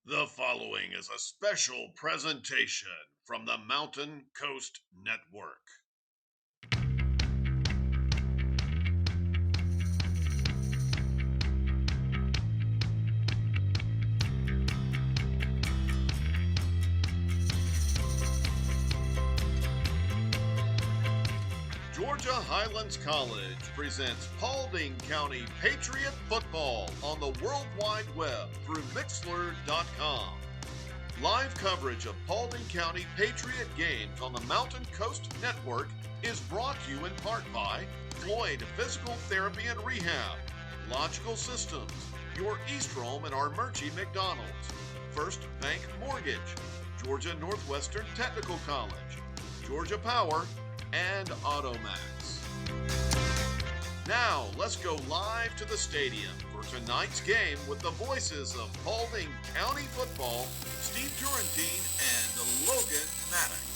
The following is a special presentation from the Mountain Coast Network. Georgia Highlands College presents Paulding County Patriot football on the World Wide Web through Mixlr.com. Live coverage of Paulding County Patriot games on the Mountain Coast Network is brought to you in part by Floyd Physical Therapy and Rehab, Logical Systems, your East Rome and Armuchee McDonald's, First Bank Mortgage, Georgia Northwestern Technical College, Georgia Power, and Automax. Now, let's go live to the stadium for tonight's game with the voices of Paulding County football, Steve Turrentine and Logan Maddox.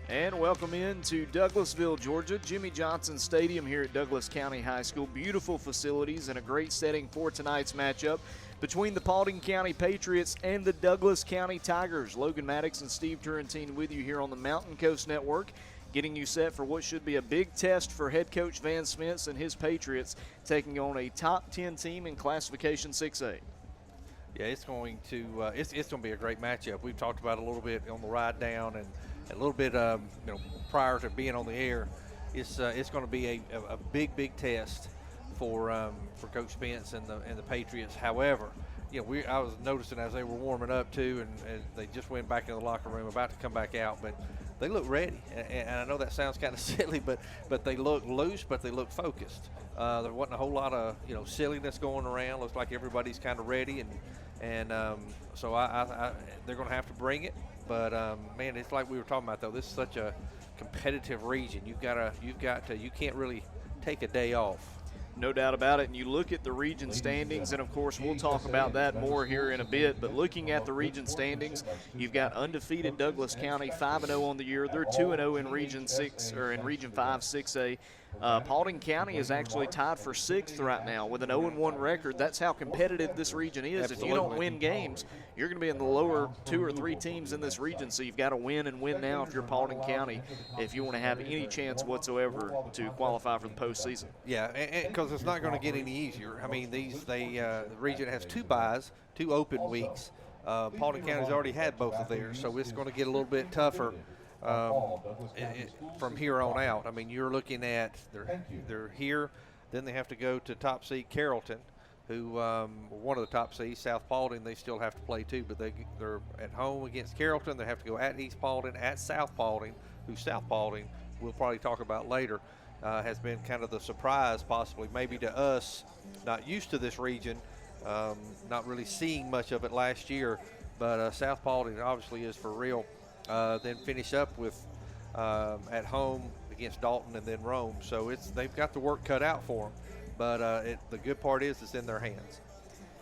And welcome into Douglasville, Georgia, Jimmy Johnson Stadium here at Douglas County High School. Beautiful facilities and a great setting for tonight's matchup between the Paulding County Patriots and the Douglas County Tigers. Logan Maddox and Steve Turrentine with you here on the Mountain Coast Network, getting you set for what should be a big test for head coach Van Spence and his Patriots, taking on a top 10 team in Classification 6A. Yeah, it's going to it's going to be a great matchup. We've talked about it a little bit on the ride down and a little bit prior to being on the air. It's going to be a big test for Coach Spence and the Patriots. However, I was noticing as they were warming up too, and they just went back in the locker room, about to come back out, but they look ready. And I know that sounds kind of silly, but they look loose, but they look focused. There wasn't a whole lot of silliness going around. Looks like everybody's kind of ready, and so they're going to have to bring it. But man, it's like we were talking about though. This is such a competitive region. You can't really take a day off. No doubt about it. And you look at the region standings, and of course we'll talk about that more here in a bit, but looking at the region standings, you've got undefeated Douglas County 5-0 on the year. They're 2-0 in Region 6 or in Region 5 6A. Paulding County is actually tied for 6th right now with an 0-1 record. That's how competitive this region is. Absolutely. If you don't win games, you're going to be in the lower 2 or 3 teams in this region, so you've got to win and win now if you're Paulding County if you want to have any chance whatsoever to qualify for the postseason. Yeah, because it's not going to get any easier. I mean, the region has 2 byes, 2 open weeks. Paulding County's already had both of theirs, so it's going to get a little bit tougher from here on out. I mean, you're looking at they're here, then they have to go to top seed Carrollton, who one of the top seeds, South Paulding, they still have to play too, but they're at home against Carrollton. They have to go at East Paulding, at South Paulding, who South Paulding we'll probably talk about later. Has been kind of the surprise, possibly maybe to us, not used to this region, not really seeing much of it last year, but South Paulding obviously is for real. Then finish up with at home against Dalton and then Rome. So they've got the work cut out for them. But the good part is it's in their hands.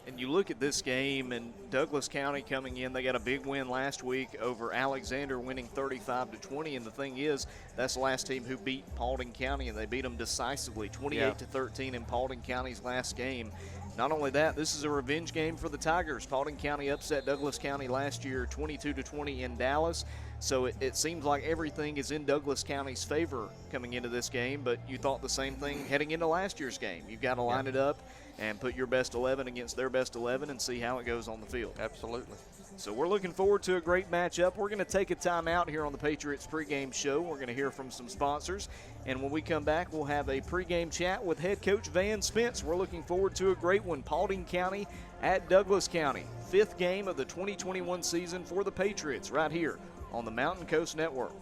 And you look at this game, and Douglas County coming in, they got a big win last week over Alexander, winning 35-20. And the thing is, that's the last team who beat Paulding County, and they beat them decisively, 28-13 in Paulding County's last game. Not only that, this is a revenge game for the Tigers. Paulding County upset Douglas County last year 22-20 in Dallas. So it seems like everything is in Douglas County's favor coming into this game, but you thought the same thing heading into last year's game. You've got to line it up and put your best 11 against their best 11 and see how it goes on the field. Absolutely. So we're looking forward to a great matchup. We're going to take a time out here on the Patriots pregame show. We're going to hear from some sponsors. And when we come back, we'll have a pregame chat with head coach Van Spence. We're looking forward to a great one. Paulding County at Douglas County. 5th game of the 2021 season for the Patriots right here on the Mountain Coast Network.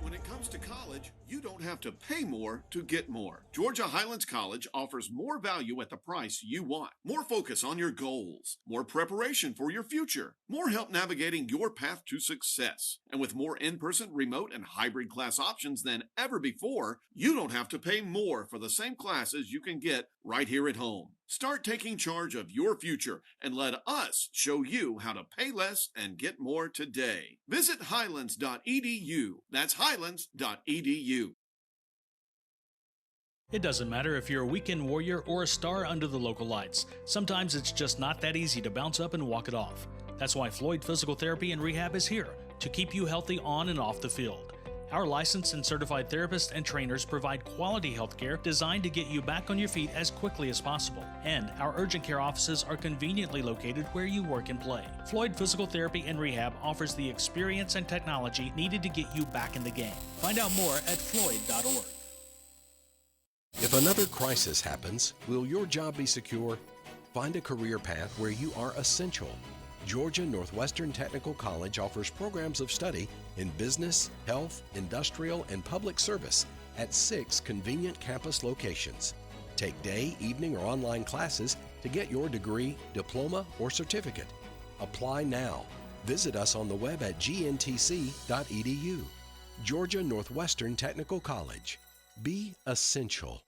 When it comes to college, you don't have to pay more to get more. Georgia Highlands College offers more value at the price you want. More focus on your goals. More preparation for your future. More help navigating your path to success. And with more in-person, remote, and hybrid class options than ever before, you don't have to pay more for the same classes you can get right here at home. Start taking charge of your future and let us show you how to pay less and get more today. Visit highlands.edu. That's highlands.edu. It doesn't matter if you're a weekend warrior or a star under the local lights. Sometimes it's just not that easy to bounce up and walk it off. That's why Floyd Physical Therapy and Rehab is here to keep you healthy on and off the field. Our licensed and certified therapists and trainers provide quality health care designed to get you back on your feet as quickly as possible. And our urgent care offices are conveniently located where you work and play. Floyd Physical Therapy and Rehab offers the experience and technology needed to get you back in the game. Find out more at floyd.org. If another crisis happens, will your job be secure? Find a career path where you are essential. Georgia Northwestern Technical College offers programs of study in business, health, industrial, and public service at 6 convenient campus locations. Take day, evening, or online classes to get your degree, diploma, or certificate. Apply now. Visit us on the web at gntc.edu. Georgia Northwestern Technical College. Be essential.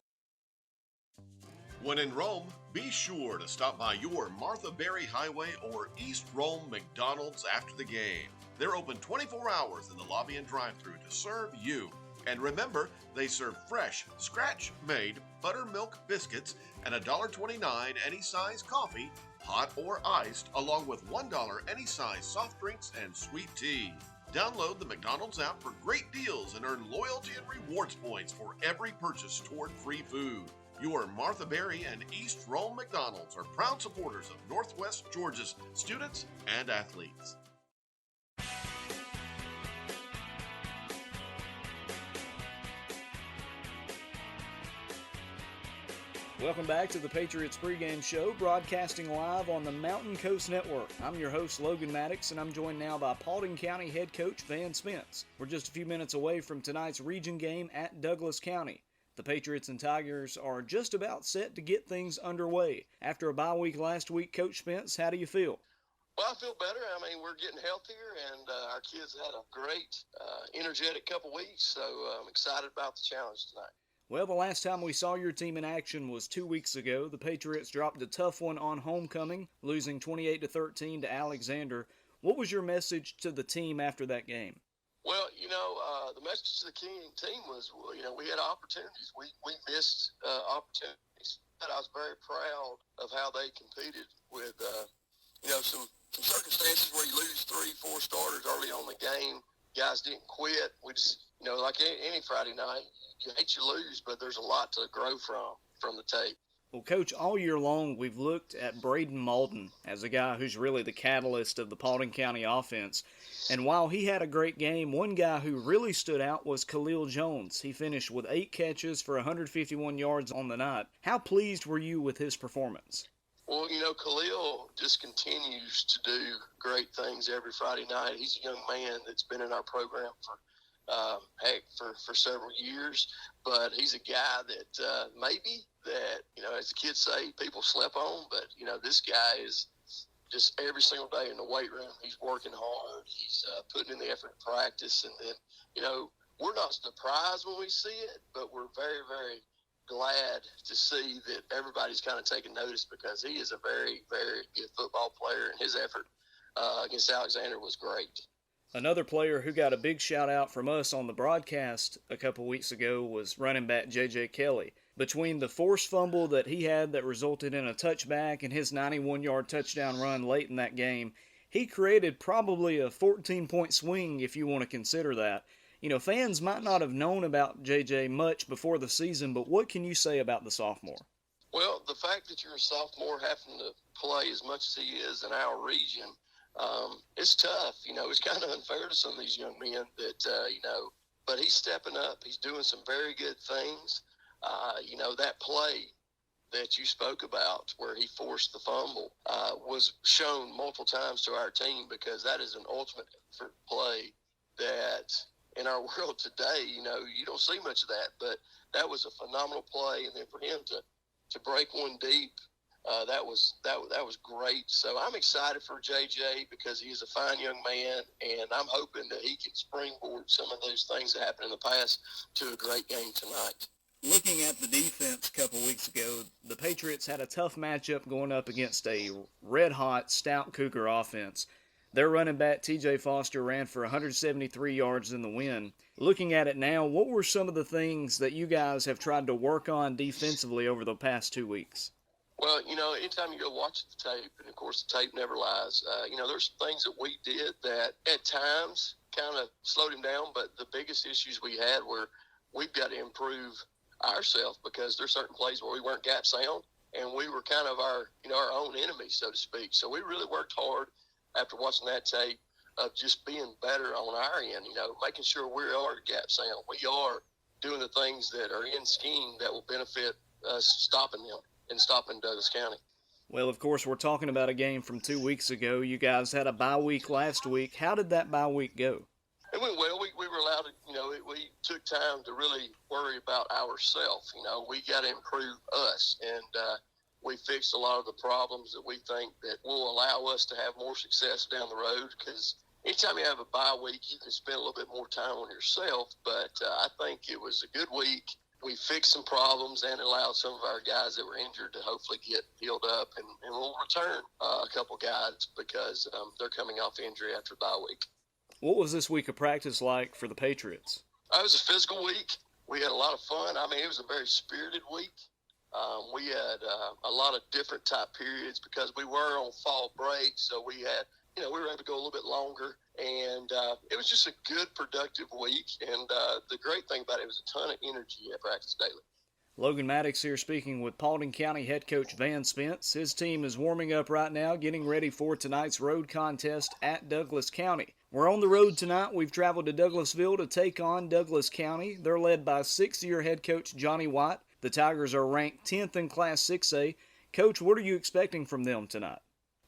When in Rome, be sure to stop by your Martha Berry Highway or East Rome McDonald's after the game. They're open 24 hours in the lobby and drive-thru to serve you. And remember, they serve fresh, scratch-made buttermilk biscuits and $1.29 any size coffee, hot or iced, along with $1 any size soft drinks and sweet tea. Download the McDonald's app for great deals and earn loyalty and rewards points for every purchase toward free food. Your Martha Berry and East Rome McDonald's are proud supporters of Northwest Georgia's students and athletes. Welcome back to the Patriots pregame show, broadcasting live on the Mountain Coast Network. I'm your host, Logan Maddox, and I'm joined now by Paulding County head coach Van Spence. We're just a few minutes away from tonight's region game at Douglas County. The Patriots and Tigers are just about set to get things underway. After a bye week last week, Coach Spence, how do you feel? Well, I feel better. I mean, we're getting healthier, and our kids had a great, energetic couple weeks, so I'm excited about the challenge tonight. Well, the last time we saw your team in action was 2 weeks ago. The Patriots dropped a tough one on homecoming, losing 28-13 to Alexander. What was your message to the team after that game? Well, the message to the team was, we had opportunities. We missed opportunities. But I was very proud of how they competed with, some circumstances where you lose 3-4 starters early on the game. Guys didn't quit. We just, like any Friday night, you hate you lose, but there's a lot to grow from the tape. Well, Coach, all year long we've looked at Braden Malden as a guy who's really the catalyst of the Paulding County offense. And while he had a great game, one guy who really stood out was Khalil Jones. He finished with 8 catches for 151 yards on the night. How pleased were you with his performance? Well, Khalil just continues to do great things every Friday night. He's a young man that's been in our program for several years, but he's a guy that as the kids say, people slept on, but, this guy is just every single day in the weight room. He's working hard. He's putting in the effort in practice, and then, we're not surprised when we see it, but we're very, very glad to see that everybody's kind of taking notice because he is a very, very good football player, and his effort against Alexander was great. Another player who got a big shout out from us on the broadcast a couple weeks ago was running back J.J. Kelly. Between the forced fumble that he had that resulted in a touchback and his 91-yard touchdown run late in that game, he created probably a 14-point swing if you want to consider that. Fans might not have known about J.J. much before the season, but what can you say about the sophomore? Well, the fact that you're a sophomore having to play as much as he is in our region, it's tough. It's kind of unfair to some of these young men that, but he's stepping up. He's doing some very good things. That play that you spoke about where he forced the fumble was shown multiple times to our team because that is an ultimate effort play that in our world today, you don't see much of that, but that was a phenomenal play. And then for him to break one deep, that was great. So I'm excited for JJ because he is a fine young man, and I'm hoping that he can springboard some of those things that happened in the past to a great game tonight. Looking at the defense a couple weeks ago, the Patriots had a tough matchup going up against a red-hot, stout Cougar offense. Their running back, TJ Foster, ran for 173 yards in the win. Looking at it now, what were some of the things that you guys have tried to work on defensively over the past 2 weeks? Well, anytime you go watch the tape, and of course the tape never lies, there's things that we did that at times kind of slowed him down, but the biggest issues we had were we've got to improve ourselves because there's certain plays where we weren't gap sound, and we were kind of our own enemy, so to speak. So we really worked hard after watching that tape of just being better on our end, making sure we are gap sound. We are doing the things that are in scheme that will benefit us stopping them and stopping Douglas County. Well, of course, we're talking about a game from 2 weeks ago. You guys had a bye week last week. How did that bye week go? It went well. We were allowed to, we took time to really worry about ourselves. We got to improve us, and we fixed a lot of the problems that we think that will allow us to have more success down the road, because anytime you have a bye week, you can spend a little bit more time on yourself, but I think it was a good week. We fixed some problems and allowed some of our guys that were injured to hopefully get healed up, and we'll return a couple guys because they're coming off injury after bye week. What was this week of practice like for the Patriots? It was a physical week. We had a lot of fun. It was a very spirited week. We had a lot of different type periods because we were on fall break, so we had, we were able to go a little bit longer, and it was just a good, productive week, and the great thing about it was a ton of energy at practice daily. Logan Maddox here speaking with Paulding County head coach Van Spence. His team is warming up right now, getting ready for tonight's road contest at Douglas County. We're on the road tonight. We've traveled to Douglasville to take on Douglas County. They're led by sixth-year head coach Johnny White. The Tigers are ranked 10th in Class 6A. Coach, what are you expecting from them tonight?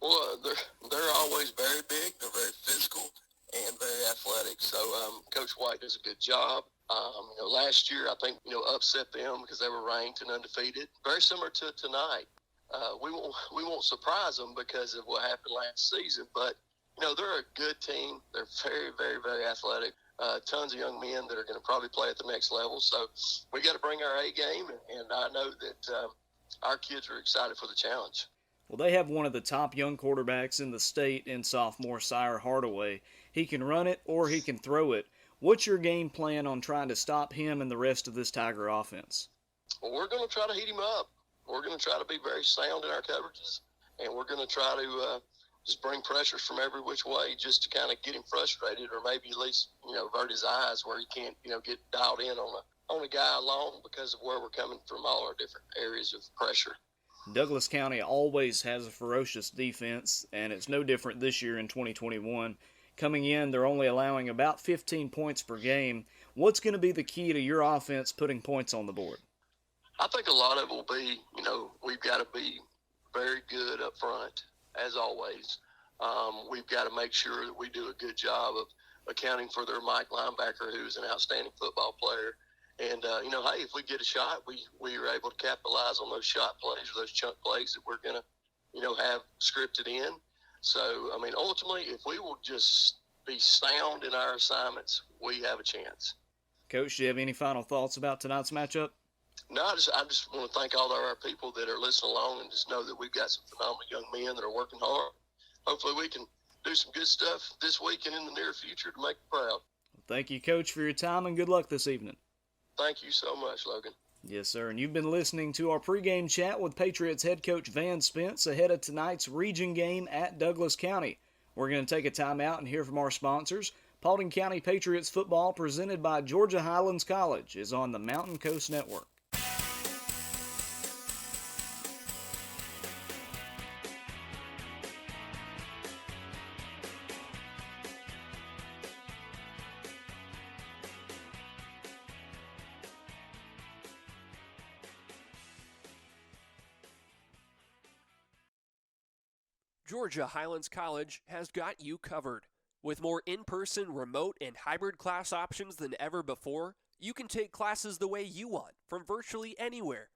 Well, they're always very big. They're very physical and very athletic. So Coach White does a good job. Last year I think upset them because they were ranked and undefeated. Very similar to tonight. We won't surprise them because of what happened last season. But they're a good team. They're very, very, very athletic. Tons of young men that are going to probably play at the next level. So we got to bring our A game, and I know that our kids are excited for the challenge. Well, they have one of the top young quarterbacks in the state in sophomore Sire Hardaway. He can run it or he can throw it. What's your game plan on trying to stop him and the rest of this Tiger offense? Well, we're going to try to heat him up. We're going to try to be very sound in our coverages, and we're going to try to just bring pressures from every which way just to kind of get him frustrated, or maybe at least, avert his eyes where he can't, get dialed in on a guy alone because of where we're coming from, all our different areas of pressure. Douglas County always has a ferocious defense, and it's no different this year in 2021. Coming in, they're only allowing about 15 points per game. What's going to be the key to your offense putting points on the board? I think a lot of it will be, we've got to be very good up front, as always. We've got to make sure that we do a good job of accounting for their Mike linebacker, who's an outstanding football player. And, hey, if we get a shot, we are able to capitalize on those shot plays or those chunk plays that we're going to, have scripted in. So, ultimately, if we will just be sound in our assignments, we have a chance. Coach, do you have any final thoughts about tonight's matchup? No, I just want to thank all of our people that are listening along, and just know that we've got some phenomenal young men that are working hard. Hopefully we can do some good stuff this week and in the near future to make them proud. Thank you, Coach, for your time, and good luck this evening. Thank you so much, Logan. Yes, sir, and you've been listening to our pregame chat with Patriots head coach Van Spence ahead of tonight's region game at Douglas County. We're going to take a timeout and hear from our sponsors. Paulding County Patriots football, presented by Georgia Highlands College, is on the Mountain Coast Network. Georgia Highlands College has got you covered. With more in-person, remote, and hybrid class options than ever before, you can take classes the way you want, from virtually anywhere.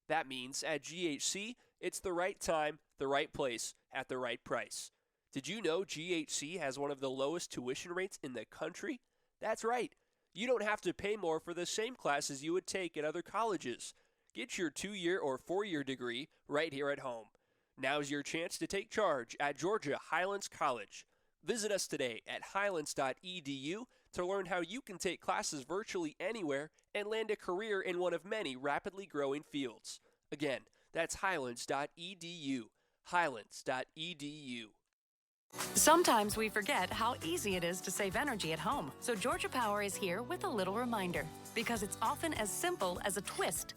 That means at GHC, it's the right time, the right place, at the right price. Did you know GHC has one of the lowest tuition rates in the country? That's right. You don't have to pay more for the same classes you would take at other colleges. Get your 2-year or 4-year degree right here at home. Now's your chance to take charge at Georgia Highlands College. Visit us today at highlands.edu to learn how you can take classes virtually anywhere and land a career in one of many rapidly growing fields. Again, that's highlands.edu. highlands.edu. Sometimes we forget how easy it is to save energy at home. So Georgia Power is here with a little reminder, because it's often as simple as a twist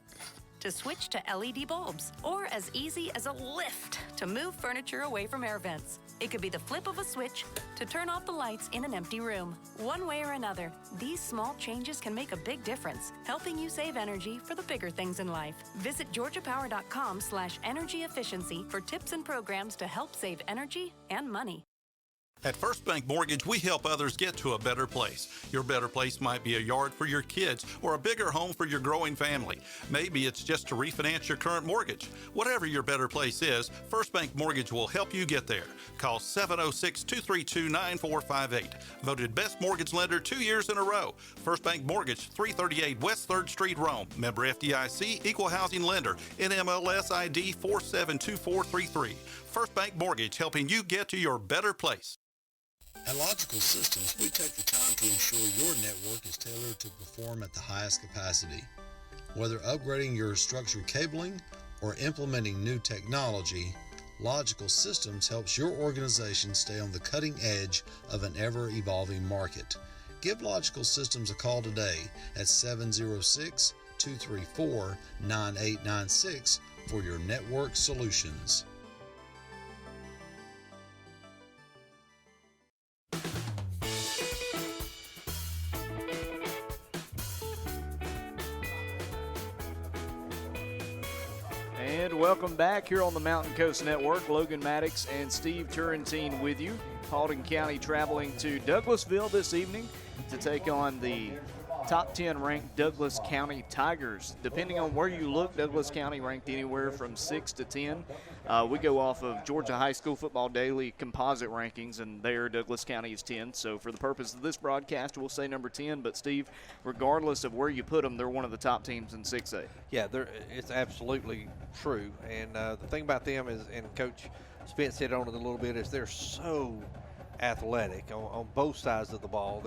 to switch to LED bulbs, or as easy as a lift to move furniture away from air vents. It could be the flip of a switch to turn off the lights in an empty room. One way or another, these small changes can make a big difference, helping you save energy for the bigger things in life. Visit georgiapower.com/energy efficiency for tips and programs to help save energy and money. At First Bank Mortgage, we help others get to a better place. Your better place might be a yard for your kids or a bigger home for your growing family. Maybe it's just to refinance your current mortgage. Whatever your better place is, First Bank Mortgage will help you get there. Call 706-232-9458. Voted Best Mortgage Lender 2 years in a row. First Bank Mortgage, 338 West 3rd Street, Rome. Member FDIC, Equal Housing Lender, NMLS ID 472433. First Bank Mortgage, helping you get to your better place. At Logical Systems, we take the time to ensure your network is tailored to perform at the highest capacity. Whether upgrading your structured cabling or implementing new technology, Logical Systems helps your organization stay on the cutting edge of an ever-evolving market. Give Logical Systems a call today at 706-234-9896 for your network solutions. And welcome back here on the Mountain Coast Network. Logan Maddox and Steve Turrentine with you. Paulding County traveling to Douglasville this evening to take on the top 10 ranked Douglas County Tigers. Depending on where you look, Douglas County ranked anywhere from 6 to 10. We go off of Georgia High School Football Daily composite rankings, and there Douglas County is 10. So for the purpose of this broadcast, we'll say number 10. But, Steve, regardless of where you put them, they're one of the top teams in 6A. Yeah, it's absolutely true. And the thing about them is, and Coach Spence hit on it a little bit, is they're so athletic on both sides of the ball.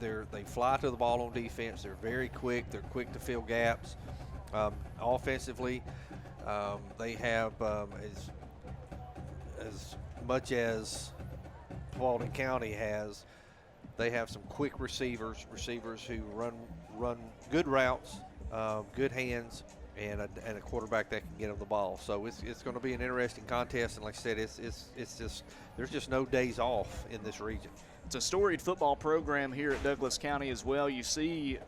They fly to the ball on defense. They're very quick. They're quick to fill gaps. Offensively, they have as much as Paulding County has. They have some quick receivers who run good routes, good hands, and a quarterback that can get them the ball. So it's going to be an interesting contest. And like I said, it's just there's just no days off in this region. It's a storied football program here at Douglas County as well. You see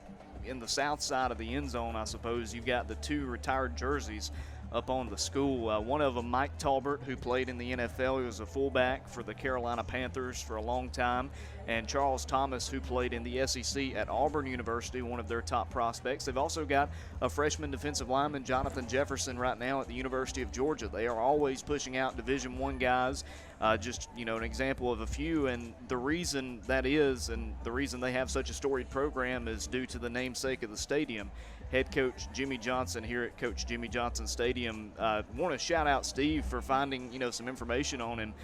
in the south side of the end zone, I suppose, you've got the 2 retired jerseys up on the school. One of them, Mike Talbert, who played in the NFL. He was a fullback for the Carolina Panthers for a long time. And Charles Thomas, who played in the SEC at Auburn University, one of their top prospects. They've also got a freshman defensive lineman, Jonathan Jefferson, right now at the University of Georgia. They are always pushing out Division I guys. Just, an example of a few. And the reason that is, and the reason they have such a storied program, is due to the namesake of the stadium. Head coach Jimmy Johnson here at Coach Jimmy Johnson Stadium. Want to shout out Steve for finding, some information on him.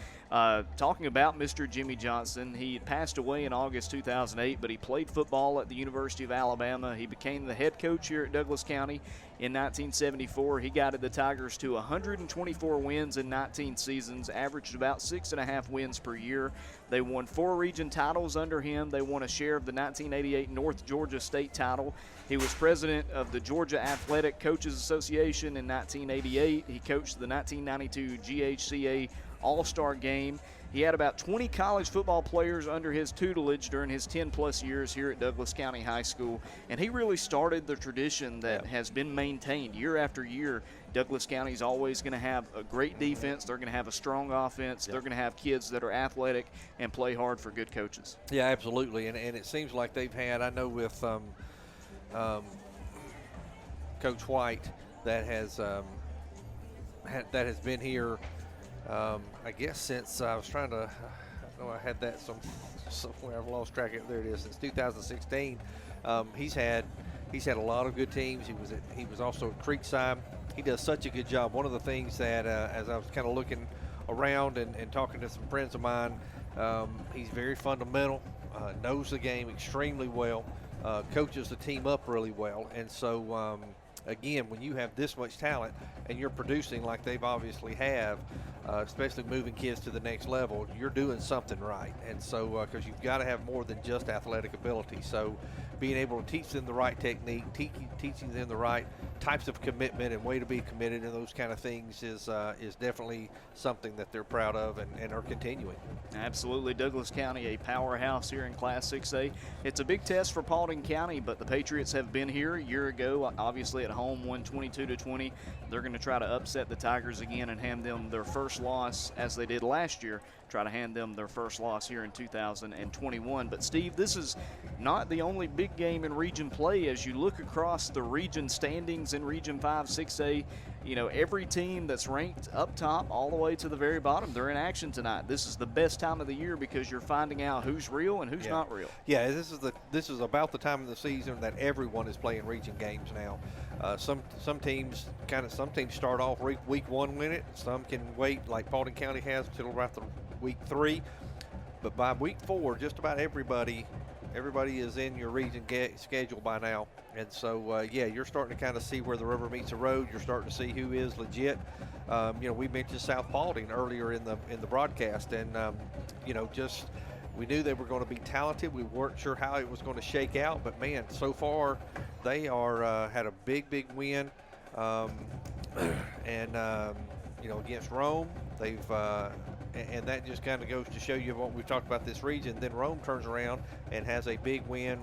Talking about Mr. Jimmy Johnson, he passed away in August 2008, but he played football at the University of Alabama. He became the head coach here at Douglas County in 1974. He guided the Tigers to 124 wins in 19 seasons, averaged about 6.5 wins per year. They won 4 region titles under him. They won a share of the 1988 North Georgia State title. He was president of the Georgia Athletic Coaches Association in 1988. He coached the 1992 GHCA All-Star Game. He had about 20 college football players under his tutelage during his 10-plus years here at Douglas County High School, and he really started the tradition that has been maintained year after year. Douglas County is always going to have a great defense. They're going to have a strong offense. They're going to have kids that are athletic and play hard for good coaches. Yeah, absolutely, and it seems like they've had, I know with Coach White that has been here, I guess since I was trying to I had that somewhere. I've lost track of it. There it is. Since 2016, he's had a lot of good teams. He was also at Creekside. He does such a good job. One of the things that as I was kind of looking around and talking to some friends of mine, he's very fundamental, knows the game extremely well, coaches the team up really well, and so again, when you have this much talent and you're producing like they've obviously have, especially moving kids to the next level, you're doing something right. And so because you've got to have more than just athletic ability, so being able to teach them the right technique, teaching them the right types of commitment and way to be committed and those kind of things is definitely something that they're proud of and are continuing. Absolutely. Douglas County, a powerhouse here in Class 6A. It's a big test for Paulding County, but the Patriots have been here a year ago, obviously at home, won 22-20. They're going to try to upset the Tigers again and hand them their first loss, as they did last year, try to hand them their first loss here in 2021. But Steve, this is not the only big game in region play. As you look across the region standings in Region 5, 6A, you know, every team that's ranked up top all the way to the very bottom, they're in action tonight. This is the best time of the year because you're finding out who's real and who's not real. Yeah, this is about the time of the season that everyone is playing region games now. Some teams start off week 1 win it. Some can wait, like Paulding County has, until about the week 3. But by week 4, just about everybody is in your region schedule by now. And so, you're starting to kind of see where the rubber meets the road. You're starting to see who is legit. We mentioned South Paulding earlier in the broadcast, and we knew they were going to be talented. We weren't sure how it was going to shake out, but man, so far they are had a big win, against Rome. They've and that just kind of goes to show you what we've talked about this region. Then Rome turns around and has a big win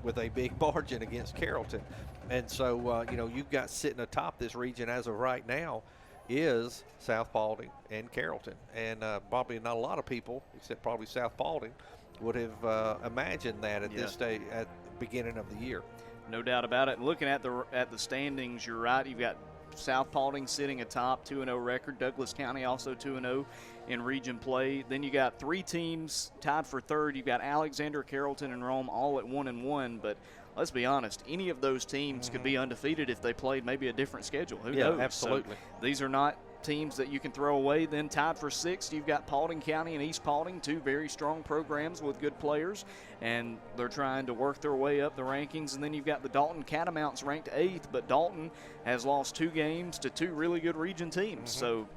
with a big margin against Carrollton. And so, you've got sitting atop this region as of right now is South Paulding and Carrollton. And probably not a lot of people, except probably South Paulding, would have imagined that at this stage, at the beginning of the year. No doubt about it. Looking at the standings, you're right. You've got South Paulding sitting atop, 2-0 record. Douglas County also 2-0 in region play. Then you got 3 teams tied for third. You've got Alexander, Carrollton, and Rome all at 1-1. But let's be honest, any of those teams could be undefeated if they played maybe a different schedule. Who knows? Absolutely. So these are not teams that you can throw away. Then tied for 6th, you've got Paulding County and East Paulding, 2 very strong programs with good players, and they're trying to work their way up the rankings. And then you've got the Dalton Catamounts ranked 8th, but Dalton has lost 2 games to 2 really good region teams. So,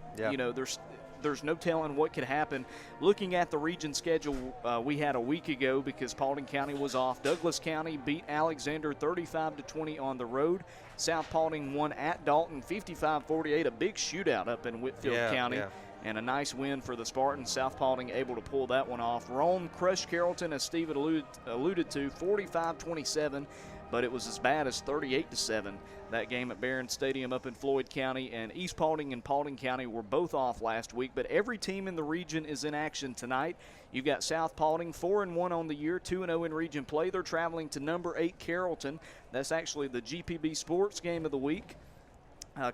there's no telling what could happen. Looking at the region schedule we had a week ago, because Paulding County was off, Douglas County beat Alexander 35-20 on the road. South Paulding won at Dalton 55-48, a big shootout up in Whitfield County. And a nice win for the Spartans. South Paulding able to pull that one off. Rome crushed Carrollton, as Steve alluded to, 45-27, but it was as bad as 38-7. That game at Barron Stadium up in Floyd County. And East Paulding and Paulding County were both off last week, but every team in the region is in action tonight. You've got South Paulding 4-1 on the year, 2-0 in region play. They're traveling to number 8 Carrollton. That's actually the GPB Sports game of the week.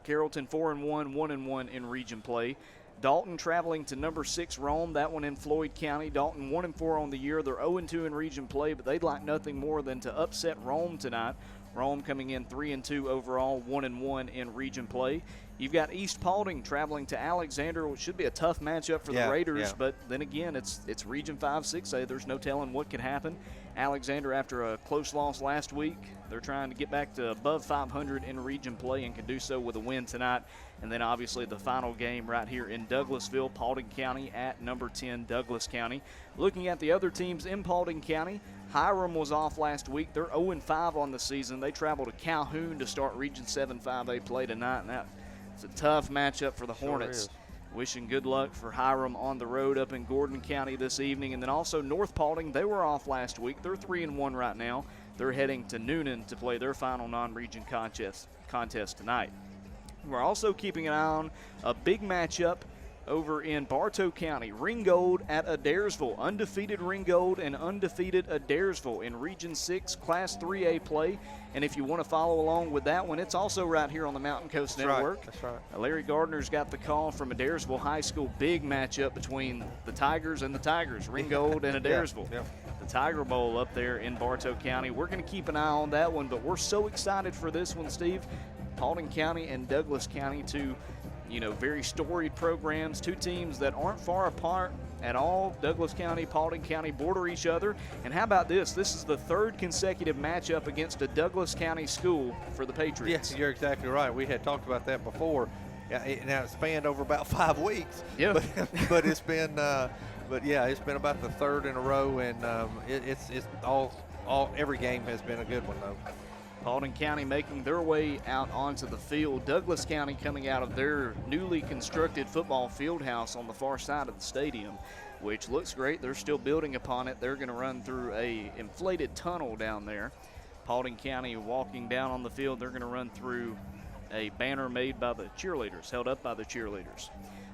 Carrollton 4-1, 1-1 in region play. Dalton traveling to number 6 Rome, that one in Floyd County. Dalton 1-4 on the year. They're 0-2 in region play, but they'd like nothing more than to upset Rome tonight. Rome coming in 3-2 overall, 1-1 in region play. You've got East Paulding traveling to Alexander, which should be a tough matchup for the Raiders, but then again, it's Region 5 6A. There's no telling what could happen. Alexander, after a close loss last week, they're trying to get back to above 500 in region play and can do so with a win tonight. And then obviously the final game right here in Douglasville, Paulding County at number 10 Douglas County. Looking at the other teams in Paulding County, Hiram was off last week. They're 0-5 on the season. They travel to Calhoun to start Region 7 5A play tonight, and that's a tough matchup for the Hornets. Wishing good luck for Hiram on the road up in Gordon County this evening. And then also North Paulding, they were off last week. They're 3-1 right now. They're heading to Noonan to play their final non-region contest tonight. We're also keeping an eye on a big matchup over in Bartow County. Ringgold at Adairsville. Undefeated Ringgold and undefeated Adairsville in Region 6 Class 3A play. And if you want to follow along with that one, it's also right here on the Mountain Coast Network. That's right. Larry Gardner's got the call from Adairsville High School. Big matchup between the Tigers and the Tigers, Ringgold and Adairsville. Yeah. The Tiger Bowl up there in Bartow County. We're going to keep an eye on that one, but we're so excited for this one, Steve. Paulding County and Douglas County, two very storied programs, two teams that aren't far apart at all. Douglas County, Paulding County border each other. And how about this? This is the third consecutive matchup against a Douglas County school for the Patriots. Yes, you're exactly right. We had talked about that before. Now it's spanned over about 5 weeks. Yeah. But it's been, it's been about the third in a row, and it's every game has been a good one though. Paulding County making their way out onto the field. Douglas County coming out of their newly constructed football field house on the far side of the stadium, which looks great. They're still building upon it. They're going to run through a inflated tunnel down there. Paulding County walking down on the field. They're going to run through a banner made by the cheerleaders, held up by the cheerleaders.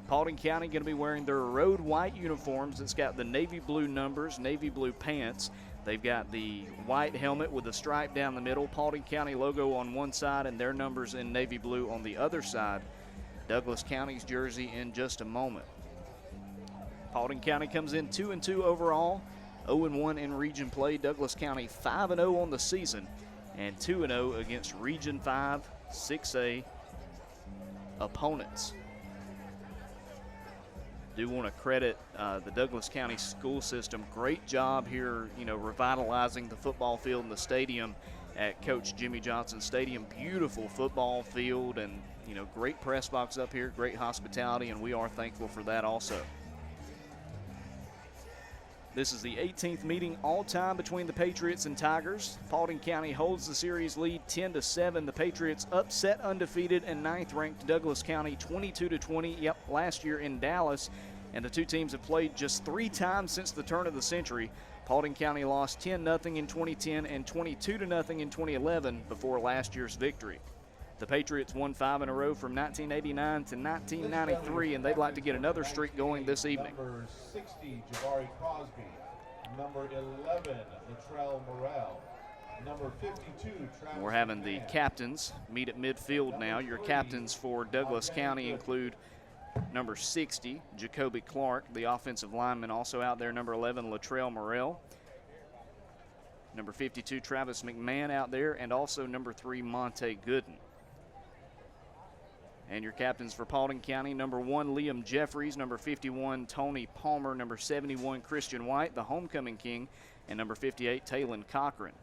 Paulding County going to be wearing their road white uniforms. It's got the navy blue numbers, navy blue pants. They've got the white helmet with a stripe down the middle, Paulding County logo on one side, and their numbers in navy blue on the other side. Douglas County's jersey in just a moment. Paulding County comes in 2-2 overall, 0-1 in region play. Douglas County 5-0 on the season, and 2-0 against Region 5 6A opponents. Do want to credit the Douglas County school system. Great job here, revitalizing the football field and the stadium at Coach Jimmy Johnson Stadium. Beautiful football field and, great press box up here, great hospitality, and we are thankful for that also. This is the 18th meeting all-time between the Patriots and Tigers. Paulding County holds the series lead 10-7. The Patriots upset undefeated and 9th-ranked Douglas County 22-20. Yep, last year in Dallas. And the two teams have played just 3 times since the turn of the century. Paulding County lost 10-0 in 2010 and 22-0 in 2011 before last year's victory. The Patriots won 5 in a row from 1989 to 1993, and they'd like to get another streak going this evening. Number 60, Jabari Crosby. Number 11, Latrell Morrell. Number 52, Travis. We're having the captains meet at midfield now. Your captains for Douglas County include number 60, Jacoby Clark, the offensive lineman, also out there. Number 11, Latrell Morrell. Number 52, Travis McMahon out there, and also number 3, Monte Gooden. And your captains for Paulding County, number 1, Liam Jeffries, number 51, Tony Palmer, number 71, Christian White, the homecoming king, and number 58, Taylon Cochran.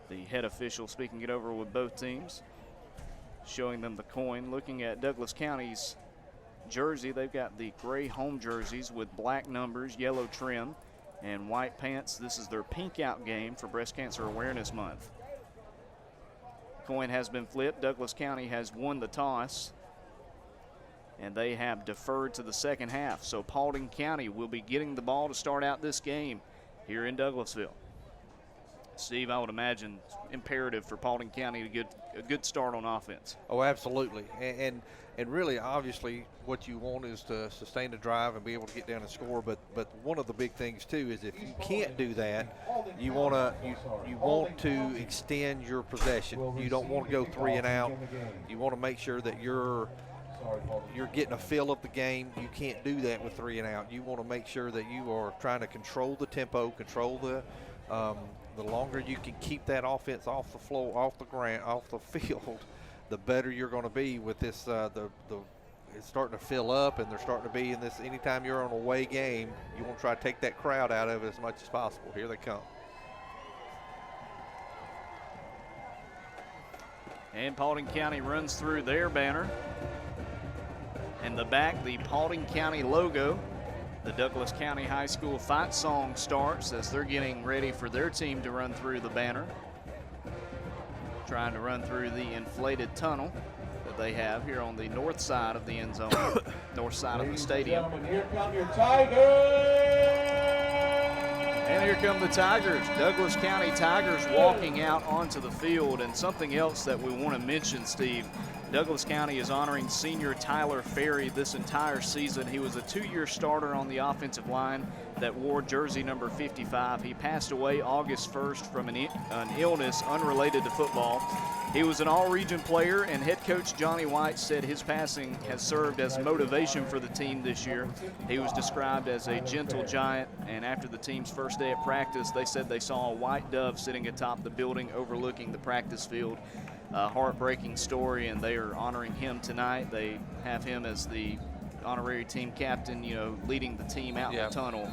The head official speaking it over with both teams, showing them the coin. Looking at Douglas County's jersey, they've got the gray home jerseys with black numbers, yellow trim, and white pants. This is their pink out game for Breast Cancer Awareness Month. Coin has been flipped. Douglas County has won the toss, and they have deferred to the second half. So Paulding County will be getting the ball to start out this game here in Douglasville. Steve, I would imagine imperative for Paulding County to get a good start on offense. Oh, absolutely. And really, obviously, what you want is to sustain the drive and be able to get down and score. But one of the big things too is if you can't do that, you want to extend your possession. You don't want to go 3 and out. You want to make sure that you're getting a feel of the game. You can't do that with 3 and out. You want to make sure that you are trying to control the tempo, control the longer you can keep that offense off the floor, off the ground, off the field, the better you're going to be with this. It's starting to fill up, and they're starting to be in this. Anytime you're on a away game, you want to try to take that crowd out of it as much as possible. Here they come. And Paulding County runs through their banner. In the back, the Paulding County logo. The Douglas County High School fight song starts as they're getting ready for their team to run through the banner. Trying to run through the inflated tunnel that they have here on the north side of the end zone, north side of the stadium. Here come your Tigers! And here come the Tigers, Douglas County Tigers walking out onto the field. And something else that we want to mention, Steve, Douglas County is honoring senior Tyler Ferry this entire season. He was a 2-year starter on the offensive line that wore jersey number 55. He passed away August 1st from an illness unrelated to football. He was an all-region player, and head coach Johnny White said his passing has served as motivation for the team this year. He was described as a gentle giant, and after the team's first day at practice, they said they saw a white dove sitting atop the building overlooking the practice field. A heartbreaking story, and they are honoring him tonight. They have him as the honorary team captain, leading the team out in the tunnel,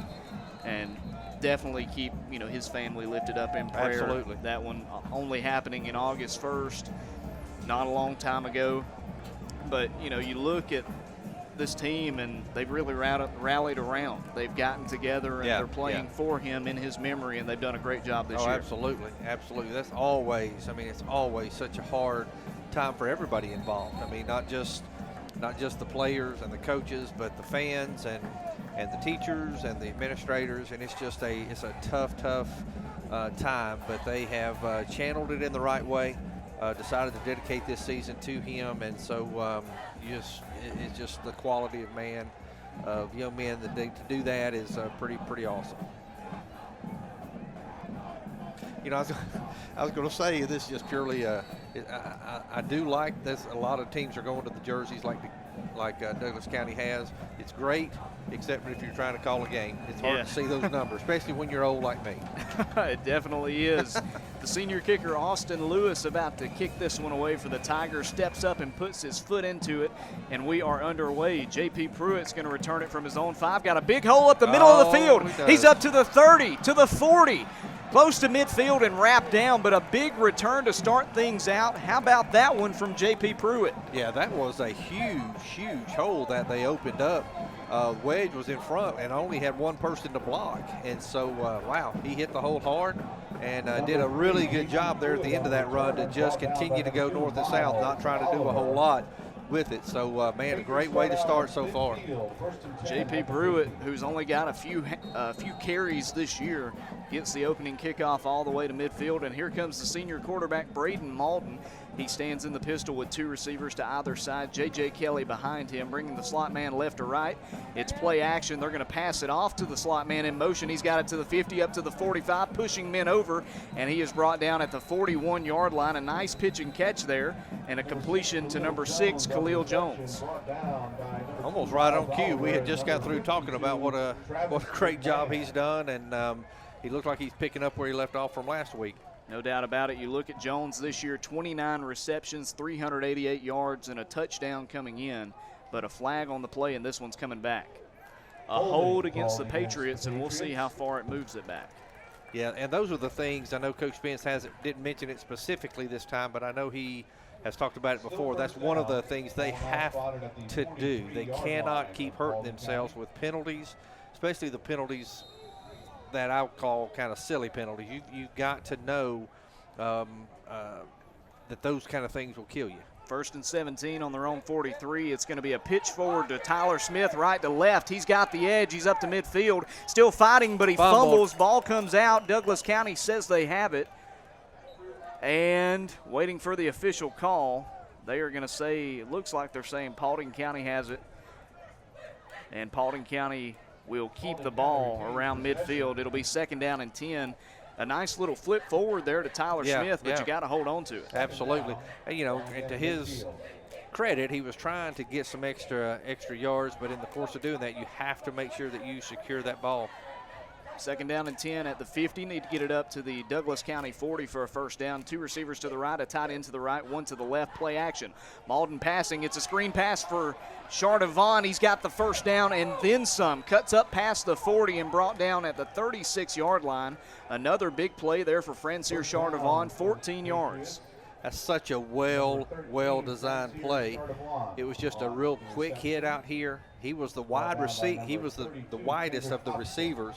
and definitely keep, his family lifted up in prayer. Absolutely. That one only happening in August 1st, not a long time ago. But, you look at this team, and they've really rallied around. They've gotten together, and they're playing for him in his memory, and they've done a great job this year. Absolutely, absolutely. That's always, it's always such a hard time for everybody involved. Not just the players and the coaches, but the fans and the teachers and the administrators, and it's a tough time. But they have channeled it in the right way, decided to dedicate this season to him, and so it's just the quality of man, of young men that to do that is pretty awesome. I was going to say this is just purely. I do like this. A lot of teams are going to the jerseys like Douglas County has. It's great, except if you're trying to call a game. It's hard to see those numbers, especially when you're old like me. It definitely is. The senior kicker, Austin Lewis, about to kick this one away for the Tigers, steps up and puts his foot into it, and we are underway. J.P. Pruitt's going to return it from his own 5. Got a big hole up the middle of the field. He's up to the 30, to the 40. Close to midfield and wrapped down, but a big return to start things out. How about that one from J.P. Pruitt? Yeah, that was a huge hole that they opened up. Wedge was in front and only had one person to block. And so, wow, he hit the hole hard and did a really good job there at the end of that run to just continue to go north and south, not trying to do a whole lot with it. So, man, a great way to start so far. J.P. Pruitt, who's only got a few carries this year, gets the opening kickoff all the way to midfield, and here comes the senior quarterback, Braden Malden. He stands in the pistol with 2 receivers to either side. J.J. Kelly behind him, bringing the slot man left to right. It's play action. They're going to pass it off to the slot man in motion. He's got it to the 50, up to the 45, pushing men over, and he is brought down at the 41-yard line. A nice pitch and catch there, and a completion to number 6, Khalil Jones. Almost right on cue. We had just got through talking about what a great job he's done, and he looked like he's picking up where he left off from last week. No doubt about it. You look at Jones this year, 29 receptions, 388 yards, and a touchdown coming in, but a flag on the play, and this one's coming back. A hold against the Patriots, and we'll see how far it moves it back. Yeah, and those are the things. I know Coach Spence didn't mention it specifically this time, but I know he has talked about it before. That's one of the things they have to do. They cannot keep hurting themselves with penalties, especially the penalties that I would call kind of silly penalties. You got to know that those kind of things will kill you. 1st and 17 on their own 43. It's going to be a pitch forward to Tyler Smith, right to left. He's got the edge. He's up to midfield. Still fighting, but he fumbles. Ball comes out. Douglas County says they have it. And waiting for the official call. They are going to say, it looks like they're saying Paulding County has it. And Paulding County will keep the ball around midfield. It'll be 2nd down and 10. A nice little flip forward there to Tyler Smith, but you got to hold on to it. Absolutely. And, and to his credit, he was trying to get some extra yards, but in the course of doing that, you have to make sure that you secure that ball. 2nd down and 10 at the 50. Need to get it up to the Douglas County 40 for a 1st down. 2 receivers to the right, a tight end to the right, 1 to the left. Play action. Malden passing. It's a screen pass for Chardavon. He's got the 1st down and then some. Cuts up past the 40 and brought down at the 36-yard line. Another big play there for Francois Chardavon, 14 yards. That's such a well-designed play. It was just a real quick hit out here. He was the wide receiver. He was the widest of the receivers.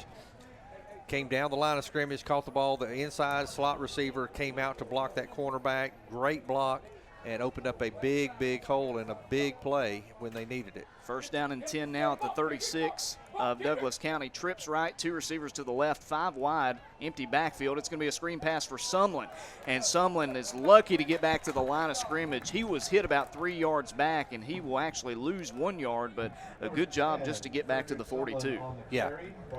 Came down the line of scrimmage, caught the ball. The inside slot receiver came out to block that cornerback. Great block, and opened up a big hole and a big play when they needed it. 1st down and 10 now at the 36. of Douglas County. Trips right, 2 receivers to the left, 5 wide, empty backfield. It's going to be a screen pass for Sumlin. And Sumlin is lucky to get back to the line of scrimmage. He was hit about 3 yards back, and he will actually lose 1 yard, but a good job just to get back to the 42. Yeah,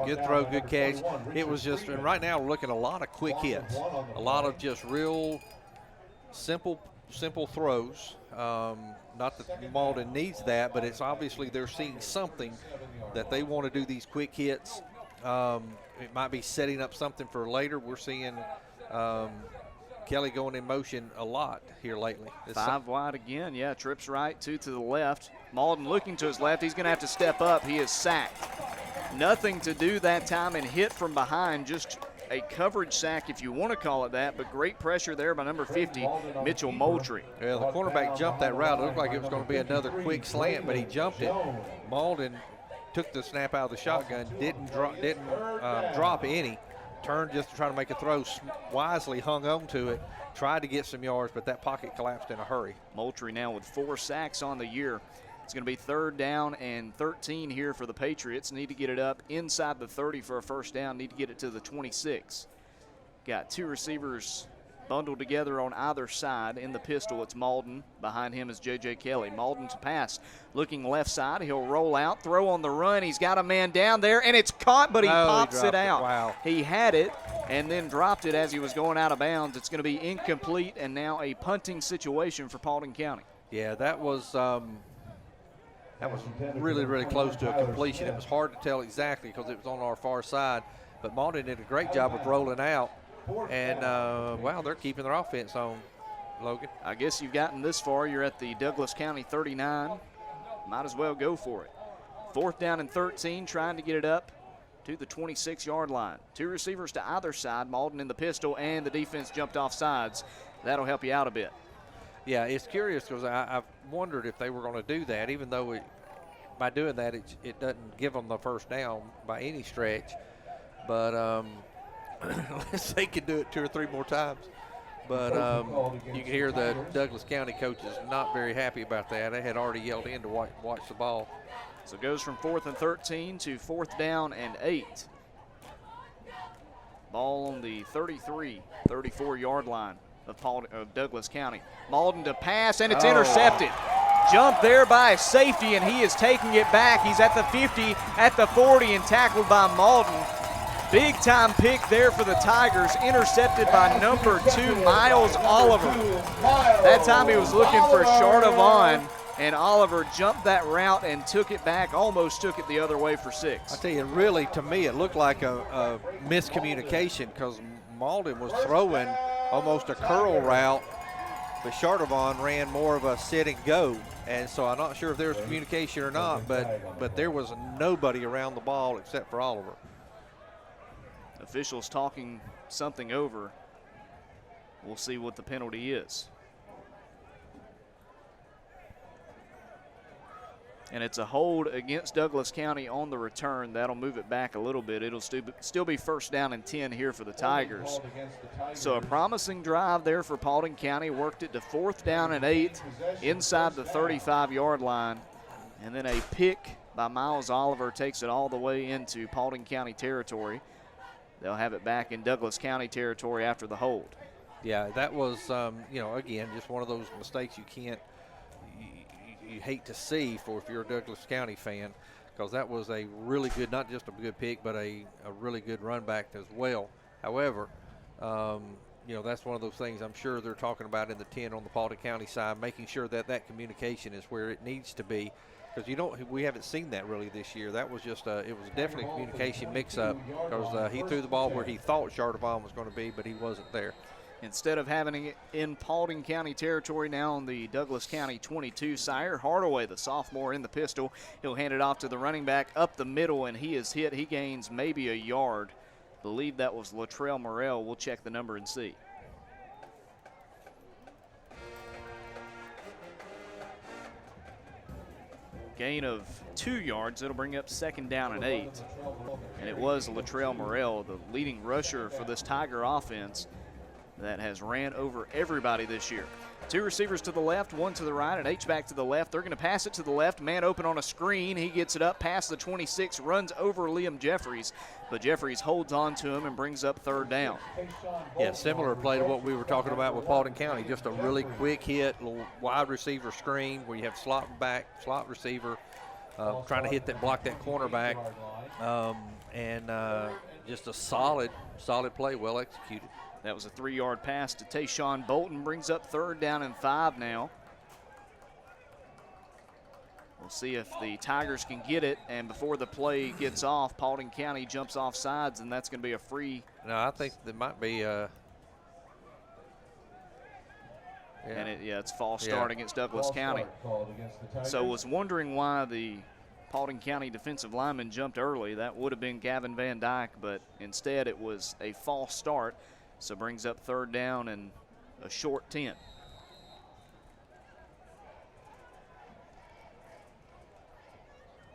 good throw, good catch. It was just, and right now we're looking at a lot of quick hits, a lot of just real simple throws. Not that Malden needs that, but it's obviously they're seeing something that they want to do these quick hits. It might be setting up something for later. We're seeing Kelly going in motion a lot here lately. 5 wide again, yeah, trips right, 2 to the left. Malden looking to his left. He's going to have to step up. He is sacked. Nothing to do that time and hit from behind, just a coverage sack, if you want to call it that, but great pressure there by number 50, Mitchell Moultrie. Yeah, the cornerback jumped that route. It looked like it was going to be another quick slant, but he jumped it. Malden took the snap out of the shotgun, didn't drop any, turned just to try to make a throw, wisely hung on to it, tried to get some yards, but that pocket collapsed in a hurry. Moultrie now with 4 sacks on the year. It's going to be 3rd down and 13 here for the Patriots. Need to get it up inside the 30 for a first down. Need to get it to the 26. Got 2 receivers bundled together on either side. In the pistol, it's Malden. Behind him is J.J. Kelly. Malden to pass. Looking left side. He'll roll out. Throw on the run. He's got a man down there, and it's caught, but he pops it out. Wow. He had it and then dropped it as he was going out of bounds. It's going to be incomplete and now a punting situation for Paulding County. Yeah, that was really, really close to a completion. It was hard to tell exactly because it was on our far side, but Malden did a great job of rolling out, and, wow, they're keeping their offense on, Logan. I guess you've gotten this far. You're at the Douglas County 39. Might as well go for it. 4th down and 13, trying to get it up to the 26-yard line. 2 receivers to either side, Malden in the pistol, and the defense jumped off sides. That'll help you out a bit. Yeah, it's curious because I've wondered if they were going to do that, even though by doing that it doesn't give them the first down by any stretch. But unless they could do it 2 or 3 more times. But you can hear the Douglas County coaches not very happy about that. They had already yelled in to watch the ball. So it goes from 4th and 13 to 4th down and 8. Ball on the 33, 34-yard line of Douglas County. Malden to pass, and it's intercepted. Jump there by a safety, and he is taking it back. He's at the 50, at the 40, and tackled by Malden. Big-time pick there for the Tigers, intercepted by number 2, Miles Oliver. That time he was looking for Chardavon, and Oliver jumped that route and took it back, almost took it the other way for 6. I tell you, really, to me, it looked like a miscommunication because Malden was throwing almost a curl route, but Chardavon ran more of a sit and go. And so I'm not sure if there was communication or not, but there was nobody around the ball except for Oliver. Officials talking something over. We'll see what the penalty is. And it's a hold against Douglas County on the return. That'll move it back a little bit. It'll still be 1st down and 10 here for the Tigers. So a promising drive there for Paulding County. Worked it to 4th down and 8 inside the 35-yard line. And then a pick by Miles Oliver takes it all the way into Paulding County territory. They'll have it back in Douglas County territory after the hold. Yeah, that was, again, just one of those mistakes you hate to see if you're a Douglas County fan, because that was a really good, not just a good pick, but a really good run back as well. However, that's one of those things I'm sure they're talking about in the 10 on the Paulding County side, making sure that communication is where it needs to be, because we haven't seen that really this year. That was just it was definitely a communication mix-up, because he threw the ball where he thought Chardavon was going to be, but he wasn't there. Instead of having it in Paulding County territory, now on the Douglas County 22, Sire Hardaway, the sophomore in the pistol. He'll hand it off to the running back up the middle, and he is hit. He gains maybe a yard. Believe that was Latrell Morrell. We'll check the number and see. Gain of 2 yards. It'll bring up 2nd down and 8. And it was Latrell Morrell, the leading rusher for this Tiger offense, that has ran over everybody this year. Two receivers to the left, one to the right, and H-back to the left. They're going to pass it to the left. Man open on a screen. He gets it up past the 26, runs over Liam Jeffries, but Jeffries holds on to him and brings up third down. Yeah, similar play to what we were talking about with Paulding County. Just a really quick hit, little wide receiver screen where you have slot receiver trying to block that cornerback, and just a solid play, well executed. That was a 3-yard pass to Tayshawn Bolton. Brings up third down and 5 now. We'll see if the Tigers can get it, and before the play gets off, Paulding County jumps off sides, and that's going to be a free. No, I think there might be it's false start against Douglas County. So was wondering why the Paulding County defensive lineman jumped early. That would have been Gavin Van Dyke, but instead it was a false start. So brings up third down and a short 10.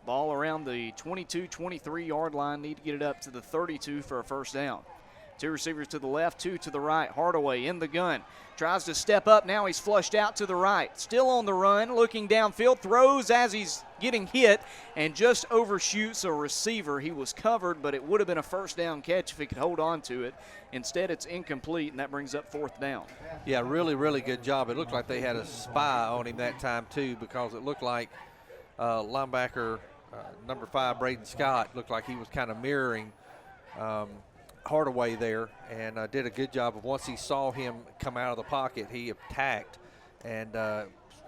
Ball around the 22, 23-yard line. Need to get it up to the 32 for a first down. Two receivers to the left, two to the right. Hardaway in the gun. Tries to step up. Now he's flushed out to the right. Still on the run, looking downfield. Throws as he's getting hit and just overshoots a receiver. He was covered, but it would have been a first down catch if he could hold on to it. Instead, it's incomplete, and that brings up fourth down. Yeah, really, really good job. It looked like they had a spy on him that time, too, because it looked like linebacker number 5, Braden Scott, looked like he was kind of mirroring Hardaway there, and did a good job of, once he saw him come out of the pocket, he attacked, and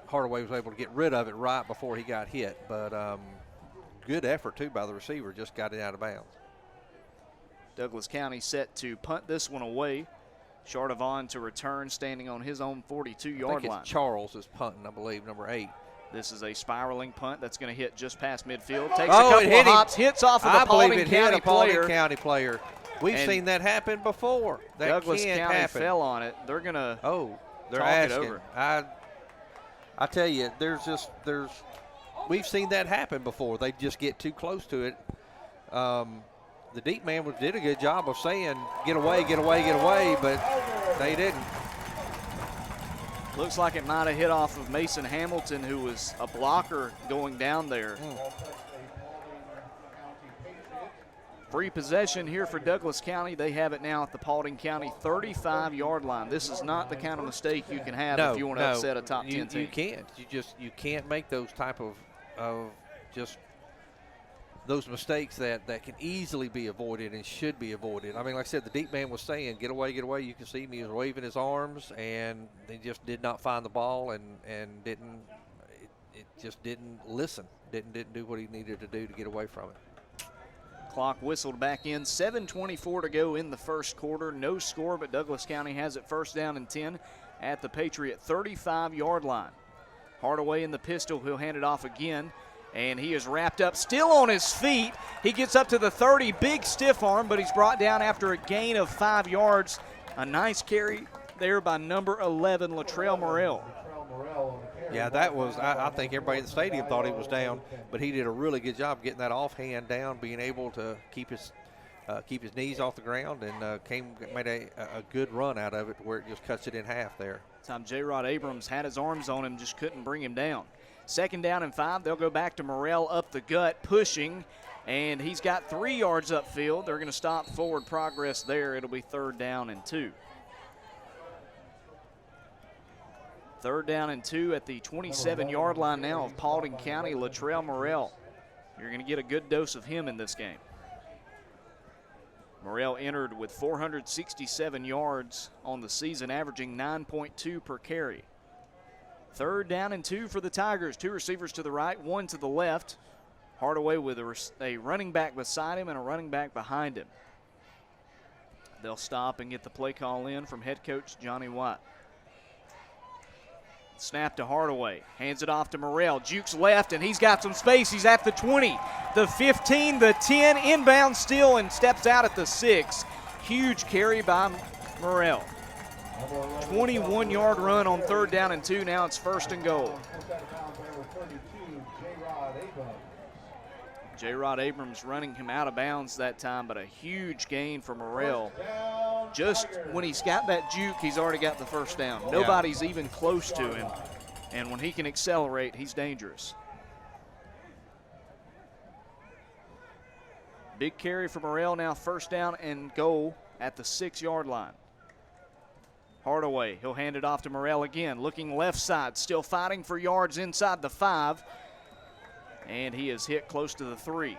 Hardaway was able to get rid of it right before he got hit. But good effort, too, by the receiver. Just got it out of bounds. Douglas County set to punt this one away. Chardavon to return, standing on his own 42-yard line. Charles is punting, I believe, number 8. This is a spiraling punt that's going to hit just past midfield. Takes a couple of hops, hits off of the Paulding County player. We've seen that happen before. That Douglas can't County happen. Fell on it. They're going to they're talk asking. it over. I tell you, we've seen that happen before. They just get too close to it. The deep man did a good job of saying, get away, get away, get away, but they didn't. Looks like it might have hit off of Mason Hamilton, who was a blocker going down there. Free possession here for Douglas County. They have it now at the Paulding County 35-yard line. This is not the kind of mistake you can have if you want to upset a top 10 team. You can't. You can't make those type of just those mistakes that can easily be avoided and should be avoided. I mean, like I said, the deep man was saying, get away, get away. You can see him. He was waving his arms, and they just did not find the ball and didn't – it just didn't listen, didn't do what he needed to do to get away from it. Clock whistled back in. 7:24 to go in the first quarter. No score, but Douglas County has it first down and 10 at the Patriot 35-yard line. Hardaway in the pistol. He'll hand it off again, and he is wrapped up, still on his feet. He gets up to the 30. Big stiff arm, but he's brought down after a gain of 5 yards. A nice carry there by number 11, Latrell Morrell. Yeah, that was, I think everybody in the stadium thought he was down, but he did a really good job getting that offhand down, being able to keep his knees off the ground, and made a good run out of it where it just cuts it in half there. Time J-Rod Abrams had his arms on him, just couldn't bring him down. Second down and 5. They'll go back to Morrell up the gut, pushing, and he's got 3 yards upfield. They're going to stop forward progress there. It'll be third down and 2. Third down and 2 at the 27-yard line now of Paulding County. Latrell Morrell. You're going to get a good dose of him in this game. Morrell entered with 467 yards on the season, averaging 9.2 per carry. Third down and 2 for the Tigers. 2 receivers to the right, 1 to the left. Hardaway with a running back beside him and a running back behind him. They'll stop and get the play call in from head coach Johnny Watt. Snap to Hardaway, hands it off to Morrell, jukes left, and he's got some space. He's at the 20, the 15, the 10, inbound still, and steps out at the 6. Huge carry by Morrell. 21-yard run on third down and 2. Now it's first and goal. J-Rod Abrams running him out of bounds that time, but a huge gain for Morrell. just when he's got that juke, he's already got the first down. Nobody's even close to him. And when he can accelerate, he's dangerous. Big carry for Morrell now, first down and goal at the 6-yard line. Hardaway, he'll hand it off to Morrell again, looking left side, still fighting for yards inside the 5. And he is hit close to the 3.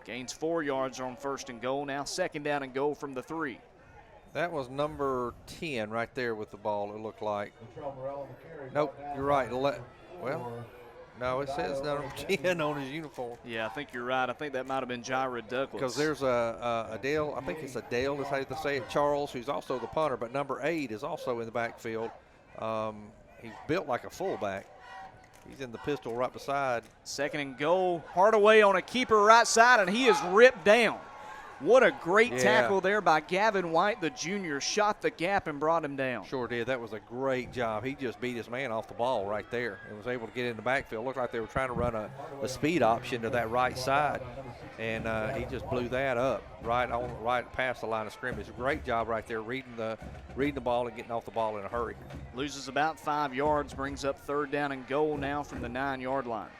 Gains 4 yards on first and goal, now second down and goal from the 3. That was number 10 right there with the ball, it looked like. Nope, you're right. Well, no, it says number 10 on his uniform. Yeah, I think you're right. I think that might have been Jared Douglas. Because there's a Dale, I think it's a Dale, that's how they say it, Charles, who's also the punter, but number 8 is also in the backfield. He's built like a fullback. He's in the pistol right beside. Second and goal. Hardaway on a keeper right side, and he is ripped down. What a great tackle there by Gavin White, the junior. Shot the gap and brought him down. Sure did. That was a great job. He just beat his man off the ball right there and was able to get in the backfield. Looked like they were trying to run a speed option to that right side, and he just blew that up right past the line of scrimmage. Great job right there, reading the ball and getting off the ball in a hurry. Loses about 5 yards, brings up third down and goal now from the 9-yard line.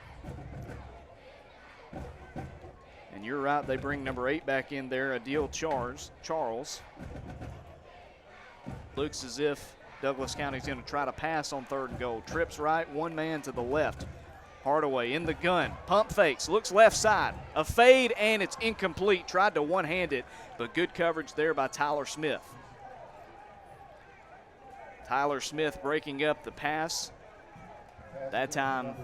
And you're right, they bring number 8 back in there, Adil Charles. Looks as if Douglas County's going to try to pass on third and goal. Trips right, one man to the left. Hardaway in the gun, pump fakes, looks left side. A fade, and it's incomplete. Tried to one-hand it, but good coverage there by Tyler Smith. Tyler Smith breaking up the pass. That time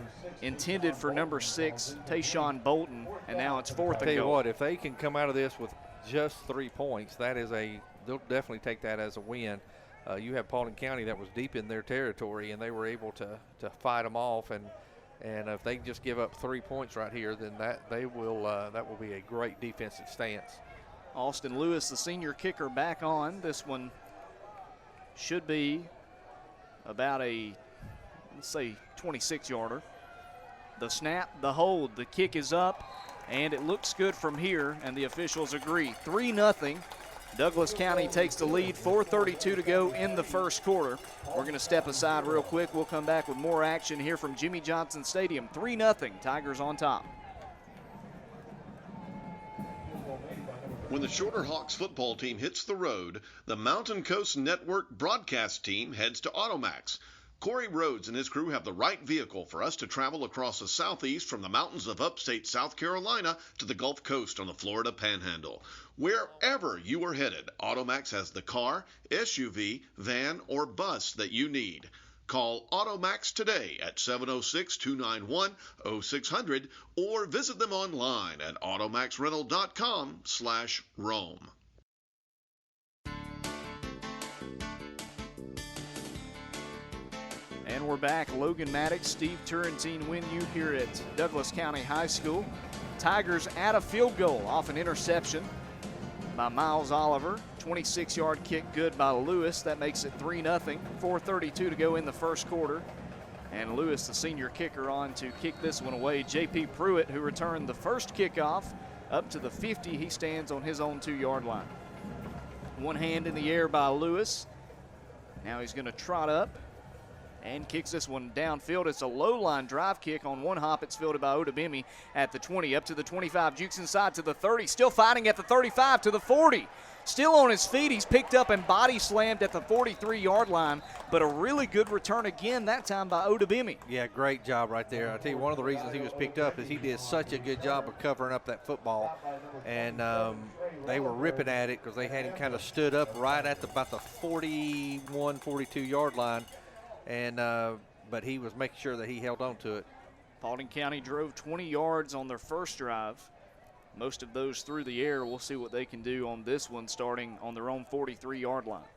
intended for number 6, Tayshawn Bolton, and now it's fourth and goal. Tell you what, if they can come out of this with just 3 points, they'll definitely take that as a win. You have Paulding County that was deep in their territory, and they were able to fight them off, and if they just give up 3 points right here, then that will be a great defensive stance. Austin Lewis, the senior kicker, back on. This one should be about a, let's say, 26-yarder. The snap, the hold, the kick is up, and it looks good from here, and the officials agree. 3-0. Douglas County takes the lead, 4:32 to go in the first quarter. We're going to step aside real quick. We'll come back with more action here from Jimmy Johnson Stadium. 3-0, Tigers on top. When the Shorter Hawks football team hits the road, the Mountain Coast Network broadcast team heads to Automax. Corey Rhodes and his crew have the right vehicle for us to travel across the southeast from the mountains of upstate South Carolina to the Gulf Coast on the Florida Panhandle. Wherever you are headed, Automax has the car, SUV, van, or bus that you need. Call Automax today at 706-291-0600 or visit them online at automaxrental.com/Rome. And we're back. Logan Maddox, Steve Turrentine with you here at Douglas County High School. Tigers add a field goal off an interception by Miles Oliver. 26-yard kick good by Lewis. That makes it 3-0. 4:32 to go in the first quarter. And Lewis, the senior kicker, on to kick this one away. J.P. Pruitt, who returned the first kickoff up to the 50. He stands on his own 2-yard line. One hand in the air by Lewis. Now he's going to trot up and kicks this one downfield. It's a low line drive kick. On one hop, it's fielded by Odabemi at the 20, up to the 25, jukes inside to the 30, still fighting at the 35 to the 40. Still on his feet, he's picked up and body slammed at the 43-yard line, but a really good return again, that time by Odabemi. Yeah, great job right there. I tell you, one of the reasons he was picked up is he did such a good job of covering up that football, and they were ripping at it because they had him kind of stood up right at about the 41, 42-yard line. And but he was making sure that he held on to it. Paulding County drove 20 yards on their first drive. Most of those through the air. We'll see what they can do on this one, starting on their own 43-yard line.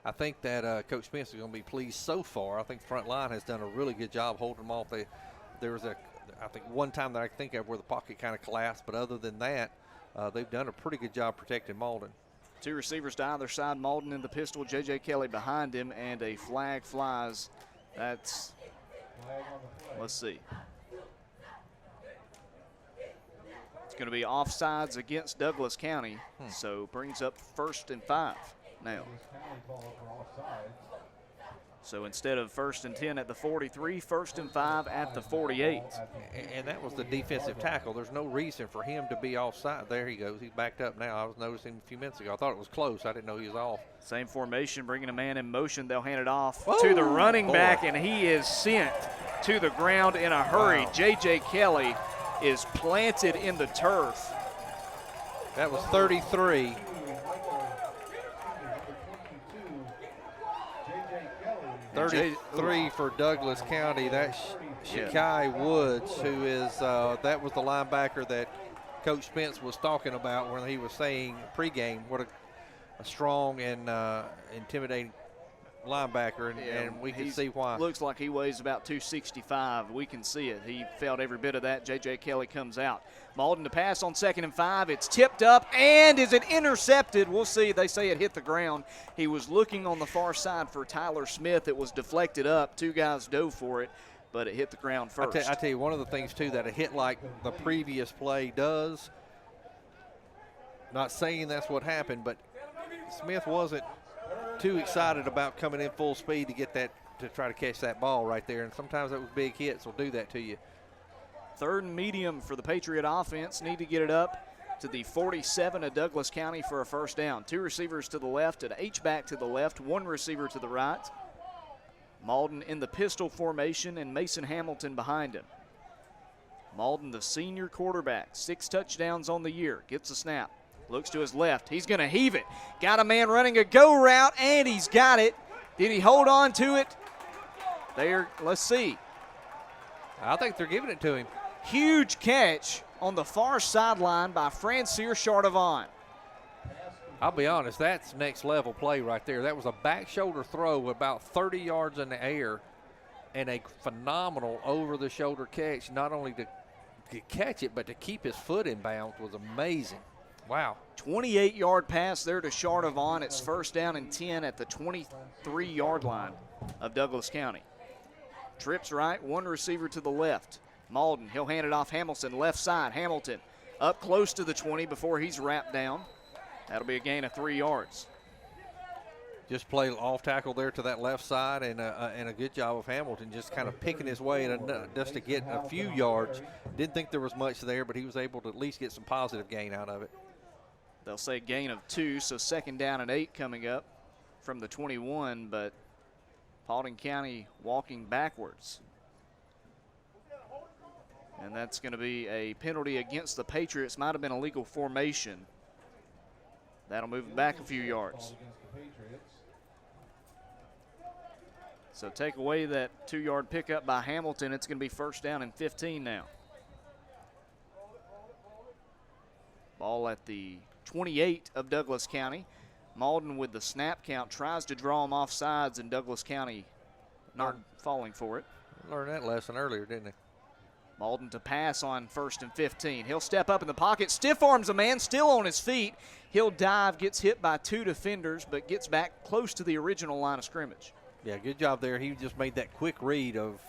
I think that Coach Spence is going to be pleased so far. I think the front line has done a really good job holding them off. There was I think one time that I think of where the pocket kind of collapsed, but other than that, they've done a pretty good job protecting Malden. 2 receivers to either side. Malden in the pistol, J.J. Kelly behind him, and a flag flies. That's, let's see. It's going to be offsides against Douglas County, so brings up 1st and 5. now. So instead of 1st and 10 at the 43, 1st and 5 at the 48. And that was the defensive tackle. There's no reason for him to be offside. There he goes. He's backed up now. I was noticing a few minutes ago. I thought it was close. I didn't know he was off. Same formation, bringing a man in motion. They'll hand it off to the running back, and he is sent to the ground in a hurry. Wow. J.J. Kelly is planted in the turf. That was 33. 33 for Douglas County. That's Shakai Woods, who is, that was the linebacker that Coach Spence was talking about when he was saying pregame what a strong and intimidating linebacker, and we can see why. Looks like he weighs about 265. We can see it. He felt every bit of that. J.J. Kelly comes out. Malden to pass on 2nd and 5. It's tipped up, and is it intercepted? We'll see. They say it hit the ground. He was looking on the far side for Tyler Smith. It was deflected up. 2 guys dove for it, but it hit the ground first. I tell you, one of the things, too, that a hit like the previous play does, not saying that's what happened, but Smith wasn't too excited about coming in full speed to get that, to try to catch that ball right there. And sometimes those big hits will do that to you. 3rd and medium for the Patriot offense. Need to get it up to the 47 of Douglas County for a 1st down. 2 receivers to the left, an H-back to the left, 1 receiver to the right. Malden in the pistol formation and Mason Hamilton behind him. Malden, the senior quarterback, 6 touchdowns on the year, gets a snap. Looks to his left. He's going to heave it. Got a man running a go route, and he's got it. Did he hold on to it? There, let's see. I think they're giving it to him. Huge catch on the far sideline by Francier Chardavon. I'll be honest, that's next level play right there. That was a back shoulder throw about 30 yards in the air and a phenomenal over the shoulder catch. Not only to catch it, but to keep his foot in bounds was amazing. Wow. 28-yard pass there to Chardavon. It's 1st down and 10 at the 23-yard line of Douglas County. Trips right, 1 receiver to the left. Malden, he'll hand it off Hamilton, left side. Hamilton up close to the 20 before he's wrapped down. That'll be a gain of 3 yards. Just play off tackle there to that left side, and a good job of Hamilton just kind of picking his way just to get a few yards. Didn't think there was much there, but he was able to at least get some positive gain out of it. They'll say gain of 2, so 2nd down and 8 coming up from the 21, but Paulding County walking backwards. And that's going to be a penalty against the Patriots. Might have been a legal formation. That'll move it back a few yards. So take away that 2-yard pickup by Hamilton. It's going to be 1st down and 15 now. Ball at the 28 of Douglas County. Malden with the snap count tries to draw him off sides, and Douglas County not falling for it. Learned that lesson earlier, didn't he? Malden to pass on 1st and 15. He'll step up in the pocket, stiff arms a man, still on his feet. He'll dive, gets hit by 2 defenders, but gets back close to the original line of scrimmage. Yeah, good job there. He just made that quick read of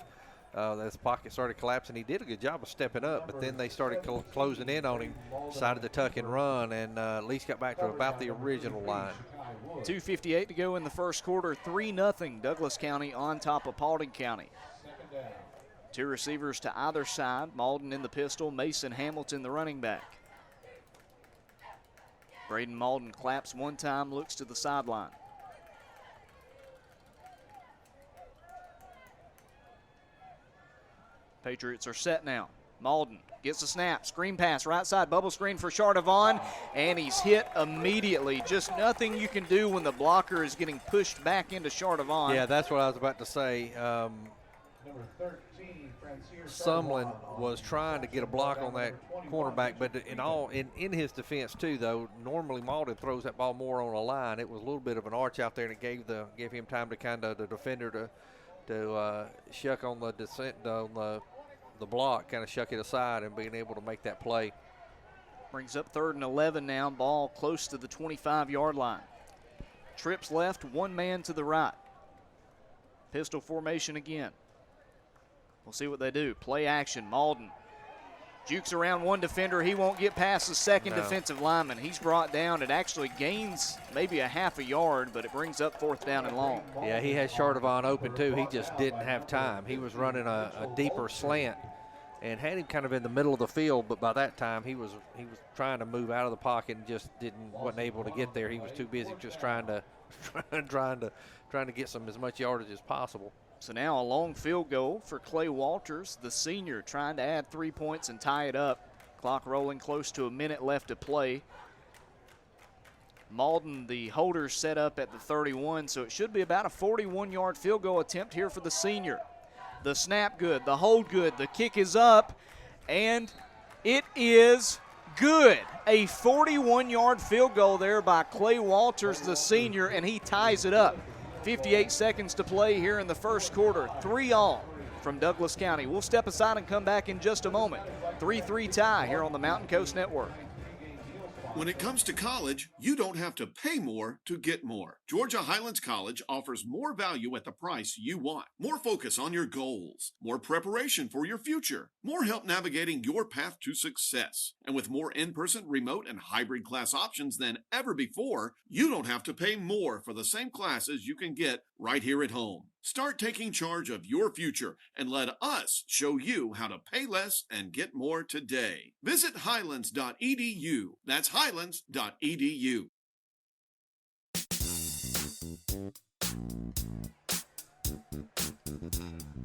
his pocket started collapsing. He did a good job of stepping up, but then they started closing in on him, decided to tuck and run, and at least got back to about the original line. 2:58 to go in the 1st quarter, 3-0 Douglas County on top of Paulding County. 2 receivers to either side. Malden in the pistol, Mason Hamilton the running back. Braden Malden claps one time, looks to the sideline. Patriots are set now. Malden gets a snap, screen pass, right side, bubble screen for Chardavon, and he's hit immediately. Just nothing you can do when the blocker is getting pushed back into Chardavon. Yeah, that's what I was about to say. Sumlin was trying to get a block on that cornerback, but in his defense too, though, normally Malden throws that ball more on a line. It was a little bit of an arch out there, and it gave him time to kind of the defender to shuck on the descent on the block, kind of shuck it aside, and being able to make that play. Brings up 3rd and 11 now. Ball close to the 25-yard line. Trips left, 1 man to the right. Pistol formation again. We'll see what they do. Play action. Malden Jukes around one defender. He won't get past the second defensive lineman. He's brought down. It actually gains maybe a half a yard, but it brings up 4th down and long. Yeah, he had Shardavon open too. He just didn't have time. He was running a deeper slant and had him kind of in the middle of the field, but by that time he was trying to move out of the pocket and just wasn't able to get there. He was too busy just trying to get as much yardage as possible. So now a long field goal for Clay Walters, the senior, trying to add 3 points and tie it up. Clock rolling, close to a minute left to play. Malden, the holder, set up at the 31, so it should be about a 41-yard field goal attempt here for the senior. The snap good, the hold good, the kick is up, and it is good. A 41-yard field goal there by Clay Walters, the senior, and he ties it up. 58 seconds to play here in the first quarter. 3-all from Douglas County. We'll step aside and come back in just a moment. 3-3 tie here on the Mountain Coast Network. When it comes to college, you don't have to pay more to get more. Georgia Highlands College offers more value at the price you want. More focus on your goals. More preparation for your future. More help navigating your path to success. And with more in-person, remote, and hybrid class options than ever before, you don't have to pay more for the same classes you can get right here at home. Start taking charge of your future and let us show you how to pay less and get more today. Visit highlands.edu. That's highlands.edu.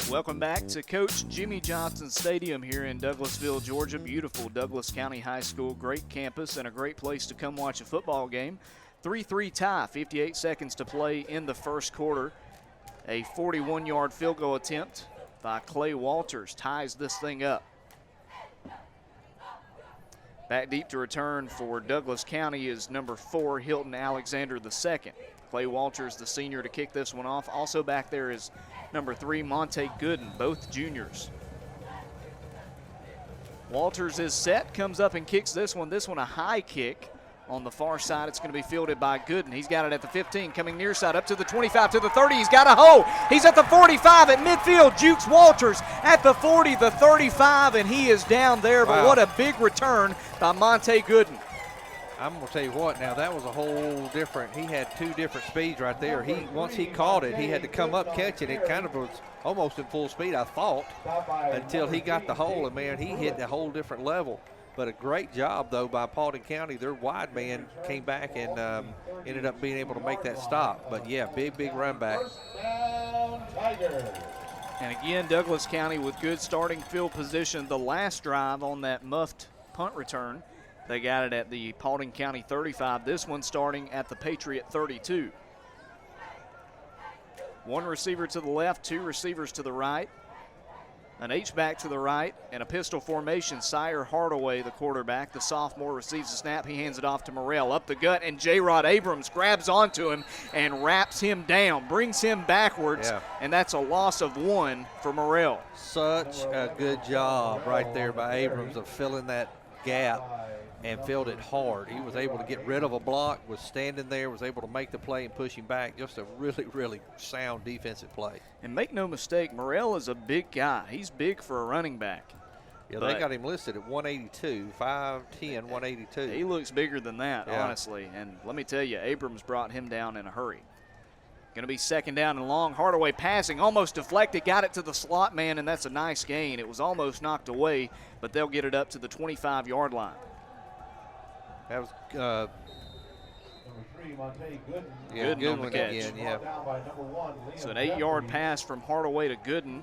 Welcome back to Coach Jimmy Johnson Stadium here in Douglasville, Georgia. Beautiful Douglas County High School, great campus, and a great place to come watch a football game. 3-3 tie, 58 seconds to play in the first quarter. A 41-yard field goal attempt by Clay Walters ties this thing up. Back deep to return for Douglas County is number 4, Hilton Alexander II. Clay Walters, the senior, to kick this one off. Also back there is number 3, Monte Gooden, both juniors. Walters is set, comes up and kicks this one. This one a high kick. On the far side, it's going to be fielded by Gooden. He's got it at the 15, coming near side, up to the 25, to the 30. He's got a hole. He's at the 45 at midfield. Jukes Walters at the 40, the 35, and he is down there. But what a big return by Monte Gooden. I'm going to tell you what, now that was a whole different, he had 2 different speeds right there. Once he caught it, he had to come up, catch it. It kind of was almost in full speed, I thought, until he got the hole, and man, he hit a whole different level. But a great job, though, by Paulding County. Their wide man came back and ended up being able to make that stop. But, yeah, big run back. And again, Douglas County with good starting field position. The last drive on that muffed punt return, they got it at the Paulding County 35. This one starting at the Patriot 32. 1 receiver to the left, 2 receivers to the right. An H-back to the right, and a pistol formation. Sire Hardaway, the quarterback, the sophomore, receives the snap. He hands it off to Morrell. Up the gut, and J-Rod Abrams grabs onto him and wraps him down, brings him backwards, and that's a loss of 1 for Morrell. Such a good job right there by Abrams of filling that gap and filled it hard. He was able to get rid of a block, was standing there, was able to make the play and push him back. Just a really sound defensive play. And make no mistake, Morrell is a big guy. He's big for a running back. Yeah, they got him listed at 182, 5'10", 182. He looks bigger than that, honestly. And let me tell you, Abrams brought him down in a hurry. Going to be 2nd down and long. Hardaway passing, almost deflected, got it to the slot man, and that's a nice gain. It was almost knocked away, but they'll get it up to the 25-yard line. That was Number 3, Monte Gooden. Gooden on the catch. Again, yeah. So an 8-yard pass from Hardaway to Gooden.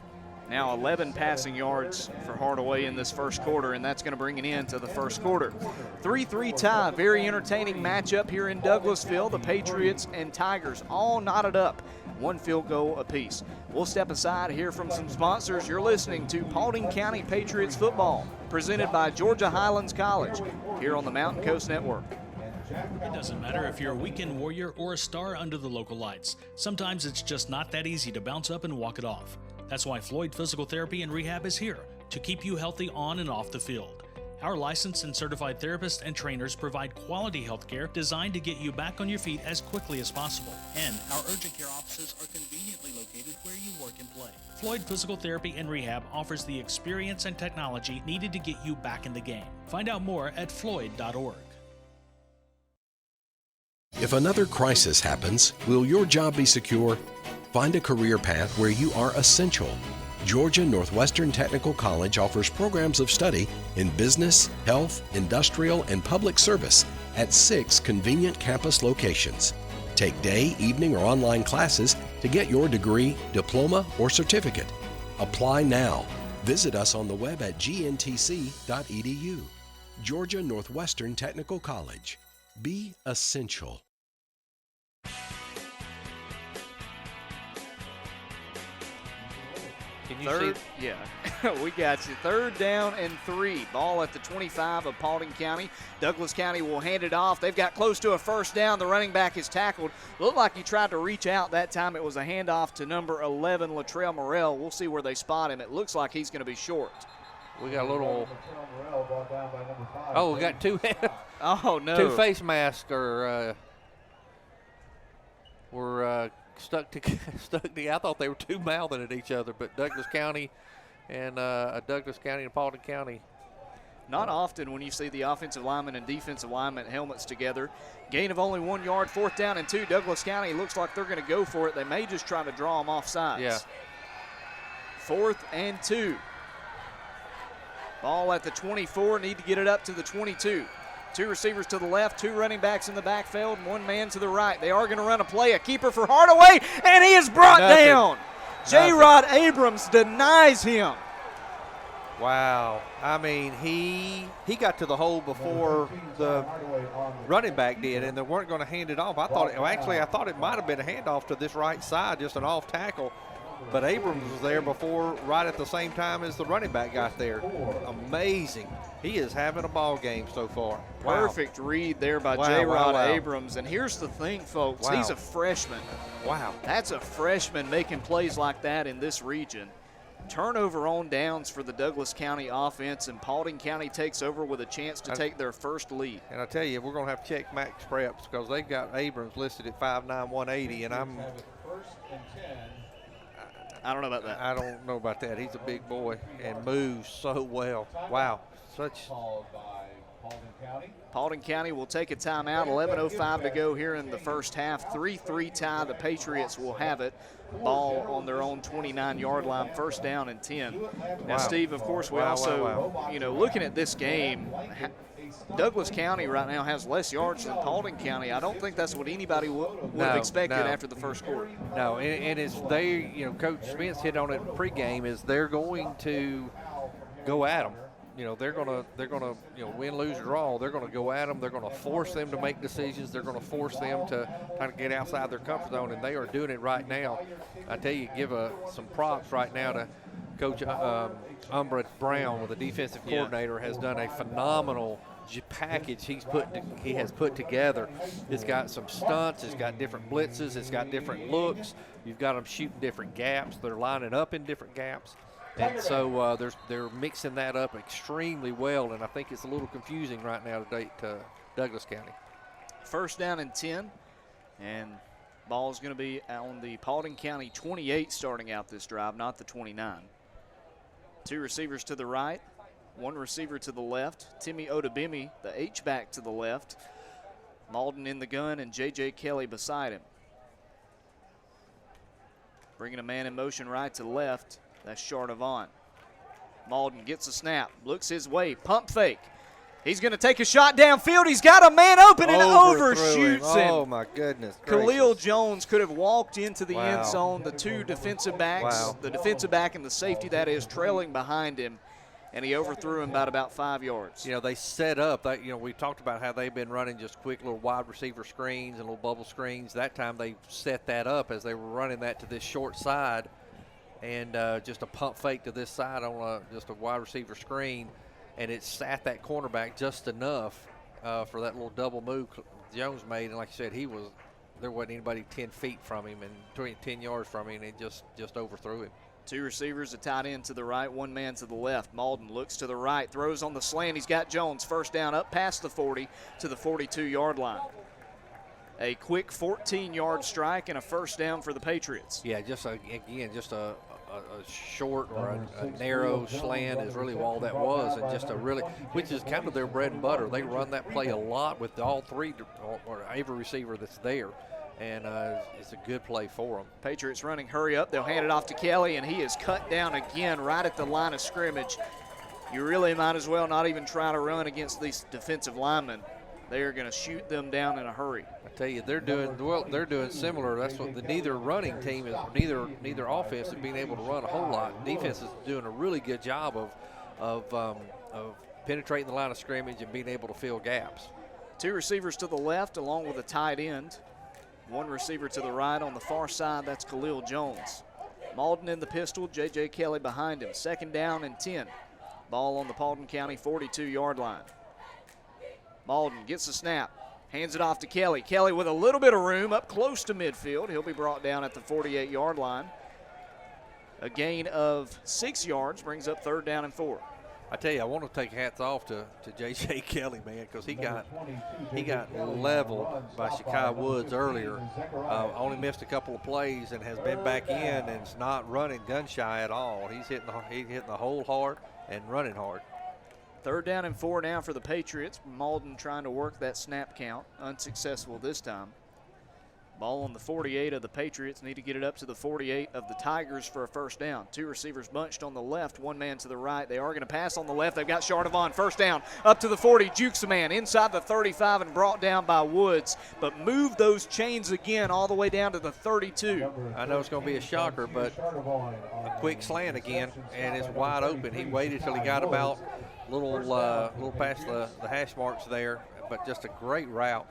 Now 11 passing yards for Hardaway in this first quarter, and that's going to bring it into the first quarter. 3-3 tie, very entertaining matchup here in Douglasville. The Patriots and Tigers all knotted up, 1 field goal apiece. We'll step aside here from some sponsors. You're listening to Paulding County Patriots football, presented by Georgia Highlands College, here on the Mountain Coast Network. It doesn't matter if you're a weekend warrior or a star under the local lights. Sometimes it's just not that easy to bounce up and walk it off. That's why Floyd Physical Therapy and Rehab is here to keep you healthy on and off the field. Our licensed and certified therapists and trainers provide quality health care designed to get you back on your feet as quickly as possible. And our urgent care offices are conveniently located where you work and play. Floyd Physical Therapy and Rehab offers the experience and technology needed to get you back in the game. Find out more at floyd.org. If another crisis happens, will your job be secure? Find a career path where you are essential. Georgia Northwestern Technical College offers programs of study in business, health, industrial, and public service at 6 convenient campus locations. Take day, evening, or online classes to get your degree, diploma, or certificate. Apply now. Visit us on the web at gntc.edu. Georgia Northwestern Technical College. Be essential. Can you Third, see? yeah, we got you. 3rd down and 3. Ball at the 25 of Paulding County. Douglas County will hand it off. They've got close to a first down. The running back is tackled. Looked like he tried to reach out. That time it was a handoff to number 11, Latrell Morrell. We'll see where they spot him. It looks like he's going to be short. We got a little. Oh, we got two. Oh, no. Two face masks were stuck to. I thought they were two mouthing at each other, but Douglas County and Paulding County. Not often when you see the offensive lineman and defensive lineman helmets together. Gain of only 1 yard, 4th down and 2. Douglas County looks like they're going to go for it. They may just try to draw them off sides. Yeah. 4th and 2. Ball at the 24, need to get it up to the 22. 2 receivers to the left, 2 running backs in the backfield, and 1 man to the right. They are going to run a play, a keeper for Hardaway, and he is brought down. J-Rod Abrams denies him. Wow. I mean, he got to the hole before the running back did, and they weren't going to hand it off. I thought it might have been a handoff to this right side, just an off tackle. But Abrams was there before, right at the same time as the running back got there. Amazing. He is having a ball game so far. Wow. Perfect read there by J-Rod Abrams. And here's the thing, folks. Wow. He's a freshman. Wow. That's a freshman making plays like that in this region. Turnover on downs for the Douglas County offense, and Paulding County takes over with a chance to take their first lead. And I tell you, we're going to have to check Max Preps because they've got Abrams listed at 5'9", 180, and I don't know about that. I don't know about that. He's a big boy and moves so well. Wow. Paulding County will take a timeout. 11:05 to go here in the first half. 3-3 tie. The Patriots will have it. Ball on their own 29-yard line. 1st down and 10. Now, Steve, of course, we looking at this game, Douglas County right now has less yards than Paulding County. I don't think that's what anybody would have expected after the first quarter. No, and it's Coach Spence hit on it pregame, is they're going to go at them. They're gonna win, lose, or draw. They're gonna go at them. They're gonna force them to make decisions. They're gonna force them to kind of get outside their comfort zone, and they are doing it right now. I tell you, give some props right now to Coach Umbra Brown, the defensive coordinator, has done a phenomenal package he has put together. It's got some stunts, it's got different blitzes, it's got different looks. You've got them shooting different gaps. They're lining up in different gaps. And so they're mixing that up extremely well, and I think it's a little confusing right now to Douglas County. 1st down and 10, and ball is going to be on the Paulding County 28 starting out this drive, not the 29. 2 receivers to the right, 1 receiver to the left. Timmy Odabimi, the H-back, to the left. Malden in the gun and J.J. Kelly beside him. Bringing a man in motion right to left. That's Chardavon. Malden gets a snap, looks his way, pump fake. He's going to take a shot downfield. He's got a man open and overshoots him. Oh, my goodness. Khalil Jones could have walked into the end zone. The 2 defensive backs, the defensive back and the safety, that is, trailing behind him, and he overthrew him about 5 yards. They set up. We talked about how they've been running just quick little wide receiver screens and little bubble screens. That time they set that up as they were running that to this short side. And just a pump fake to this side on just a wide receiver screen, and it sat that cornerback just enough for that little double move Jones made. And like you said, there wasn't anybody 10 feet from him and 10 yards from him, and it just overthrew him. Two receivers, a tight end to the right, one man to the left. Malden looks to the right, throws on the slant. He's got Jones. First down up past the 40 to the 42-yard line. A quick 14-yard strike and a first down for the Patriots. Yeah, just a short or a narrow slant is really all that was, and just a really, which is kind of their bread and butter. They run that play a lot with all three or every receiver that's there, and it's a good play for them. Patriots running hurry up. They'll hand it off to Kelly, and he is cut down again right at the line of scrimmage. You really might as well not even try to run against these defensive linemen. They are going to shoot them down in a hurry. I tell you, they're doing similar. That's what neither running team is, neither offense is being able to run a whole lot. Defense is doing a really good job of penetrating the line of scrimmage and being able to fill gaps. Two receivers to the left along with a tight end. One receiver to the right on the far side, that's Khalil Jones. Malden in the pistol, J.J. Kelly behind him. Second down and 10. Ball on the Paulding County 42-yard line. Malden gets the snap, hands it off to Kelly. Kelly with a little bit of room up close to midfield. He'll be brought down at the 48-yard line. A gain of 6 yards brings up third down and 4. I tell you, I want to take hats off to J.J. Kelly, man, because he got leveled by Shakai Woods earlier. Only missed a couple of plays and has been back in and is not running gun shy at all. He's hitting the hole hard and running hard. Third down and 4 now for the Patriots. Malden trying to work that snap count. Unsuccessful this time. Ball on the 48 of the Patriots. Need to get it up to the 48 of the Tigers for a first down. Two receivers bunched on the left, one man to the right. They are going to pass on the left. They've got Chardavon. First down up to the 40. Jukes a man inside the 35 and brought down by Woods. But move those chains again all the way down to the 32. I know it's going to be a shocker, but a quick slant again, and it's wide open. He waited till he got about little past the hash marks there, but just a great route.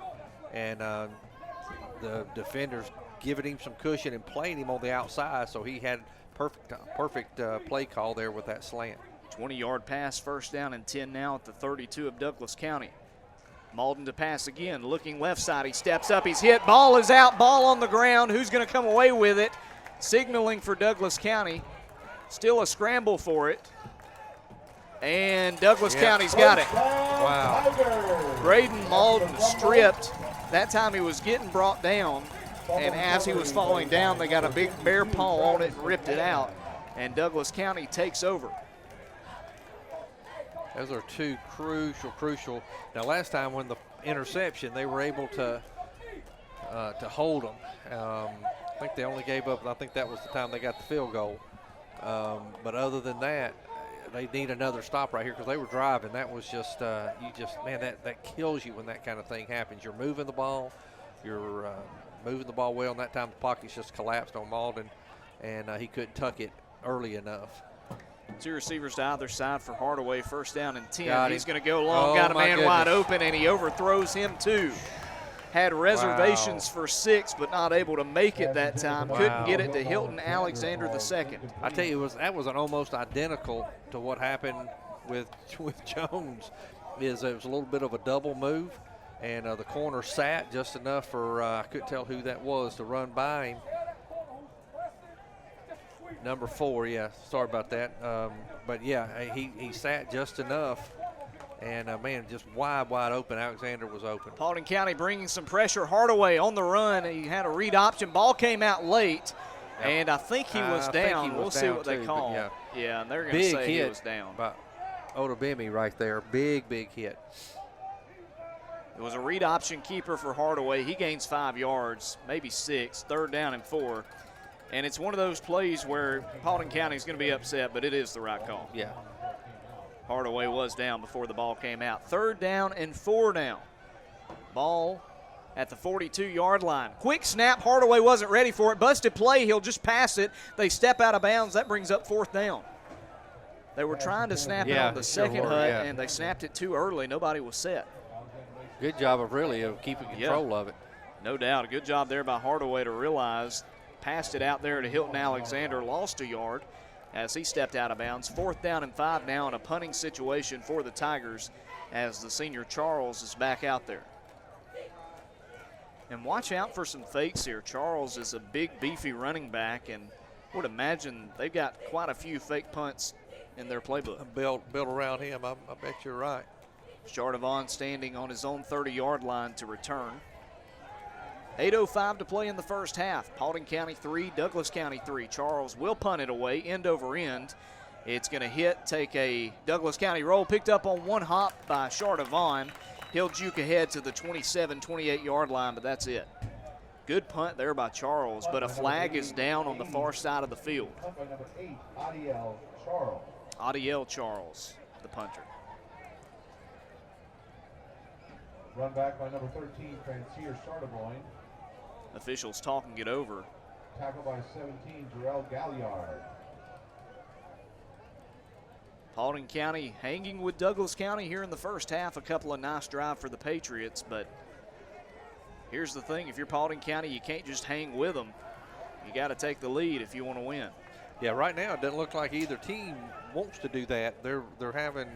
And the defenders giving him some cushion and playing him on the outside, so he had perfect play call there with that slant. 20-yard pass, first down and 10 now at the 32 of Douglas County. Malden to pass again, looking left side. He steps up, he's hit, ball is out, ball on the ground. Who's going to come away with it? Signaling for Douglas County. Still a scramble for it. And Douglas County's got it. Wow. Braden Malden stripped. That time he was getting brought down, and as he was falling down, they got a big bear paw on it and ripped it out, and Douglas County takes over. Those are two crucial. Now, last time when the interception, they were able to hold them. I think they only gave up, I think that was the time they got the field goal. But other than that, they need another stop right here because they were driving. That was just, man, that kills you when that kind of thing happens. You're moving the ball. You're moving the ball well, and that time the pockets just collapsed on Malden, and he couldn't tuck it early enough. Two receivers to either side for Hardaway. First down and 10. He's going to go long. Oh, got a man wide goodness. open, and he overthrows him too. Had reservations for 6, but not able to make it that time. Couldn't get it to Hilton Alexander II. I tell you, that was an almost identical to what happened with Jones. It was a little bit of a double move, and the corner sat just enough for I couldn't tell who that was to run by him. Number 4, yeah. Sorry about that. But yeah, he sat just enough. And, man, just wide open. Alexander was open. Paulding County bringing some pressure. Hardaway on the run. He had a read option. Ball came out late, and I think he was down. We'll see what they call. Yeah, and they're going to say he was down. By Odobemi right there. Big hit. It was a read option keeper for Hardaway. He gains 5 yards, maybe 6. Third down and 4. And it's one of those plays where Paulding County is going to be upset, but it is the right call. Yeah. Hardaway was down before the ball came out. Third down and 4 now. Ball at the 42-yard line. Quick snap. Hardaway wasn't ready for it. Busted play. He'll just pass it. They step out of bounds. That brings up fourth down. They were trying to snap it on the second hut, and they snapped it too early. Nobody was set. Good job of keeping control of it. No doubt. A good job there by Hardaway to realize. Passed it out there to Hilton Alexander. Lost a yard as he stepped out of bounds. Fourth down and 5 now in a punting situation for the Tigers as the senior Charles is back out there. And watch out for some fakes here. Charles is a big, beefy running back, and would imagine they've got quite a few fake punts in their playbook. Built around him, I bet you're right. Chardavon standing on his own 30-yard line to return. 8:05 to play in the first half. Paulding County 3, Douglas County 3. Charles will punt it away, end over end. It's going to hit, take a Douglas County roll, picked up on one hop by Chardavon. He'll juke ahead to the 27, 28-yard line, but that's it. Good punt there by Charles, but a flag is down on the far side of the field. Punt by number 8, Adiel Charles. Adiel Charles, the punter. Run back by number 13, Francier Chardavoine. Officials talking it over. Tackle by 17, Jarrell Galliard. Paulding County hanging with Douglas County here in the first half. A couple of nice drive for the Patriots, but here's the thing. If you're Paulding County, you can't just hang with them. You got to take the lead if you want to win. Yeah, right now it doesn't look like either team wants to do that. They're having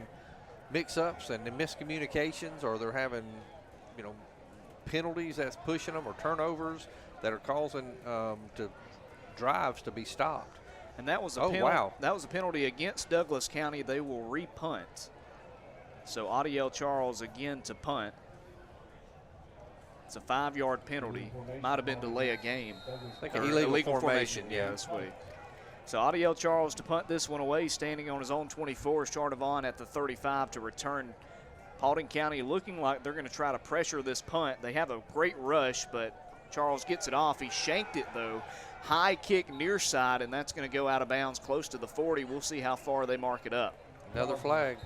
mix-ups and miscommunications, or they're having, penalties that's pushing them, or turnovers that are causing drives to be stopped. And that was a That was a penalty against Douglas County. They will re-punt. So Adiel Charles again to punt. It's a 5-yard penalty. Might have been delay a game. I think illegal formation. Yeah, that's what. So Adiel Charles to punt this one away, standing on his own 24. Chardavon at the 35 to return. Paulding County looking like they're going to try to pressure this punt. They have a great rush, but Charles gets it off. He shanked it, though. High kick near side, and that's going to go out of bounds close to the 40. We'll see how far they mark it up. Another flag.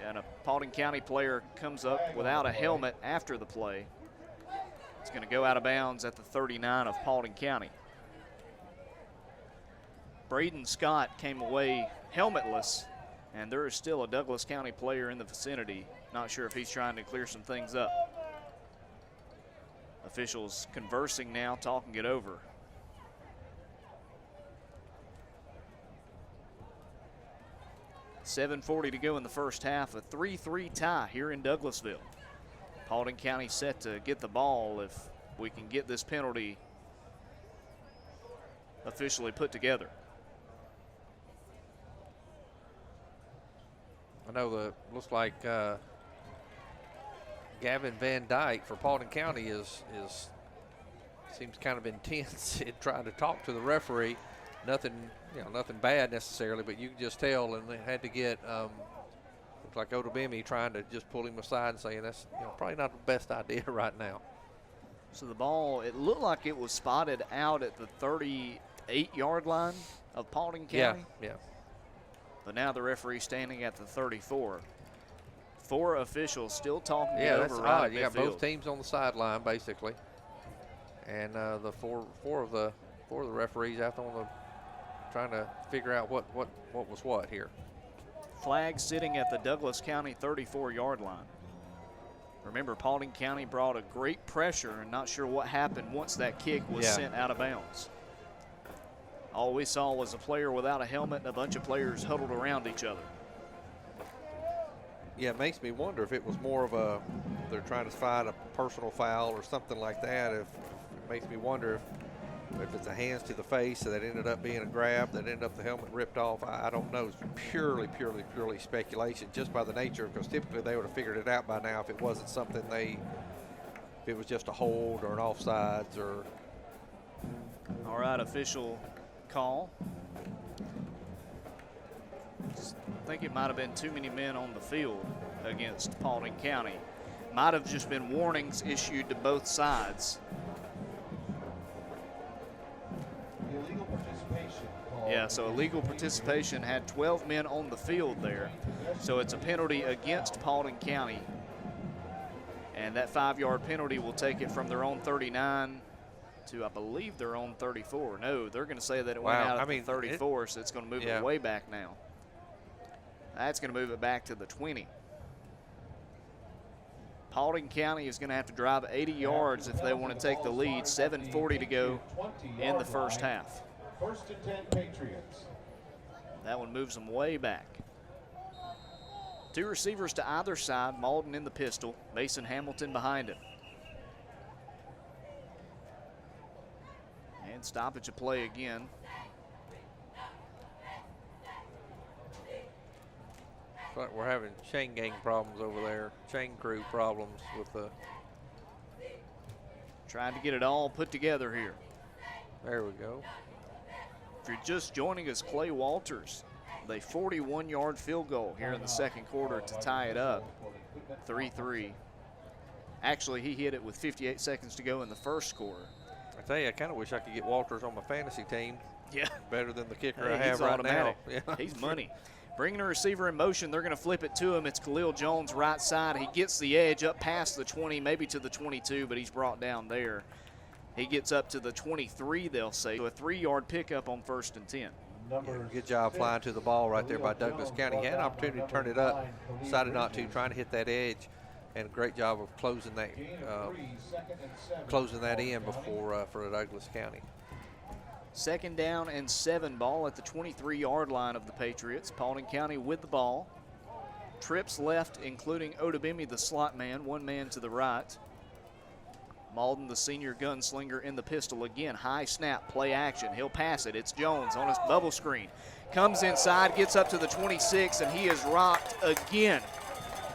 And a Paulding County player comes up without a helmet after the play. It's going to go out of bounds at the 39 of Paulding County. Braden Scott came away helmetless, and there is still a Douglas County player in the vicinity. Not sure if he's trying to clear some things up. Officials conversing now, talking it over. .740 to go in the first half, a 3-3 tie here in Douglasville. Paulding County set to get the ball if we can get this penalty officially put together. I know looks like Gavin Van Dyke for Paulding County seems kind of intense in trying to talk to the referee. Nothing bad necessarily, but you can just tell, and they had to get looks like Odobemi trying to just pull him aside and saying that's probably not the best idea right now. So the ball, it looked like it was spotted out at the 38-yard line of Paulding County. Yeah. But now the referee standing at the 34. 4 officials still talking it Yeah, over that's right odd. You got midfield. both teams on the sideline basically, and the four of the referees out on the trying to figure out what was what here. Flag sitting at the Douglas County 34-yard line. Remember, Paulding County brought a great pressure, and not sure what happened once that kick was sent out of bounds. All we saw was a player without a helmet and a bunch of players huddled around each other. Yeah, it makes me wonder if it was more of they're trying to find a personal foul or something like that. If it makes me wonder if it's a hands to the face that ended up being a grab, that ended up the helmet ripped off. I don't know. It's purely speculation, just by the nature, because typically they would have figured it out by now if it wasn't something if it was just a hold or an offsides or. All right, official call. I think it might have been too many men on the field against Paulding County. Might have just been warnings issued to both sides. Illegal participation. Yeah, so illegal participation had 12 men on the field there. So it's a penalty against Paulding County. And that 5-yard penalty will take it from their own 39 to, I believe, their own 34. No, they're going to say that it went out at the 34, so it's going to move it way back now. That's going to move it back to the 20. Paulding County is going to have to drive 80 yards if they want to take the lead. 7:40 to go in the first half. First and 10 Patriots. That one moves them way back. 2 receivers to either side. Malden in the pistol. Mason Hamilton behind him. And stoppage of play again. It's like we're having chain gang problems over there, chain crew problems with the. Trying to get it all put together here. There we go. If you're just joining us, Clay Walters, the 41-yard field goal here in the second quarter to tie it up, 3-3. Actually, he hit it with 58 seconds to go in the first quarter. I tell you, I kind of wish I could get Walters on my fantasy team. Yeah. Better than the kicker Hey, I have he's right automatic. now. Yeah. He's money. Bringing a receiver in motion, they're going to flip it to him. It's Khalil Jones right side. He gets the edge up past the 20, maybe to the 22, but he's brought down there. He gets up to the 23, they'll say. So a 3-yard pickup on 1st and 10. Yeah, good job flying to the ball right there by Douglas County. He had an opportunity to turn it up, decided not to, trying to hit that edge, and a great job of closing that in before for Douglas County. 2nd down and 7, ball at the 23-yard line of the Patriots. Paulding County with the ball. Trips left, including Odebimi, the slot man, one man to the right. Malden, the senior gunslinger, in the pistol again. High snap, play action. He'll pass it. It's Jones on his bubble screen. Comes inside, gets up to the 26, and he is rocked again.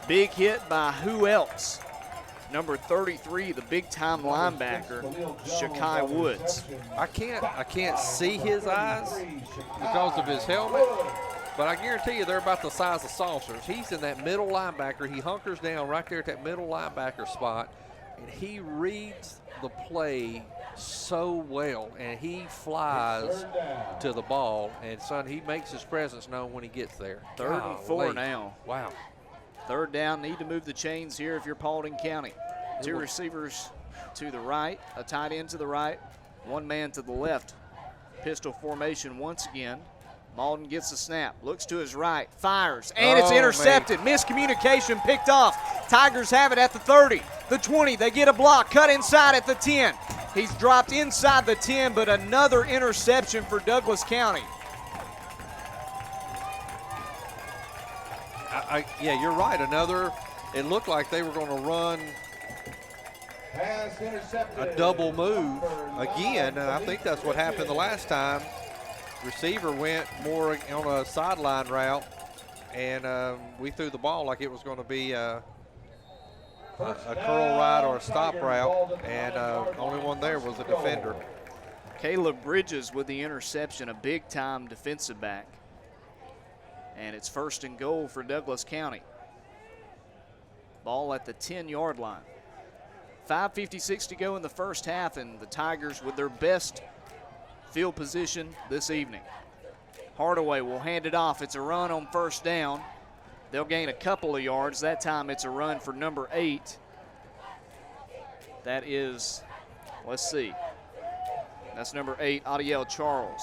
Big hit by who else? Number 33, the big-time linebacker, Shakai Woods. I can't see his eyes because of his helmet, but I guarantee you they're about the size of saucers. He's in that middle linebacker. He hunkers down right there at that middle linebacker spot, and he reads the play so well, and he flies to the ball. And, son, he makes his presence known when he gets there. 3rd and 4 now. Wow. 3rd down, need to move the chains here if you're Paulding County. 2 receivers to the right, a tight end to the right, 1 man to the left. Pistol formation once again. Malden gets the snap, looks to his right, fires, and it's intercepted. Miscommunication picked off. Tigers have it at the 30, the 20. They get a block, cut inside at the 10. He's dropped inside the 10, but another interception for Douglas County. Yeah, you're right. Another, it looked like they were going to run a double move again, and I think that's what happened the last time. Receiver went more on a sideline route, and we threw the ball like it was going to be a curl right or a stop route, and only one there was a defender. Caleb Bridges with the interception, a big-time defensive back. And it's 1st and goal for Douglas County. Ball at the 10-yard line. 5:56 to go in the first half, and the Tigers with their best field position this evening. Hardaway will hand it off. It's a run on 1st down. They'll gain a couple of yards. That time it's a run for number 8. That is, let's see. That's number 8, Adiel Charles.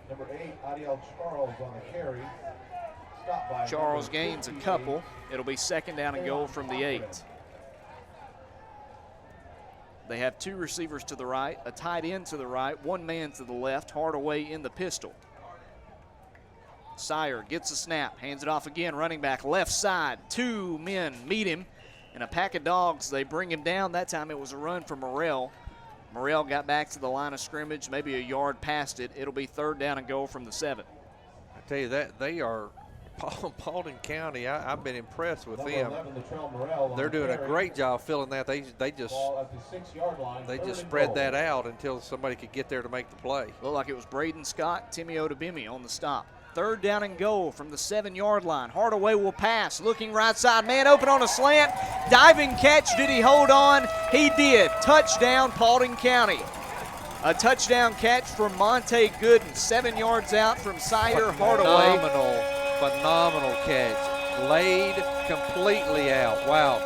Number 8, Adiel Charles on the carry. Stop by Charles gains a couple. It'll be 2nd down and goal from the 8. They have 2 receivers to the right, a tight end to the right, 1 man to the left, Hardaway in the pistol. Sire gets a snap, hands it off again, running back left side. 2 men meet him, and a pack of dogs, they bring him down. That time it was a run for Morrell. Morrell got back to the line of scrimmage, maybe a yard past it. It'll be 3rd down and goal from the 7. I tell you that they are Paulding County. I've been impressed with them. They're doing a great job filling that. They just spread that out until somebody could get there to make the play. Looked like it was Braden Scott, Timmy Odebimi on the stop. 3rd down and goal from the 7-yard line. Hardaway will pass, looking right side, man open on a slant. Diving catch, did he hold on? He did. Touchdown, Paulding County. A touchdown catch from Monte Gooden, 7 yards out from Sire Hardaway. Phenomenal catch. Laid completely out. Wow.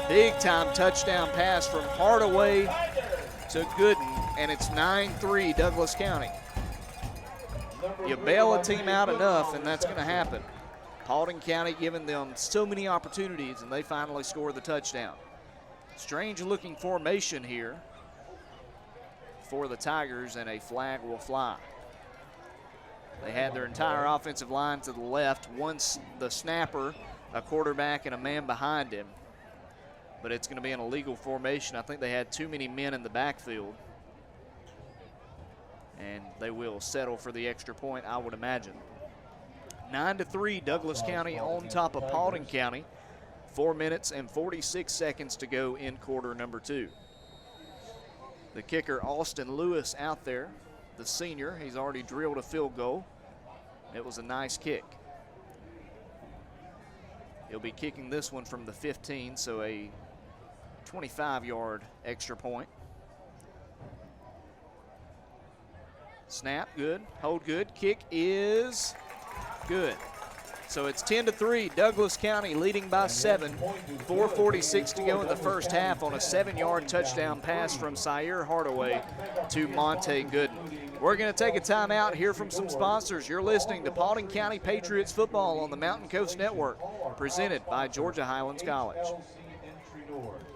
Big time touchdown pass from Hardaway to Gooden, and it's 9-3 Douglas County. You bail a team out enough, and that's going to happen. Paulding County giving them so many opportunities, and they finally score the touchdown. Strange looking formation here for the Tigers, and a flag will fly. They had their entire offensive line to the left, the snapper, a quarterback, and a man behind him. but it's going to be an illegal formation. I think they had too many men in the backfield. And they will settle for the extra point, I would imagine. 9-3, Douglas County on top of Paulding County. 4 minutes and 46 seconds to go in quarter number 2. The kicker, Austin Lewis, out there. The senior, he's already drilled a field goal. It was a nice kick. He'll be kicking this one from the 15, so a 25-yard extra point. Snap, good. Hold, good. Kick is good. So it's 10-3. Douglas County leading by 7. 4:46 to go in the first half on a 7-yard touchdown pass from Syer Hardaway to Monte Gooden. We're going to take a timeout, hear from some sponsors. You're listening to Paulding County Patriots football on the Mountain Coast Network, presented by Georgia Highlands College.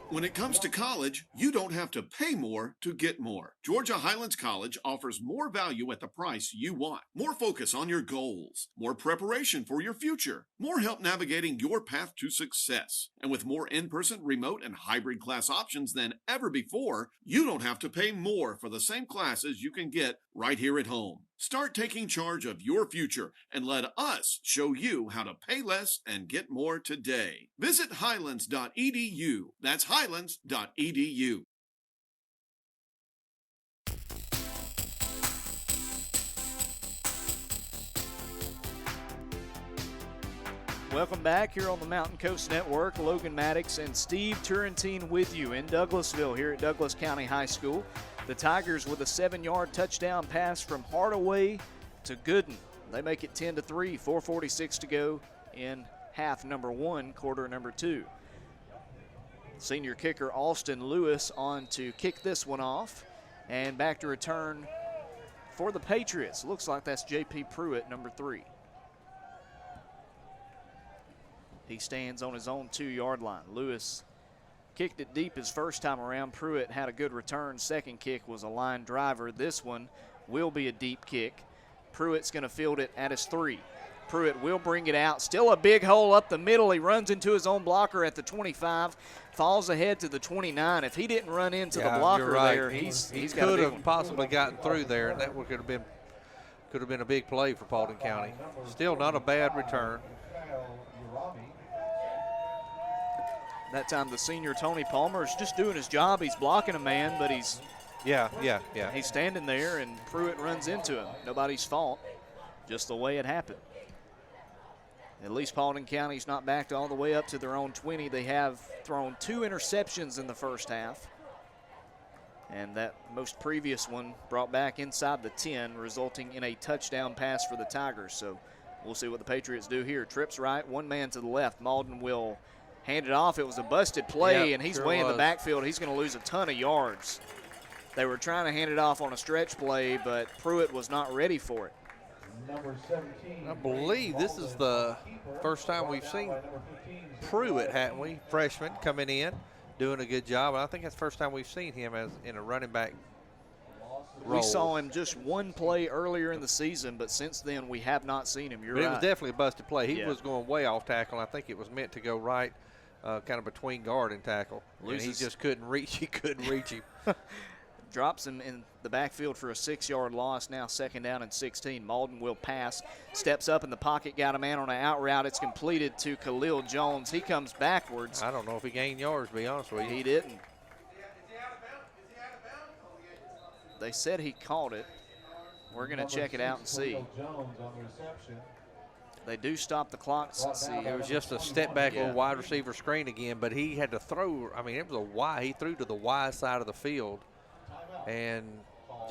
When it comes to college, you don't have to pay more to get more. Georgia Highlands College offers more value at the price you want. More focus on your goals. More preparation for your future. More help navigating your path to success. And with more in-person, remote, and hybrid class options than ever before, you don't have to pay more for the same classes you can get right here at home. Start taking charge of your future and let us show you how to pay less and get more today. Visit highlands.edu. That's highlands.edu. Welcome back here on the Mountain Coast Network. Logan Maddox and Steve Turrentine with you in Douglasville here at Douglas County High School. The Tigers with a 7-yard touchdown pass from Hardaway to Gooden. They make it 10-3, 4:46 to go in half number 1, quarter number 2. Senior kicker Austin Lewis on to kick this one off. And back to return for the Patriots. Looks like that's J.P. Pruitt, number 3. He stands on his own 2-yard line. Lewis kicked it deep his first time around. Pruitt had a good return. Second kick was a line driver. This one will be a deep kick. Pruitt's going to field it at his 3. Pruitt will bring it out. Still a big hole up the middle. He runs into his own blocker at the 25, falls ahead to the 29. If he didn't run into the blocker there, he got could have possibly gotten through there, and that could have been a big play for Paulding County. Still not a bad return. That time the senior Tony Palmer is just doing his job. He's blocking a man, but he's he's standing there, and Pruitt runs into him. Nobody's fault, just the way it happened. At least Paulding County's not backed all the way up to their own 20. They have thrown 2 interceptions in the first half, and that most previous one brought back inside the 10, resulting in a touchdown pass for the Tigers. So we'll see what the Patriots do here. Trips right, one man to the left. Malden will hand it off. It was a busted play, and he's way in the backfield. He's going to lose a ton of yards. They were trying to hand it off on a stretch play, but Pruitt was not ready for it. I believe this is the first time we've seen Pruitt, haven't we? Freshman coming in, doing a good job. I think that's the first time we've seen him as in a running back role. We saw him just one play earlier in the season, but since then we have not seen him. You're right. It was definitely a busted play. He was going way off tackle. I think it was meant to go right, kind of between guard and tackle. And he just couldn't reach. He couldn't reach him. Drops him in the backfield for a 6-yard loss. Now 2nd down and 16. Malden will pass. Steps up in the pocket. Got a man on an out route. It's completed to Khalil Jones. He comes backwards. I don't know if he gained yards, to be honest with you. He didn't. They said he caught it. We're going to check it out and see. They do stop the clock. Let's see. It was just a step back little wide receiver screen again, but he had to throw. I mean, it was a Y. He threw to the Y side of the field. And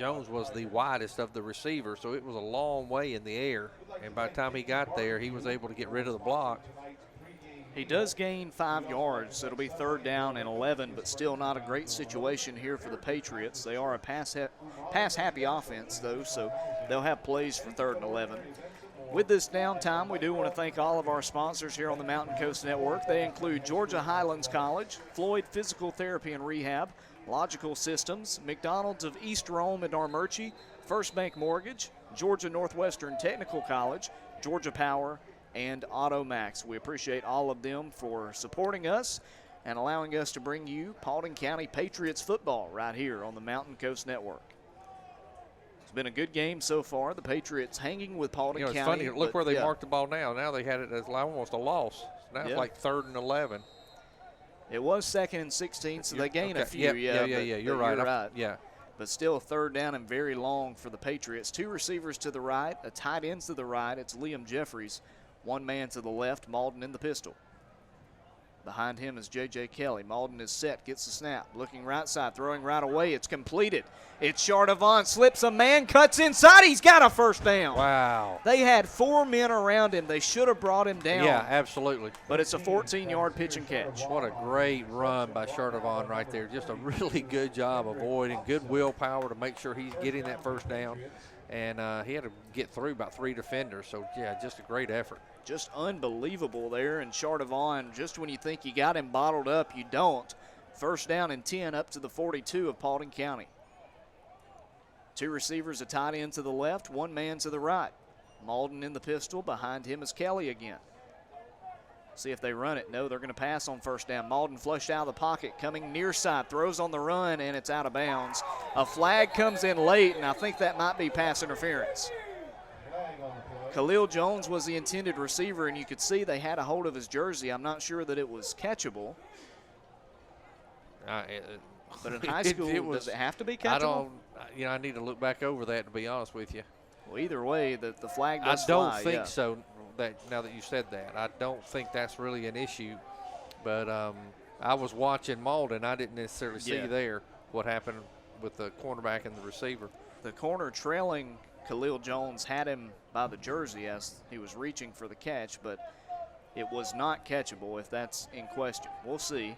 Jones was the widest of the receivers, so it was a long way in the air. And by the time he got there, he was able to get rid of the block. He does gain 5 yards, so it'll be 3rd down and 11, but still not a great situation here for the Patriots. They are a pass-happy offense, though, so they'll have plays for 3rd and 11. With this downtime, we do want to thank all of our sponsors here on the Mountain Coast Network. They include Georgia Highlands College, Floyd Physical Therapy and Rehab, Logical Systems, McDonald's of East Rome and Armuchee, First Bank Mortgage, Georgia Northwestern Technical College, Georgia Power, and Automax. We appreciate all of them for supporting us. and allowing us to bring you Paulding County Patriots football right here on the Mountain Coast Network. It's been a good game so far. The Patriots hanging with Paulding It's County. funny. Look where they marked the ball now. Now they had it as almost a loss. Now it's like 3rd and 11. It was 2nd and 16, so they gain a few. Yeah. You're right. Yeah. But still 3rd down and very long for the Patriots. 2 receivers to the right, a tight end to the right. It's Liam Jeffries. 1 man to the left, Malden in the pistol. Behind him is J.J. Kelly. Malden is set, gets the snap. Looking right side, throwing right away. It's completed. It's Chardavon, slips a man, cuts inside. He's got a first down. Wow. They had 4 men around him. They should have brought him down. Yeah, absolutely. But it's a 14-yard pitch and catch. What a great run by Chardavon right there. Just a really good job avoiding, good willpower to make sure he's getting that first down. And he had to get through about 3 defenders. So, yeah, just a great effort. Just unbelievable there. And Chardavon, just when you think you got him bottled up, you don't. First down and 10 up to the 42 of Paulding County. 2 receivers, a tight end to the left, 1 man to the right. Malden in the pistol. Behind him is Kelly again. See if they run it. No, they're going to pass on first down. Malden flushed out of the pocket, coming near side, throws on the run, and it's out of bounds. A flag comes in late, and I think that might be pass interference. Khalil Jones was the intended receiver, and you could see they had a hold of his jersey. I'm not sure that it was catchable. But in high school, does it have to be catchable? I need to look back over that, to be honest with you. Well, either way, the flag does I don't fly, think so. Now that you said that, I don't think that's really an issue. But I was watching Malden. I didn't necessarily see there what happened with the cornerback and the receiver. The corner trailing Khalil Jones had him by the jersey as he was reaching for the catch, but it was not catchable if that's in question. We'll see.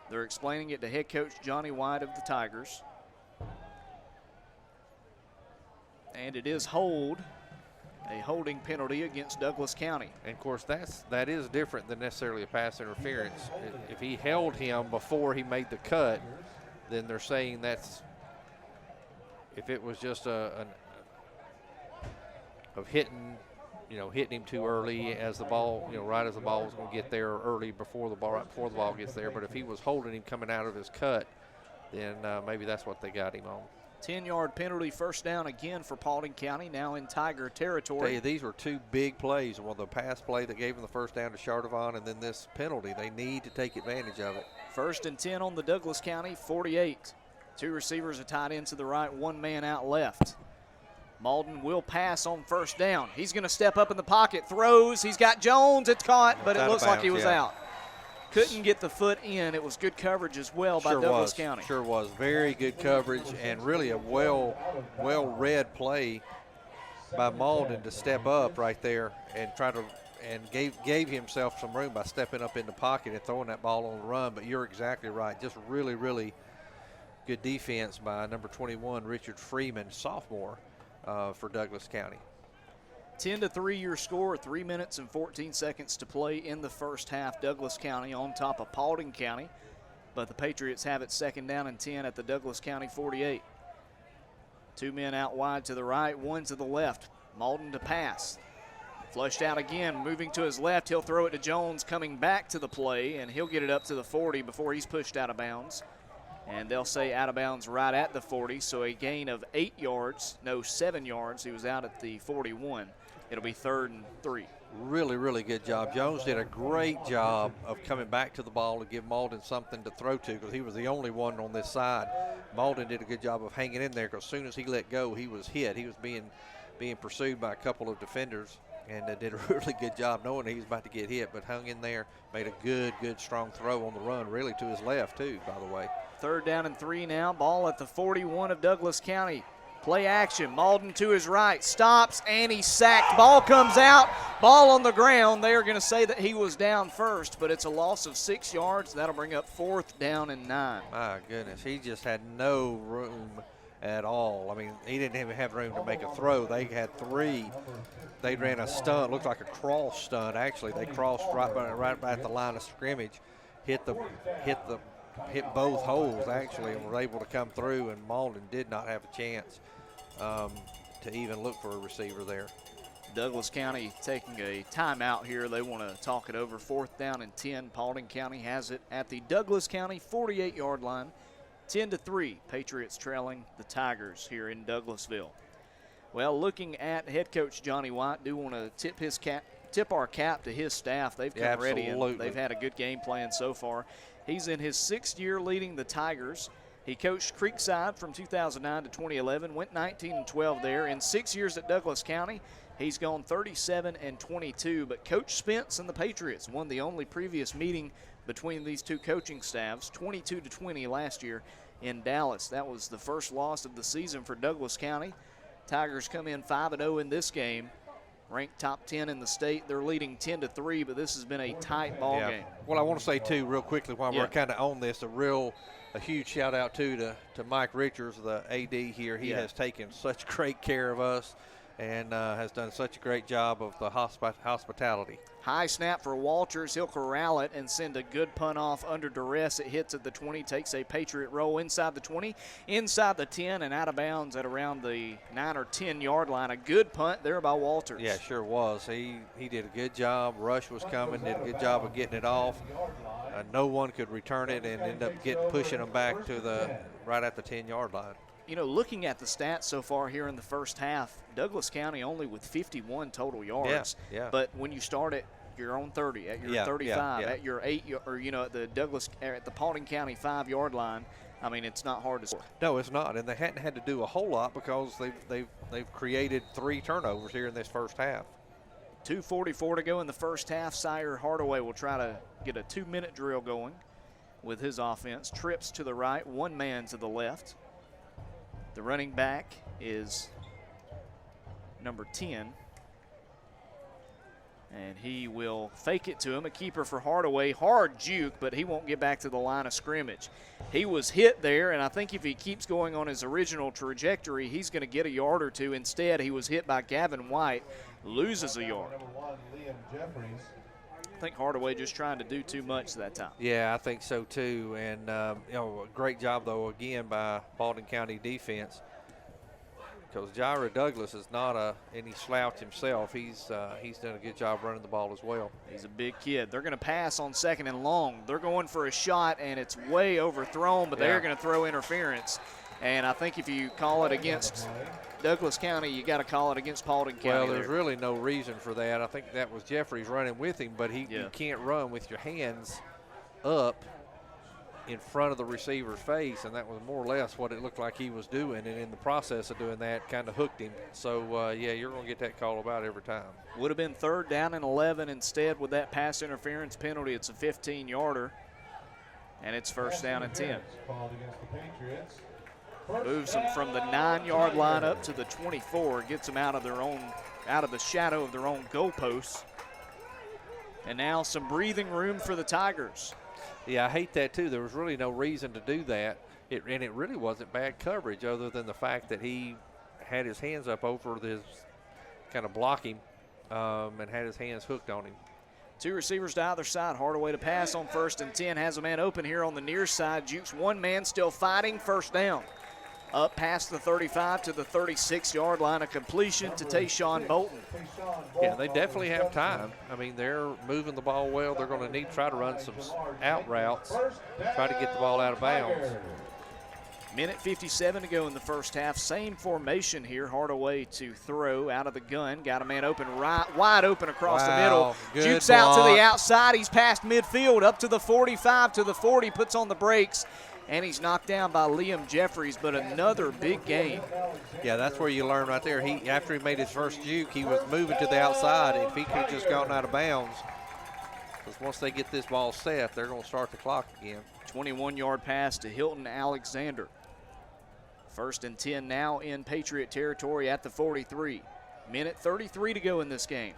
They're explaining it to head coach Johnny White of the Tigers. And it is a holding penalty against Douglas County. And of course, that is different than necessarily a pass interference. If he held him before he made the cut, then they're saying that's, if it was just hitting him too early as the ball, right as the ball was going to get there, early before the ball gets there. But if he was holding him coming out of his cut, then maybe that's what they got him on. 10-yard penalty, first down again for Paulding County, now in Tiger territory. Tell you, these were 2 big plays. Well, the pass play that gave them the first down to Chardavon, and then this penalty. They need to take advantage of it. First and 10 on the Douglas County 48. 2 receivers, a tight end to the right, 1 man out left. Malden will pass on first down. He's going to step up in the pocket, throws. He's got Jones. It's caught, but it looks like he was out. Couldn't get the foot in. It was good coverage as well by Douglas County. Sure was. Very good coverage and really a well-read play by Malden to step up right there and gave himself some room by stepping up in the pocket and throwing that ball on the run. But you're exactly right. Just really, really good defense by number 21, Richard Freeman, sophomore, for Douglas County. 10-3 your score, 3 minutes and 14 seconds to play in the first half. Douglas County on top of Paulding County, but the Patriots have it second down and 10 at the Douglas County 48. 2 men out wide to the right, 1 to the left. Malden to pass. Flushed out again, moving to his left. He'll throw it to Jones, coming back to the play, and he'll get it up to the 40 before he's pushed out of bounds. And they'll say out of bounds right at the 40, so a gain of 7 yards. He was out at the 41. It'll be 3rd and 3. Really, really good job. Jones did a great job of coming back to the ball to give Malden something to throw to because he was the only one on this side. Malden did a good job of hanging in there because as soon as he let go, he was hit. He was being pursued by a couple of defenders and did a really good job knowing he was about to get hit, but hung in there, made a good, strong throw on the run, really to his left too, by the way. 3rd down and 3 now. Ball at the 41 of Douglas County. Play action. Malden to his right. Stops, and he's sacked. Ball comes out. Ball on the ground. They are going to say that he was down first, but it's a loss of 6 yards. That'll bring up 4th down and 9. My goodness. He just had no room at all. I mean, he didn't even have room to make a throw. They had 3. They ran a stunt. Looked like a cross stunt, actually. They crossed right at the line of scrimmage, hit both holes, actually, and were able to come through, and Malden did not have a chance to even look for a receiver there. Douglas County taking a timeout here. They want to talk it over. 4th down and 10. Paulding County has it at the Douglas County 48-yard line. 10-3. Patriots trailing the Tigers here in Douglasville. Well, looking at head coach Johnny White, do want to tip our cap to his staff. They've come ready and they've had a good game plan so far. He's in his 6th year leading the Tigers. He coached Creekside from 2009 to 2011, went 19-12 there. In 6 years at Douglas County, he's gone 37-22. But Coach Spence and the Patriots won the only previous meeting between these two coaching staffs, 22-20 last year in Dallas. That was the first loss of the season for Douglas County. Tigers come in 5-0 in this game, ranked top 10 in the state. They're leading 10-3, but this has been a tight ball game. Well, I want to say, too, real quickly while we're kind of on this, a huge shout-out, too, to Mike Richards, the AD here. He has taken such great care of us and has done such a great job of the hospitality. High snap for Walters. He'll corral it and send a good punt off under duress. It hits at the 20, takes a Patriot roll inside the 20, inside the 10, and out of bounds at around the 9 or 10-yard line. A good punt there by Walters. Yeah, sure was. He did a good job. Rush was coming, did a good job of getting it off. No one could return it and end up pushing them back to right at the 10-yard line. You know, looking at the stats so far here in the first half, Douglas County only with 51 total yards. Yeah. But when you start at your own 30, at your 35, at your 8, or at the Paulding County 5-yard line, I mean, it's not hard to score. No, it's not, and they hadn't had to do a whole lot because they've created 3 turnovers here in this first half. 2:44 to go in the first half. Sire Hardaway will try to get a 2-minute drill going with his offense. Trips to the right, one man to the left. The running back is number 10. And he will fake it to him. A keeper for Hardaway. Hard juke, but he won't get back to the line of scrimmage. He was hit there, and I think if he keeps going on his original trajectory, he's going to get a yard or two. Instead, he was hit by Gavin White, loses a yard. I think Hardaway just trying to do too much that time. Yeah, I think so too. And a great job though again by Paulding County defense, because Jaira Douglas is not any slouch himself. He's done a good job running the ball as well. He's a big kid. They're going to pass on 2nd and long. They're going for a shot, and it's way overthrown, but they're going to throw interference. And I think if you call it against Douglas County, you got to call it against Paulding County. Well, there's really no reason for that. I think that was Jeffries running with him, but you can't run with your hands up in front of the receiver's face, and that was more or less what it looked like he was doing, and in the process of doing that, kind of hooked him. So, you're going to get that call about every time. Would have been 3rd down and 11 instead with that pass interference penalty. It's a 15-yarder, and it's 1st down and 10. Moves them from the 9-yard line up to the 24, gets them out of the shadow of their own goalposts. And now some breathing room for the Tigers. Yeah, I hate that too. There was really no reason to do that. And it really wasn't bad coverage other than the fact that he had his hands up over this kind of blocking and had his hands hooked on him. 2 receivers to either side. Hardaway to pass on 1st and 10. Has a man open here on the near side. Jukes one man, still fighting. 1st down. Up past the 35 to the 36-yard line. A completion to Tayshawn Bolton. Yeah, they definitely have time. I mean, they're moving the ball well. They're going to need to try to run some out routes, try to get the ball out of bounds. Minute 57 to go in the first half. Same formation here. Hardaway to throw out of the gun. Got a man open, wide open across the middle. Jukes out to the outside. He's past midfield, up to the 45, to the 40, puts on the brakes. And he's knocked down by Liam Jeffries, but another big game. Yeah, that's where you learn right there. After he made his first juke, he was moving to the outside. If he could have just gone out of bounds, because once they get this ball set, they're going to start the clock again. 21-yard pass to Hilton Alexander. 1st and 10 now in Patriot territory at the 43. Minute 33 to go in this game.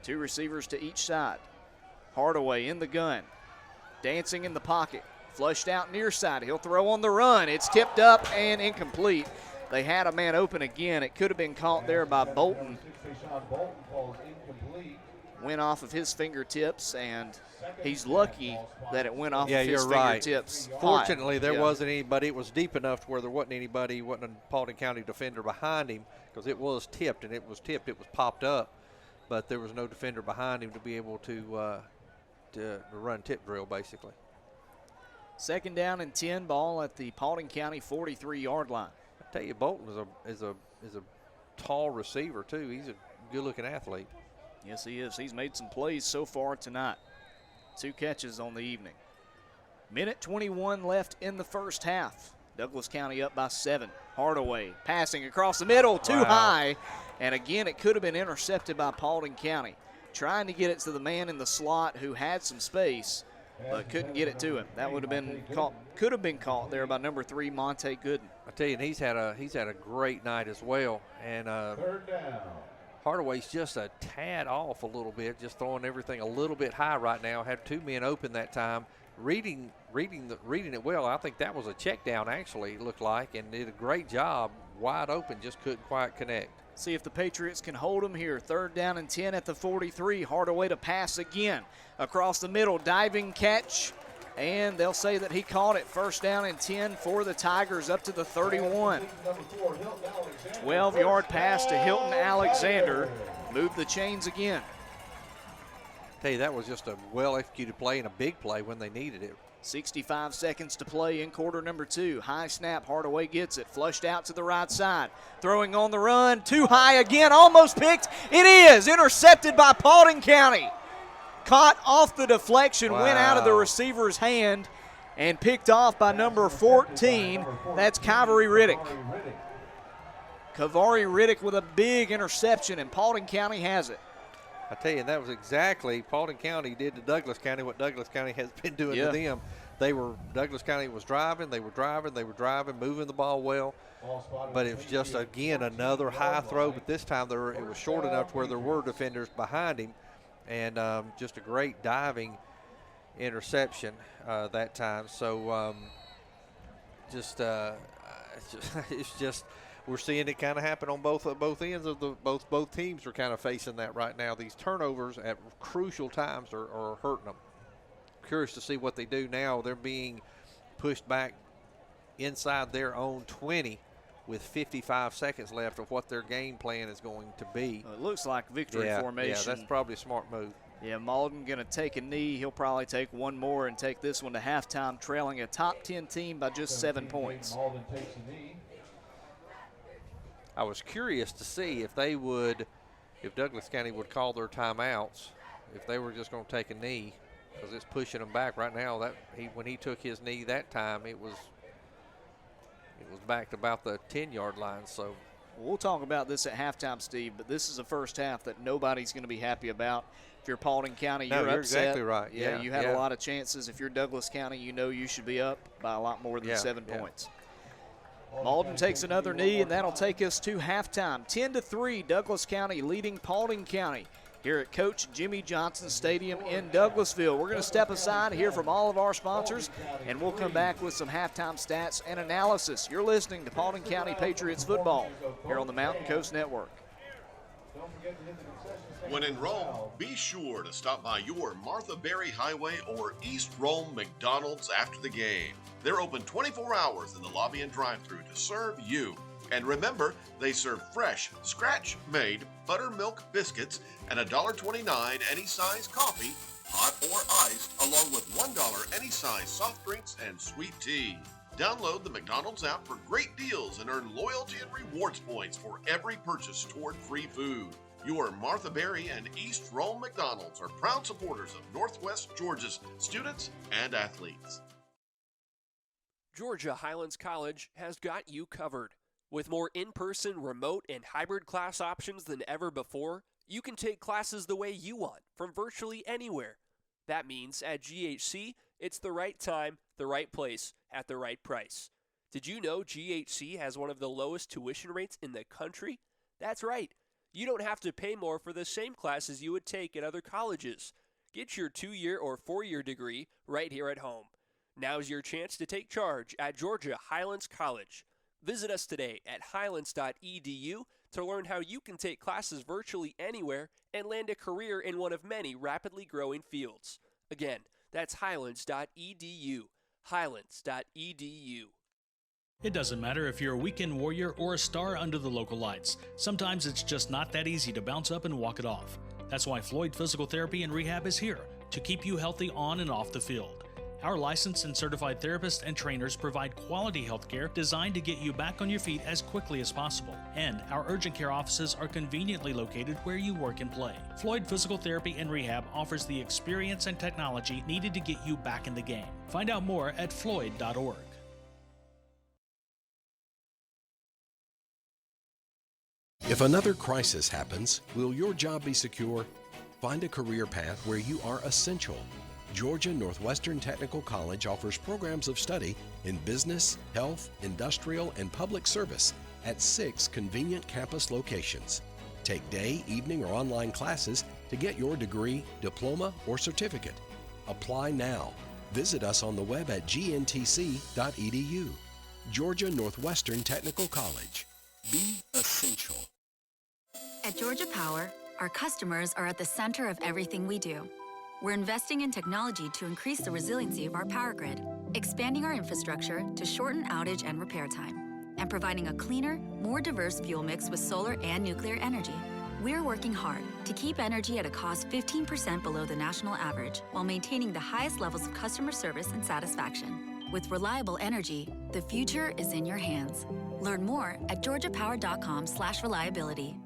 2 receivers to each side. Hardaway in the gun, dancing in the pocket. Flushed out near side. He'll throw on the run. It's tipped up and incomplete. They had a man open again. It could have been caught there by Bolton. went off of his fingertips, and he's lucky that it went off Yeah, of his you're right. fingertips. Fortunately, there Yeah. wasn't anybody. It was deep enough to where there wasn't anybody, wasn't a Paulding County defender behind him, because it was tipped, and it was popped up, but there was no defender behind him to be able to run tip drill, basically. 2nd down and 10, ball at the Paulding County 43-yard line. I tell you, Bolton is a tall receiver too. He's a good-looking athlete. Yes, he is. He's made some plays so far tonight. 2 catches on the evening. Minute 21 left in the first half. Douglas County up by 7. Hardaway passing across the middle, too high. And again, it could have been intercepted by Paulding County. Trying to get it to the man in the slot who had some space, but couldn't get it to him. That would have been caught, could have been caught there by number 3, Monte Gooden. I tell you, and he's had a great night as well. And 3rd down. Hardaway's just a tad off a little bit, just throwing everything a little bit high right now. Had 2 men open that time. Reading it well. I think that was a check down, actually, it looked like, and did a great job. Wide open, just couldn't quite connect. See if the Patriots can hold him here. 3rd down and 10 at the 43. Hardaway to pass again. Across the middle, diving catch. And they'll say that he caught it. 1st down and 10 for the Tigers up to the 31. 12-yard pass to Hilton Alexander. Moved the chains again. Tell you, that was just a well-executed play and a big play when they needed it. 65 seconds to play in quarter number 2. High snap, Hardaway gets it. Flushed out to the right side. Throwing on the run, too high again, almost picked. It is intercepted by Paulding County. Caught off the deflection, went out of the receiver's hand, and picked off by number 14. That's Kavari Riddick. Kavari Riddick with a big interception, and Paulding County has it. I tell you, that was exactly Paulding County did to Douglas County what Douglas County has been doing to them. Douglas County was driving, moving the ball well. But it was just, again, another high throw, but this time it was short enough to where there were defenders behind him. And just a great diving interception that time. So it's just we're seeing it kind of happen on both ends of both teams are kind of facing that right now. These turnovers at crucial times are hurting them. Curious to see what they do now. They're being pushed back inside their own 20 with 55 seconds left of what their game plan is going to be. It looks like victory formation. Yeah, that's probably a smart move. Yeah, Malden going to take a knee. He'll probably take one more and take this one to halftime, trailing a top 10 team by just 7 points. Malden takes a knee. I was curious to see if Douglas County would call their timeouts, if they were just going to take a knee, because it's pushing them back right now. When he took his knee that time, it was back to about the 10-yard line. So we'll talk about this at halftime, Steve, but this is a first half that nobody's going to be happy about. If you're Paulding County, you're upset. Exactly right. Yeah, you had a lot of chances. If you're Douglas County, you know you should be up by a lot more than 7 points. Malden takes another knee, and that'll take us to halftime. 10-3, Douglas County leading Paulding County here at Coach Jimmy Johnson Stadium in Douglasville. We're going to step aside, hear from all of our sponsors, and we'll come back with some halftime stats and analysis. You're listening to Paulding County Patriots football here on the Mountain Coast Network. When in Rome, be sure to stop by your Martha Berry Highway or East Rome McDonald's after the game. They're open 24 hours in the lobby and drive-thru to serve you. And remember, they serve fresh, scratch-made buttermilk biscuits and $1.29 any size coffee, hot or iced, along with $1 any size soft drinks and sweet tea. Download the McDonald's app for great deals and earn loyalty and rewards points for every purchase toward free food. Your Martha Berry and East Rome McDonald's are proud supporters of Northwest Georgia's students and athletes. Georgia Highlands College has got you covered. With more in-person, remote, and hybrid class options than ever before, you can take classes the way you want, from virtually anywhere. That means at GHC, it's the right time, the right place, at the right price. Did you know GHC has one of the lowest tuition rates in the country? That's right. You don't have to pay more for the same classes you would take at other colleges. Get your 2-year or 4-year degree right here at home. Now's your chance to take charge at Georgia Highlands College. Visit us today at highlands.edu to learn how you can take classes virtually anywhere and land a career in one of many rapidly growing fields. Again, that's highlands.edu. Highlands.edu. It doesn't matter if you're a weekend warrior or a star under the local lights. Sometimes it's just not that easy to bounce up and walk it off. That's why Floyd Physical Therapy and Rehab is here to keep you healthy on and off the field. Our licensed and certified therapists and trainers provide quality health care designed to get you back on your feet as quickly as possible. And our urgent care offices are conveniently located where you work and play. Floyd Physical Therapy and Rehab offers the experience and technology needed to get you back in the game. Find out more at floyd.org. If another crisis happens, will your job be secure? Find a career path where you are essential. Georgia Northwestern Technical College offers programs of study in business, health, industrial, and public service at 6 convenient campus locations. Take day, evening, or online classes to get your degree, diploma, or certificate. Apply now. Visit us on the web at gntc.edu. Georgia Northwestern Technical College. Be essential. At Georgia Power, our customers are at the center of everything we do. We're investing in technology to increase the resiliency of our power grid, expanding our infrastructure to shorten outage and repair time, and providing a cleaner, more diverse fuel mix with solar and nuclear energy. We're working hard to keep energy at a cost 15% below the national average while maintaining the highest levels of customer service and satisfaction. With reliable energy, the future is in your hands. Learn more at georgiapower.com/reliability.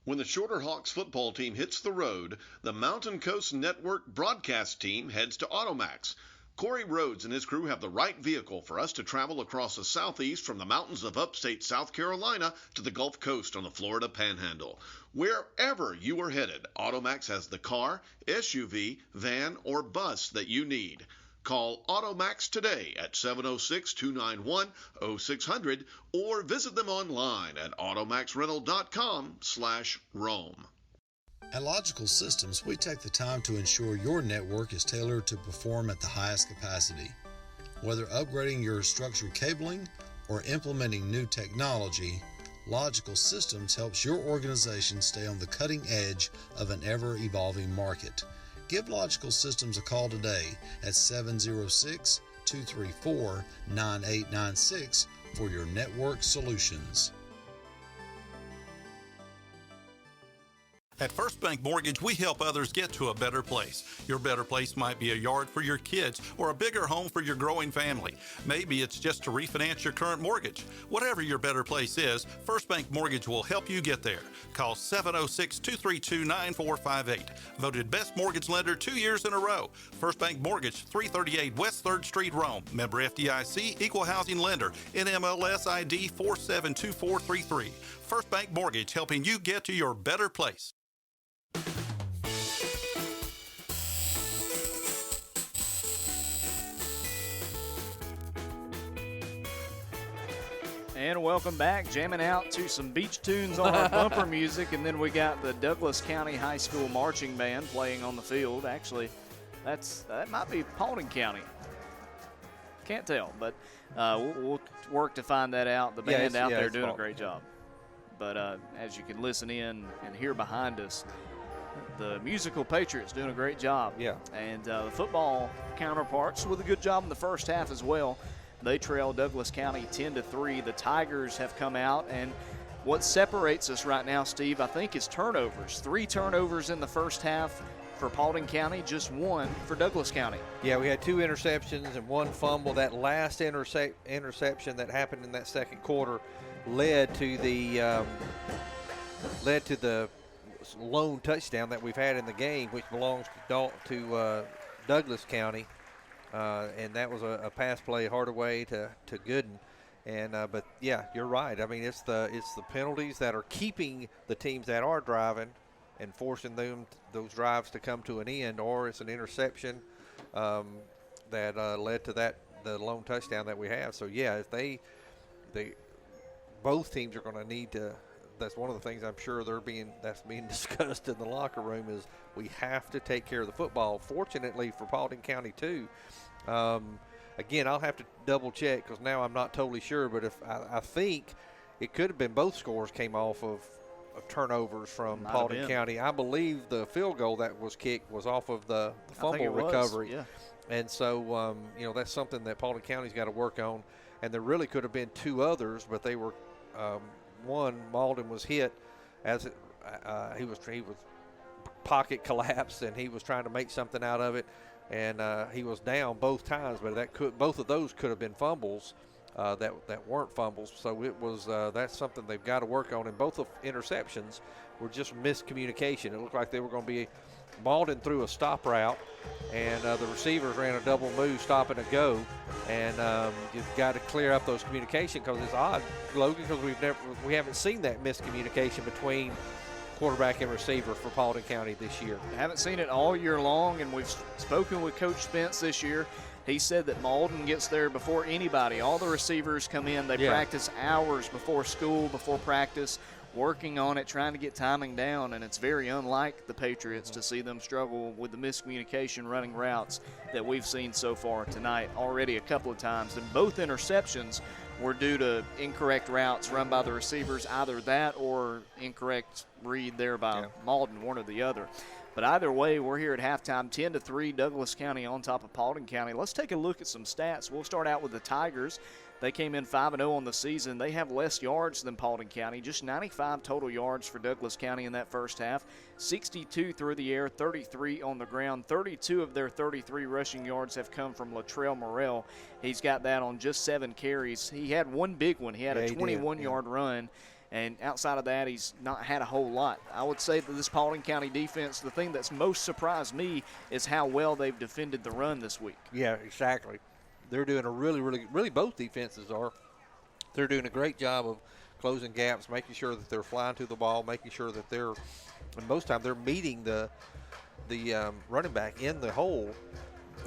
When the Shorter Hawks football team hits the road, the Mountain Coast Network broadcast team heads to Automax. Corey Rhodes and his crew have the right vehicle for us to travel across the southeast from the mountains of upstate South Carolina to the Gulf Coast on the Florida Panhandle. Wherever you are headed, Automax has the car, SUV, van, or bus that you need. Call Automax today at 706-291-0600 or visit them online at automaxrental.com/Rome. At Logical Systems, we take the time to ensure your network is tailored to perform at the highest capacity. Whether upgrading your structured cabling or implementing new technology, Logical Systems helps your organization stay on the cutting edge of an ever-evolving market. Give Logical Systems a call today at 706-234-9896 for your network solutions. At First Bank Mortgage, we help others get to a better place. Your better place might be a yard for your kids or a bigger home for your growing family. Maybe it's just to refinance your current mortgage. Whatever your better place is, First Bank Mortgage will help you get there. Call 706-232-9458. Voted Best Mortgage Lender 2 years in a row. First Bank Mortgage, 338 West 3rd Street, Rome. Member FDIC, Equal Housing Lender, NMLS ID 472433. First Bank Mortgage, helping you get to your better place. And welcome back, jamming out to some beach tunes on our bumper music, and then we got the Douglas County High School Marching Band playing on the field. Actually, that might be Paulding County. Can't tell, but we'll work to find that out. The band out there doing a great job. But as you can listen in and hear behind us, the musical Patriots doing a great job. Yeah. And the football counterparts with a good job in the first half as well. They trail Douglas County 10-3. The Tigers have come out, and what separates us right now, Steve, I think is turnovers. 3 turnovers in the first half for Paulding County, just 1 for Douglas County. Yeah, we had 2 interceptions and 1 fumble. That last interception that happened in that second quarter led to the lone touchdown that we've had in the game, which belongs to Douglas County. And that was a pass play Hardaway to Gooden, and but yeah, you're right. I mean, it's the penalties that are keeping the teams that are driving and forcing those drives to come to an end, or it's an interception that led to the lone touchdown that we have. So yeah, if they both teams are going to need to. That's one of the things I'm sure that's being discussed in the locker room is we have to take care of the football. Fortunately for Paulding County too, again, I'll have to double check because now I'm not totally sure, but I think it could have been both scores came off of turnovers from Paulding County. I believe the field goal that was kicked was off of the fumble recovery. Yeah. And so, that's something that Paulding County's got to work on. And there really could have been two others, but they were one, Malden was hit as he was pocket collapsed, and he was trying to make something out of it, and he was down both times. But both of those could have been fumbles that weren't fumbles. So it was that's something they've got to work on. And both of interceptions were just miscommunication. It looked like they were going to be Malden threw a stop route, and the receivers ran a double move, stop and a go. And you've got to clear up those communication, because it's odd, Logan, because we haven't seen that miscommunication between quarterback and receiver for Paulding County this year. I haven't seen it all year long, and we've spoken with Coach Spence this year. He said that Malden gets there before anybody. All the receivers come in. They practice hours before school, before practice, working on it, trying to get timing down, and it's very unlike the Patriots to see them struggle with the miscommunication running routes that we've seen so far tonight already a couple of times. And both interceptions were due to incorrect routes run by the receivers, either that or incorrect read there by Malden, one or the other. But either way, we're here at halftime, 10-3, Douglas County on top of Paulding County. Let's take a look at some stats. We'll start out with the Tigers. They came in 5-0 on the season. They have less yards than Paulding County, just 95 total yards for Douglas County in that first half, 62 through the air, 33 on the ground. 32 of their 33 rushing yards have come from Latrell Morrell. He's got that on just 7 carries. He had one big one. He had a 21-yard run. And outside of that, he's not had a whole lot. I would say that this Paulding County defense, the thing that's most surprised me is how well they've defended the run this week. Yeah, exactly. They're doing a really both defenses are. They're doing a great job of closing gaps, making sure that they're flying to the ball, making sure that and most time they're meeting the running back in the hole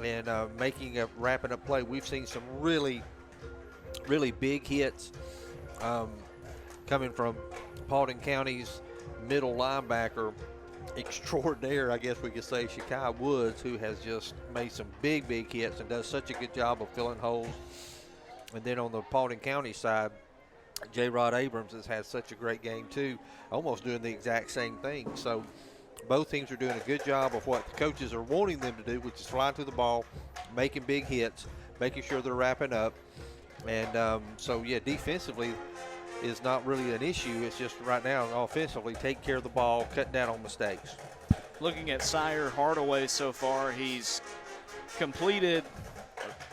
and making a wrapping up play. We've seen some really big hits coming from Paulding County's middle linebacker extraordinaire, I guess we could say, Shakai Woods, who has just made some big hits and does such a good job of filling holes. And then on the Paulding County side, J. Rod Abrams has had such a great game too, almost doing the exact same thing. So both teams are doing a good job of what the coaches are wanting them to do, which is flying to the ball, making big hits, making sure they're wrapping up. And defensively is not really an issue. It's just right now offensively, take care of the ball, cut down on mistakes. Looking at Sire Hardaway so far, he's completed,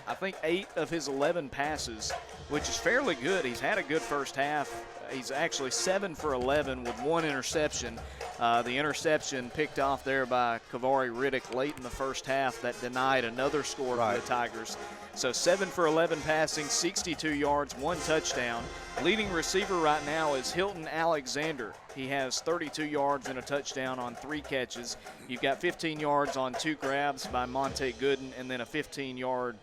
I think, 8 of his 11 passes, which is fairly good. He's had a good first half. He's actually 7 for 11 with 1 interception. The interception picked off there by Kavari Riddick late in the first half that denied another score for the Tigers. So 7 for 11 passing, 62 yards, 1 touchdown. Leading receiver right now is Hilton Alexander. He has 32 yards and a touchdown on 3 catches. You've got 15 yards on 2 grabs by Monte Gooden, and then a 15-yard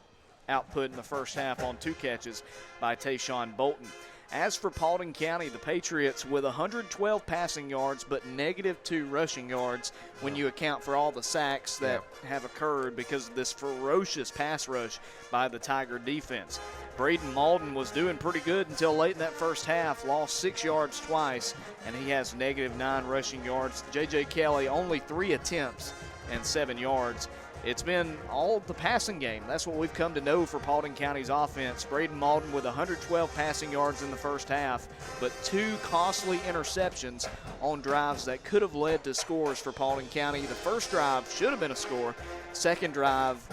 output in the first half on 2 catches by Tayshawn Bolton. As for Paulding County, the Patriots with 112 passing yards but -2 rushing yards when you account for all the sacks that have occurred because of this ferocious pass rush by the Tiger defense. Braden Malden was doing pretty good until late in that first half, lost 6 yards twice, and he has -9 rushing yards. J.J. Kelly only 3 attempts and 7 yards. It's been all the passing game. That's what we've come to know for Paulding County's offense. Braden Malden with 112 passing yards in the first half, but 2 costly interceptions on drives that could have led to scores for Paulding County. The first drive should have been a score. Second drive,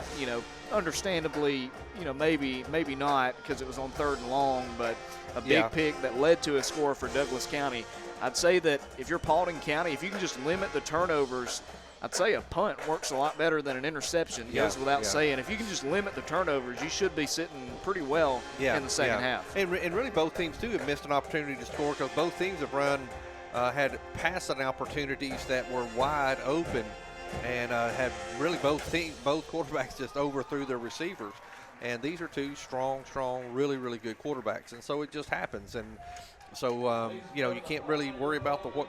understandably, maybe not because it was on 3rd and long, but a big pick that led to a score for Douglas County. I'd say that if you're Paulding County, if you can just limit the turnovers, I'd say a punt works a lot better than an interception, goes without saying. If you can just limit the turnovers, you should be sitting pretty well in the second half. And really both teams, too, have missed an opportunity to score because both teams have had passing opportunities that were wide open and had really both quarterbacks just overthrew their receivers. And these are 2 strong, really good quarterbacks. And so it just happens. And so, you can't really worry about what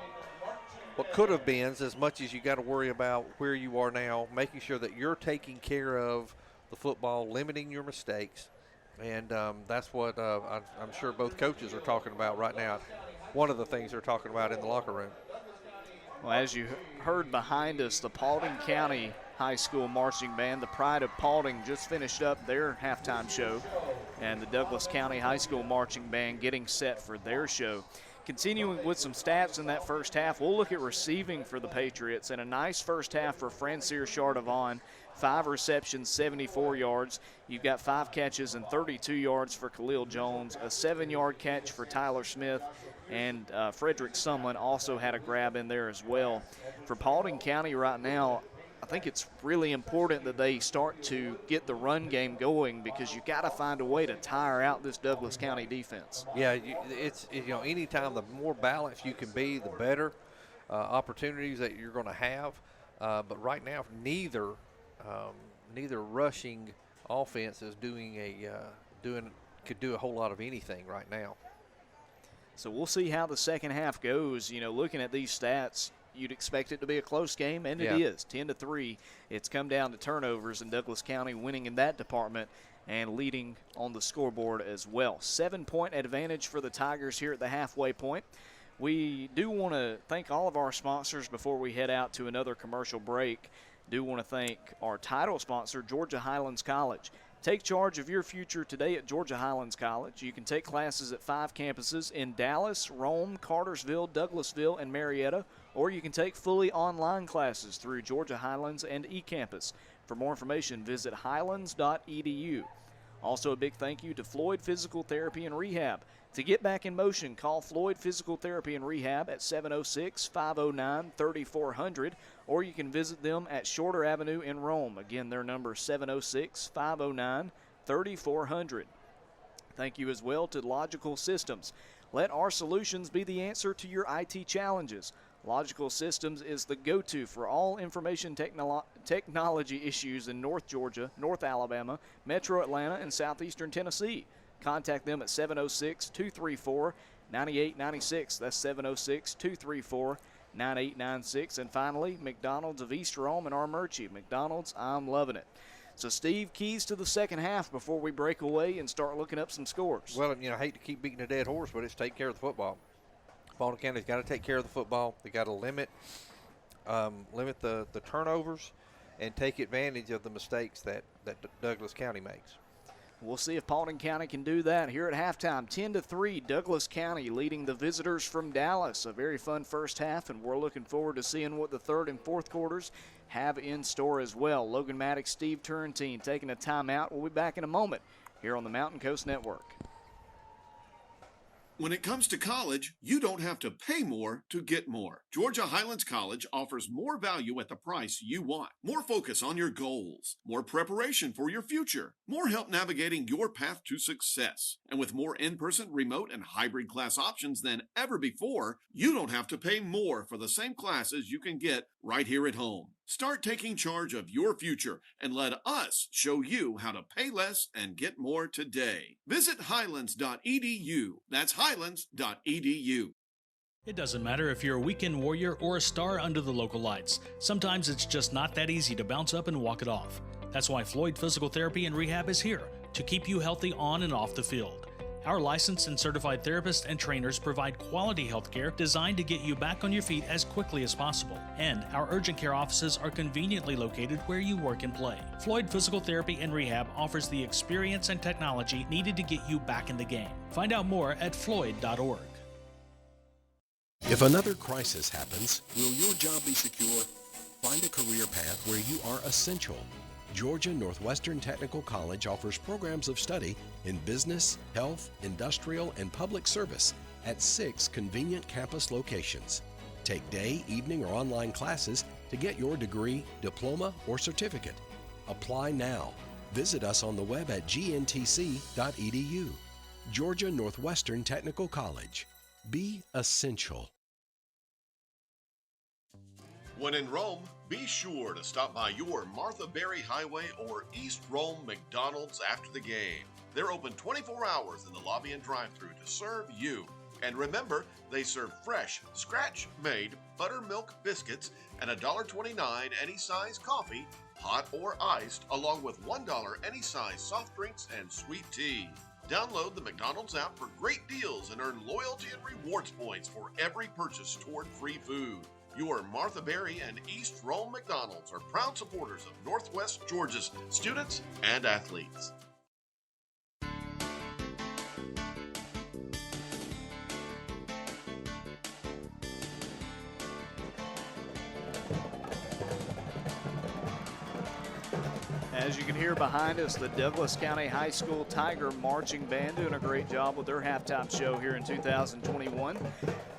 could have been as much as you got to worry about where you are now, making sure that you're taking care of the football, limiting your mistakes, And that's what I'm sure both coaches are talking about right now. One of the things they're talking about in the locker room. Well, as you heard behind us, the Paulding County High School Marching Band, the Pride of Paulding, just finished up their halftime show, and the Douglas County High School Marching Band getting set for their show. Continuing with some stats in that first half, we'll look at receiving for the Patriots, and a nice first half for Francir Chardavon. 5 receptions, 74 yards. You've got 5 catches and 32 yards for Khalil Jones, a 7-yard catch for Tyler Smith, and Frederick Sumlin also had a grab in there as well. For Paulding County right now, I think it's really important that they start to get the run game going, because you got to find a way to tire out this Douglas County defense. Yeah, anytime the more balanced you can be, the better opportunities that you're going to have. But right now, neither rushing offense is could do a whole lot of anything right now. So we'll see how the second half goes. Looking at these stats, you'd expect it to be a close game, and it is 10-3. It's come down to turnovers, and Douglas County winning in that department and leading on the scoreboard as well. 7-point advantage for the Tigers here at the halfway point. We do want to thank all of our sponsors before we head out to another commercial break. Do want to thank our title sponsor, Georgia Highlands College. Take charge of your future today at Georgia Highlands College. You can take classes at 5 campuses in Dallas, Rome, Cartersville, Douglasville, and Marietta, or you can take fully online classes through Georgia Highlands and eCampus. For more information, visit highlands.edu. Also, a big thank you to Floyd Physical Therapy and Rehab. To get back in motion, call Floyd Physical Therapy and Rehab at 706-509-3400, or you can visit them at Shorter Avenue in Rome. Again, their number is 706-509-3400. Thank you as well to Logical Systems. Let our solutions be the answer to your IT challenges. Logical Systems is the go-to for all information technology issues in North Georgia, North Alabama, Metro Atlanta, and Southeastern Tennessee. Contact them at 706-234-9896. That's 706-234-9896. And finally, McDonald's of East Rome and Armuchee. McDonald's, I'm loving it. So, Steve, keys to the second half before we break away and start looking up some scores. Well, I hate to keep beating a dead horse, but it's take care of the football. Paulding County's got to take care of the football. They got to limit the turnovers and take advantage of the mistakes that Douglas County makes. We'll see if Paulding County can do that here at halftime. 10-3, Douglas County leading the visitors from Dallas. A very fun first half, and we're looking forward to seeing what the third and fourth quarters have in store as well. Logan Maddox, Steve Turrentine taking a timeout. We'll be back in a moment here on the Mountain Coast Network. When it comes to college, you don't have to pay more to get more. Georgia Highlands College offers more value at the price you want. More focus on your goals. More preparation for your future. More help navigating your path to success. And with more in-person, remote, and hybrid class options than ever before, you don't have to pay more for the same classes you can get right here at home. Start taking charge of your future and let us show you how to pay less and get more today. Visit highlands.edu. That's highlands.edu. It doesn't matter if you're a weekend warrior or a star under the local lights. Sometimes it's just not that easy to bounce up and walk it off. That's why Floyd Physical Therapy and Rehab is here to keep you healthy on and off the field. Our licensed and certified therapists and trainers provide quality health care designed to get you back on your feet as quickly as possible. And our urgent care offices are conveniently located where you work and play. Floyd Physical Therapy and Rehab offers the experience and technology needed to get you back in the game. Find out more at floyd.org. If another crisis happens, will your job be secure? Find a career path where you are essential. Georgia Northwestern Technical College offers programs of study in business, health, industrial, and public service at 6 convenient campus locations. Take day, evening, or online classes to get your degree, diploma, or certificate. Apply now. Visit us on the web at gntc.edu. Georgia Northwestern Technical College. Be essential. When in Rome, be sure to stop by your Martha Berry Highway or East Rome McDonald's after the game. They're open 24 hours in the lobby and drive-thru to serve you. And remember, they serve fresh, scratch-made buttermilk biscuits and $1.29 any size coffee hot or iced, along with $1 any size soft drinks and sweet tea. Download the McDonald's app for great deals and earn loyalty and rewards points for every purchase toward free food. Your Martha Berry and East Rome McDonald's are proud supporters of Northwest Georgia's students and athletes. As you can hear behind us, the Douglas County High School Tiger Marching Band doing a great job with their halftime show here in 2021.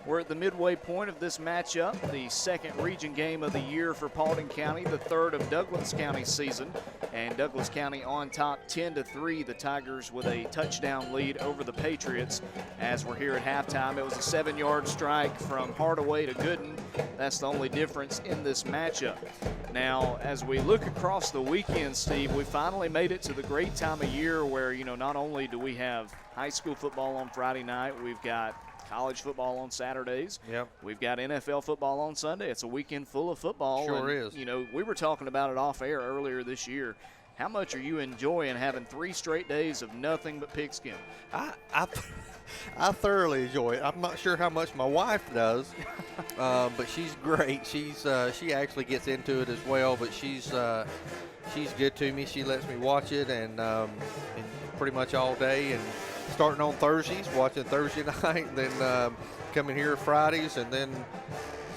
We're at the midway point of this matchup, the second region game of the year for Paulding County, the third of Douglas County's season, and Douglas County on top 10-3. The Tigers with a touchdown lead over the Patriots. As we're here at halftime, it was a 7-yard strike from Hardaway to Gooden. That's the only difference in this matchup. Now, as we look across the weekend, Steve, we finally made it to the great time of year where, you know, not only do we have high school football on Friday night, we've got college football on Saturdays. Yep. We've got NFL football on Sunday. It's a weekend full of football. Sure and, is. You know, we were talking about it off air earlier this year. How much are you enjoying having 3 straight days of nothing but pigskin? I thoroughly enjoy it. I'm not sure how much my wife does, but she's great. She actually gets into it as well, but she's good to me. She lets me watch it and pretty much all day, and starting on Thursdays, watching Thursday night, and then coming here Fridays, and then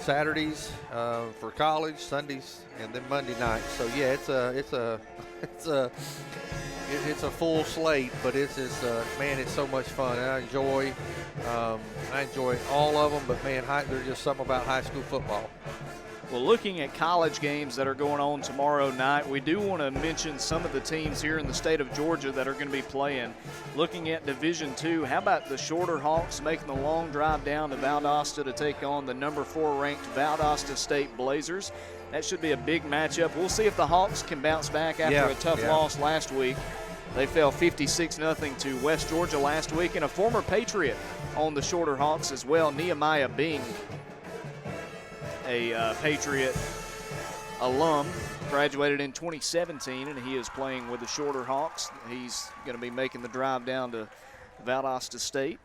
Saturdays for college, Sundays, and then Monday night. So yeah, it's a full slate, but it's man, it's so much fun. And I enjoy all of them, but man, there's just something about high school football. Well, looking at college games that are going on tomorrow night, we do want to mention some of the teams here in the state of Georgia that are going to be playing. Looking at Division II, how about the Shorter Hawks making the long drive down to Valdosta to take on the number 4 ranked Valdosta State Blazers? That should be a big matchup. We'll see if the Hawks can bounce back after a tough loss last week. They fell 56-0 to West Georgia last week, and a former Patriot on the Shorter Hawks as well, Nehemiah Bing, a Patriot alum, graduated in 2017, and he is playing with the Shorter Hawks. He's going to be making the drive down to Valdosta State,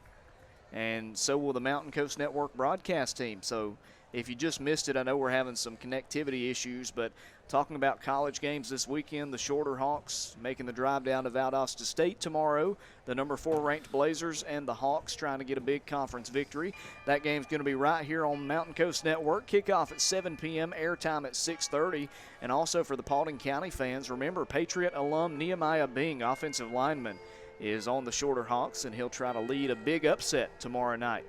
and so will the Mountain Coast Network broadcast team. So if you just missed it, I know we're having some connectivity issues, but talking about college games this weekend, the Shorter Hawks making the drive down to Valdosta State tomorrow, the number 4 ranked Blazers and the Hawks trying to get a big conference victory. That game's going to be right here on Mountain Coast Network. Kickoff at 7 p.m., airtime at 6:30. And also for the Paulding County fans, remember Patriot alum Nehemiah Bing, offensive lineman, is on the Shorter Hawks, and he'll try to lead a big upset tomorrow night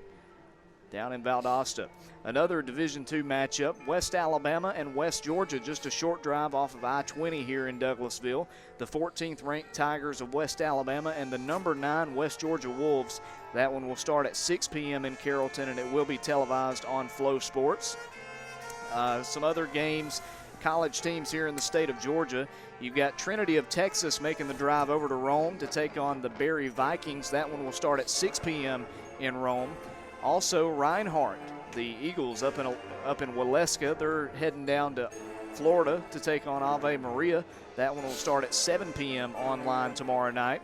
down in Valdosta. Another Division II matchup, West Alabama and West Georgia, just a short drive off of I-20 here in Douglasville. The 14th ranked Tigers of West Alabama and the number 9 West Georgia Wolves. That one will start at 6 p.m. in Carrollton, and it will be televised on Flow Sports. Some other games, college teams here in the state of Georgia. You've got Trinity of Texas making the drive over to Rome to take on the Berry Vikings. That one will start at 6 p.m. in Rome. Also, Reinhardt, the Eagles up in Waleska, they're heading down to Florida to take on Ave Maria. That one will start at 7 p.m. online tomorrow night.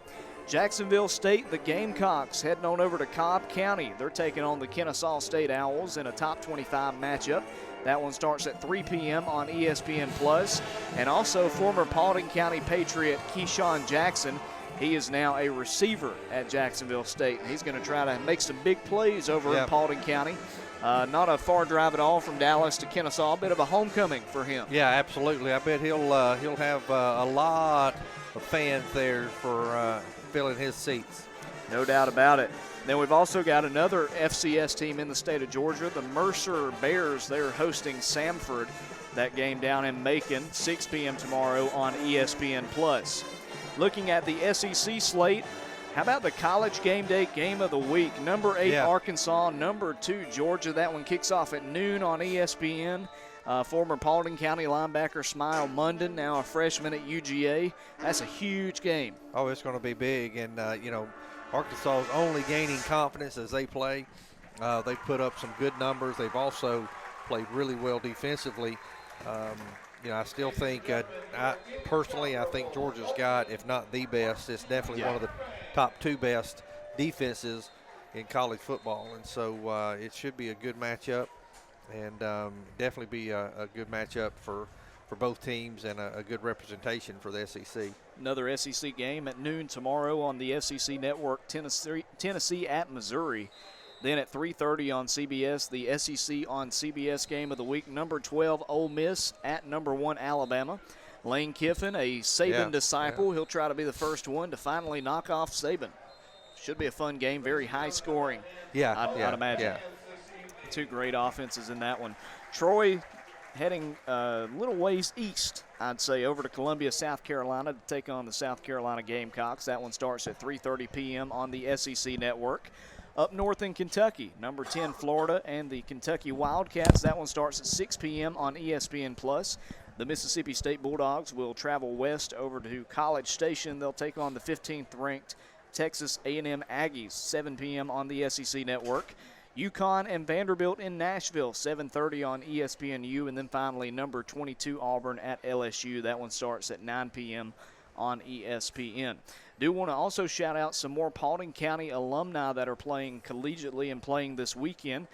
Jacksonville State, the Gamecocks, heading on over to Cobb County. They're taking on the Kennesaw State Owls in a top 25 matchup. That one starts at 3 p.m. on ESPN+. And also former Paulding County Patriot Keyshawn Jackson. He is now a receiver at Jacksonville State. He's going to try to make some big plays over in Paulding County. Not a far drive at all from Dallas to Kennesaw. A bit of a homecoming for him. Yeah, absolutely. I bet he'll have a lot of fans there for filling his seats. No doubt about it. Then we've also got another FCS team in the state of Georgia, the Mercer Bears. They're hosting Samford. That game down in Macon, 6 p.m. tomorrow on ESPN+. Looking at the SEC slate, how about the College Game Day Game of the Week? Number 8 Arkansas, number 2 Georgia. That one kicks off at noon on ESPN. Former Paulding County linebacker Smile Munden, now a freshman at UGA. That's a huge game. Oh, it's going to be big. And, Arkansas is only gaining confidence as they play. They put up some good numbers. They've also played really well defensively. I still think, I think Georgia's got, if not the best, it's definitely one of the top 2 best defenses in college football. And so it should be a good matchup, and definitely be a good matchup for both teams, and a good representation for the SEC. Another SEC game at noon tomorrow on the SEC Network, Tennessee at Missouri. Then at 3:30 on CBS, the SEC on CBS game of the week, number 12 Ole Miss at number 1 Alabama. Lane Kiffin, a Saban disciple, he'll try to be the first one to finally knock off Saban. Should be a fun game, very high scoring. I'd imagine. Two great offenses in that one. Troy heading a little ways east, I'd say, over to Columbia, South Carolina to take on the South Carolina Gamecocks. That one starts at 3:30 p.m. on the SEC Network. Up north in Kentucky, number 10 Florida and the Kentucky Wildcats. That one starts at 6 p.m. on ESPN+. The Mississippi State Bulldogs will travel west over to College Station. They'll take on the 15th-ranked Texas A&M Aggies, 7 p.m. on the SEC Network. UConn and Vanderbilt in Nashville, 7:30 on ESPNU. And then finally, number 22 Auburn at LSU. That one starts at 9 p.m. on ESPN. Do want to also shout out some more Paulding County alumni that are playing collegiately and playing this weekend.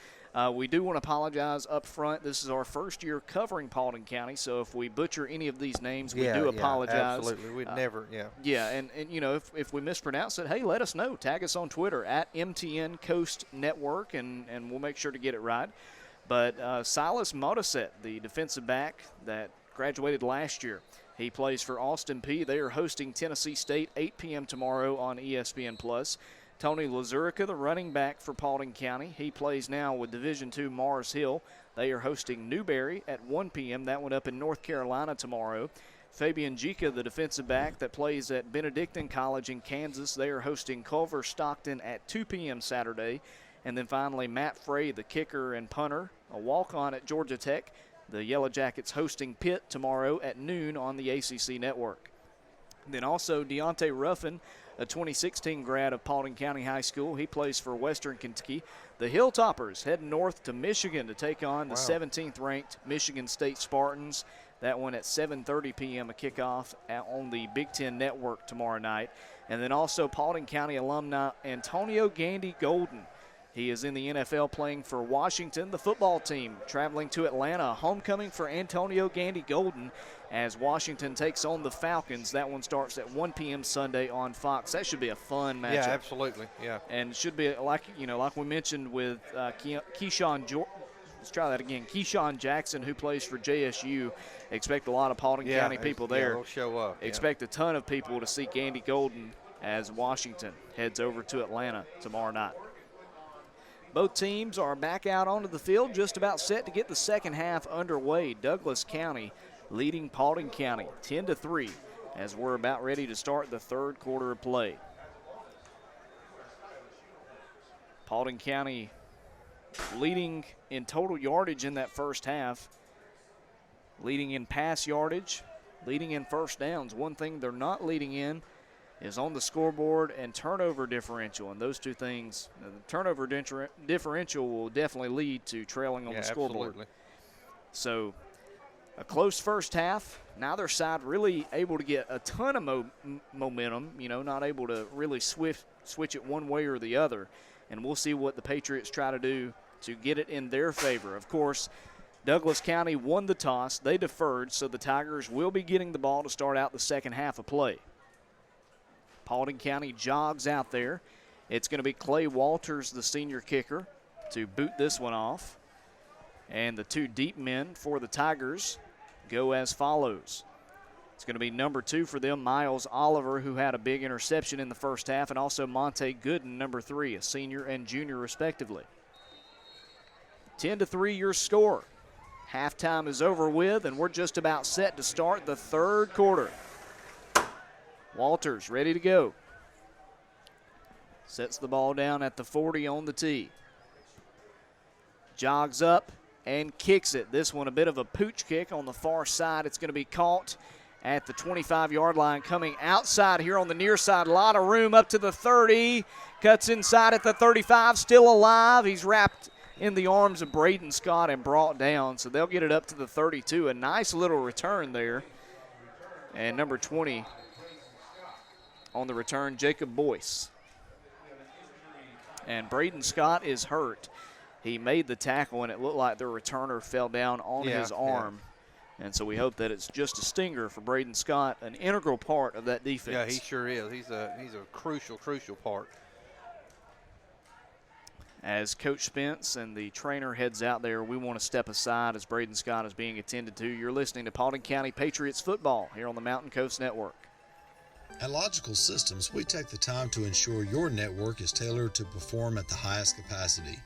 We do want to apologize up front. This is our first year covering Paulding County, so if we butcher any of these names, we do apologize. Absolutely. We'd never, and if we mispronounce it, hey, let us know. Tag us on Twitter at MTN Coast Network, and we'll make sure to get it right. But Silas Modaset, the defensive back that graduated last year, he plays for Austin Peay. They are hosting Tennessee State 8 p.m. tomorrow on ESPN+. Tony Lazurica, the running back for Paulding County, he plays now with Division II Mars Hill. They are hosting Newberry at 1 p.m. That one up in North Carolina tomorrow. Fabian Jika, the defensive back that plays at Benedictine College in Kansas, they are hosting Culver Stockton at 2 p.m. Saturday. And then finally, Matt Frey, the kicker and punter, a walk-on at Georgia Tech. The Yellow Jackets hosting Pitt tomorrow at noon on the ACC Network. Then also Deontay Ruffin, a 2016 grad of Paulding County High School. He plays for Western Kentucky. The Hilltoppers head north to Michigan to take on the 17th-ranked Michigan State Spartans. That one at 7:30 p.m. a kickoff on the Big Ten Network tomorrow night. And then also Paulding County alumni Antonio Gandy Golden. He is in the NFL playing for Washington, the football team, traveling to Atlanta. Homecoming for Antonio Gandy Golden as Washington takes on the Falcons. That one starts at 1 p.m. Sunday on Fox. That should be a fun matchup. Yeah, absolutely. Yeah. And should be like we mentioned with Keyshawn Jackson, who plays for JSU. Expect a lot of Paulding County people there. Yeah, they'll show up. Expect a ton of people to see Gandy Golden as Washington heads over to Atlanta tomorrow night. Both teams are back out onto the field, just about set to get the second half underway. Douglas County leading Paulding County 10-3 as we're about ready to start the third quarter of play. Paulding County leading in total yardage in that first half, leading in pass yardage, leading in first downs. One thing they're not leading in is on the scoreboard and turnover differential. And those two things, the turnover differential will definitely lead to trailing on the scoreboard. Absolutely. So a close first half. Neither side really able to get a ton of momentum, not able to really switch it one way or the other. And we'll see what the Patriots try to do to get it in their favor. Of course, Douglas County won the toss. They deferred, so the Tigers will be getting the ball to start out the second half of play. Paulding County jogs out there. It's going to be Clay Walters, the senior kicker, to boot this one off. And the two deep men for the Tigers go as follows. It's going to be number 2 for them, Miles Oliver, who had a big interception in the first half, and also Monte Gooden, number 3, a senior and junior respectively. 10-3 your score. Halftime is over with, and we're just about set to start the third quarter. Walters ready to go. Sets the ball down at the 40 on the tee. Jogs up and kicks it. This one a bit of a pooch kick on the far side. It's going to be caught at the 25-yard line, coming outside here on the near side. A lot of room up to the 30. Cuts inside at the 35, still alive. He's wrapped in the arms of Braden Scott and brought down, so they'll get it up to the 32. A nice little return there. And number 20 on the return, Jacob Boyce. And Braden Scott is hurt. He made the tackle, and it looked like the returner fell down on his arm. And so we hope that it's just a stinger for Braden Scott, an integral part of that defense. Yeah, he sure is. He's a crucial part. As Coach Spence and the trainer heads out there, we want to step aside as Braden Scott is being attended to. You're listening to Paulding County Patriots football here on the Mountain Coast Network. At Logical Systems, we take the time to ensure your network is tailored to perform at the highest capacity.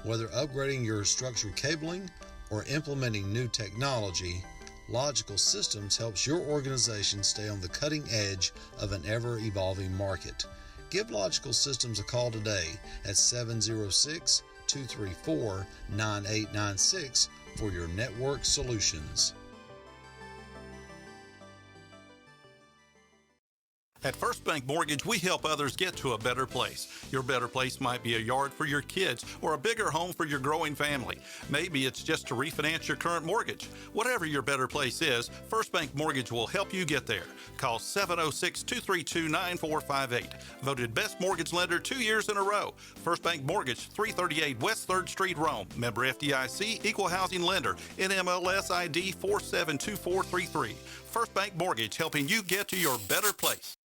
Whether upgrading your structured cabling or implementing new technology, Logical Systems helps your organization stay on the cutting edge of an ever-evolving market. Give Logical Systems a call today at 706-234-9896 for your network solutions. At First Bank Mortgage, we help others get to a better place. Your better place might be a yard for your kids or a bigger home for your growing family. Maybe it's just to refinance your current mortgage. Whatever your better place is, First Bank Mortgage will help you get there. Call 706-232-9458. Voted Best Mortgage Lender 2 years in a row. First Bank Mortgage, 338 West 3rd Street, Rome. Member FDIC, Equal Housing Lender, NMLS ID 472433. First Bank Mortgage, helping you get to your better place.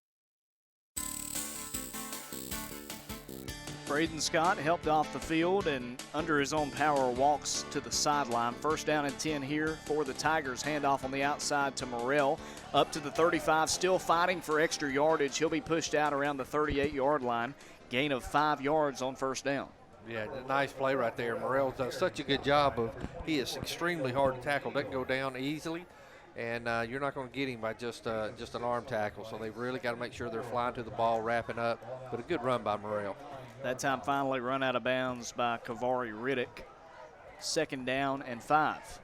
Braden Scott helped off the field and under his own power walks to the sideline. First down and 10 here for the Tigers. Handoff on the outside to Morrell. Up to the 35, still fighting for extra yardage. He'll be pushed out around the 38-yard line. Gain of 5 yards on first down. Yeah, nice play right there. Morrell does such a good job of, he is extremely hard to tackle. Doesn't go down easily. And you're not going to get him by just an arm tackle. So they've really got to make sure they're flying to the ball, wrapping up. But a good run by Morrell. That time finally run out of bounds by Kavari Riddick. Second down and 5.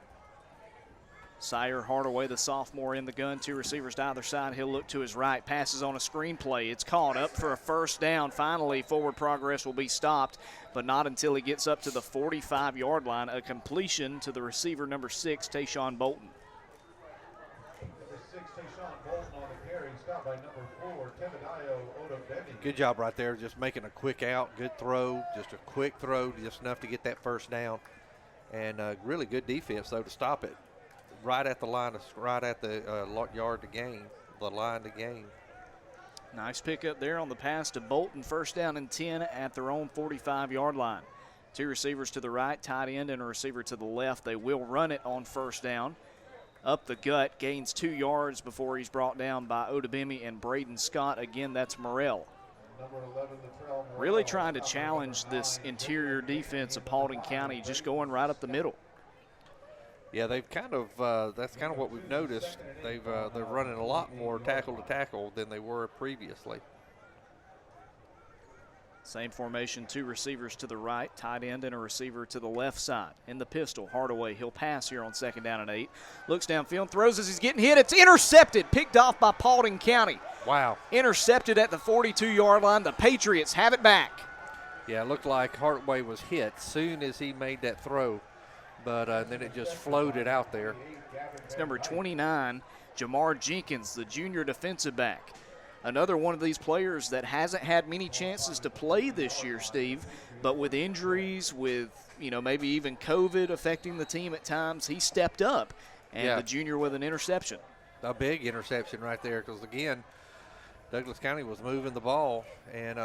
Sire Hardaway, the sophomore, in the gun. 2 receivers to either side. He'll look to his right. Passes on a screen play. It's caught up for a first down. Finally, forward progress will be stopped, but not until he gets up to the 45-yard line. A completion to the receiver, number 6, Tayshawn Bolton. Good job right there, just making a quick out, good throw, just a quick throw, just enough to get that first down. And really good defense, though, to stop it right at the line, right at the yard to gain, the line to gain. Nice pickup there on the pass to Bolton. First down and 10 at their own 45-yard line. 2 receivers to the right, tight end, and a receiver to the left. They will run it on first down. Up the gut, gains 2 yards before he's brought down by Odebemi and Braden Scott. Again, that's Morrell. Really trying to challenge this interior defense of Paulding County, just going right up the middle. Yeah, they've kind of that's kind of what we've noticed. They're running a lot more tackle to tackle than they were previously. Same formation, 2 receivers to the right, tight end and a receiver to the left side. In the pistol, Hardaway, he'll pass here on second down and 8. Looks downfield, throws as he's getting hit. It's intercepted, picked off by Paulding County. Wow. Intercepted at the 42-yard line. The Patriots have it back. Yeah, it looked like Hardaway was hit soon as he made that throw, but then it just floated out there. It's number 29, Jamar Jenkins, the junior defensive back. Another one of these players that hasn't had many chances to play this year, Steve, but with injuries, with maybe even COVID affecting the team at times, he stepped up, and the junior with an interception. A big interception right there, because again, Douglas County was moving the ball, and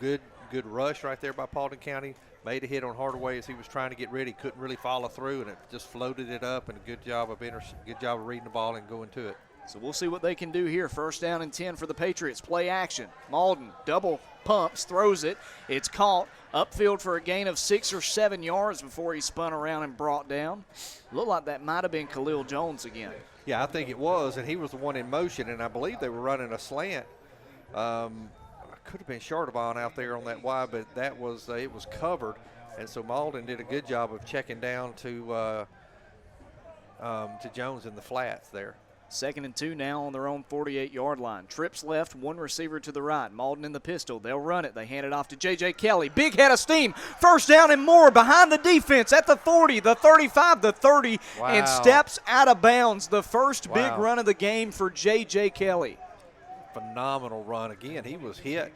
good rush right there by Paulding County. Made a hit on Hardaway as he was trying to get ready, couldn't really follow through, and it just floated it up. And a good job of reading the ball and going to it. So we'll see what they can do here. First down and 10 for the Patriots. Play action. Malden double pumps, throws it. It's caught upfield for a gain of 6 or 7 yards before he spun around and brought down. Looked like that might have been Khalil Jones again. Yeah, I think it was, and he was the one in motion, and I believe they were running a slant. Could have been Shardavon out there on that wide, but that was it was covered, and so Malden did a good job of checking down to Jones in the flats there. 2nd and 2 now on their own 48-yard line. Trips left, one receiver to the right. Malden in the pistol. They'll run it. They hand it off to J.J. Kelly. Big head of steam. First down and more behind the defense at the 40, the 35, the 30, and steps out of bounds. The first big run of the game for J.J. Kelly. Phenomenal run. Again, he was hit.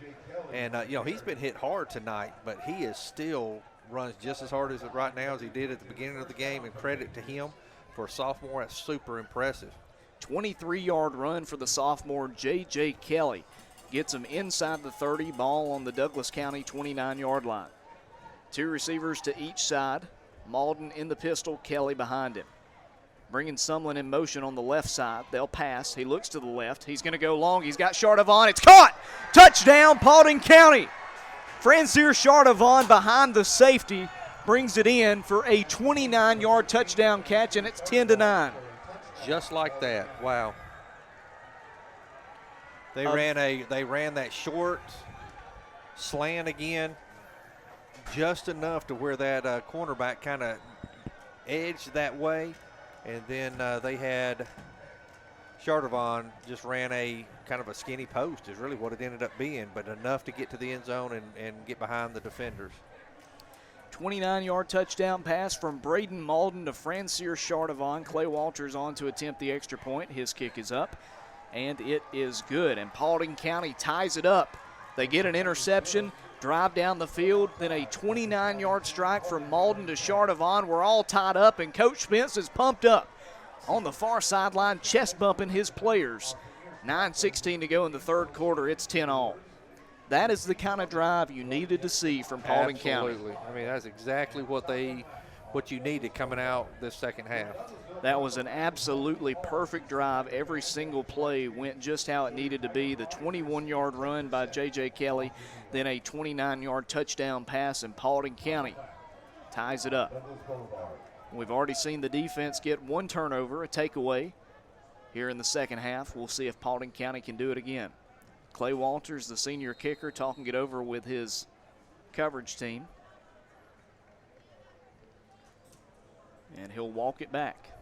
And, he's been hit hard tonight, but he is still runs just as hard as right now as he did at the beginning of the game, and credit to him for a sophomore. That's super impressive. 23-yard run for the sophomore J.J. Kelly. Gets him inside the 30, ball on the Douglas County 29-yard line. Two receivers to each side. Malden in the pistol, Kelly behind him. Bringing Sumlin in motion on the left side. They'll pass. He looks to the left. He's going to go long. He's got Chardavon. It's caught! Touchdown, Paulding County! Francois Chardavon behind the safety brings it in for a 29-yard touchdown catch, and it's 10-9. Just like that. Wow. They ran that short slant again, just enough to where that cornerback kind of edged that way, and then they had Chardavon just ran a kind of a skinny post is really what it ended up being, but enough to get to the end zone and get behind the defenders. 29-yard touchdown pass from Braden Malden to Francois Chardavon. Clay Walters on to attempt the extra point. His kick is up, and it is good. And Paulding County ties it up. They get an interception, drive down the field, then a 29-yard strike from Malden to Chardavon. We're all tied up, and Coach Spence is pumped up. On the far sideline, chest bumping his players. 9:16 to go in the third quarter. It's 10-all. That is the kind of drive you needed to see from Paulding County. Absolutely. I mean, that's exactly what you needed coming out this second half. That was an absolutely perfect drive. Every single play went just how it needed to be. The 21-yard run by J.J. Kelly, then a 29-yard touchdown pass, and Paulding County ties it up. We've already seen the defense get one turnover, a takeaway, here in the second half. We'll see if Paulding County can do it again. Clay Walters, the senior kicker, talking it over with his coverage team. And he'll walk it back.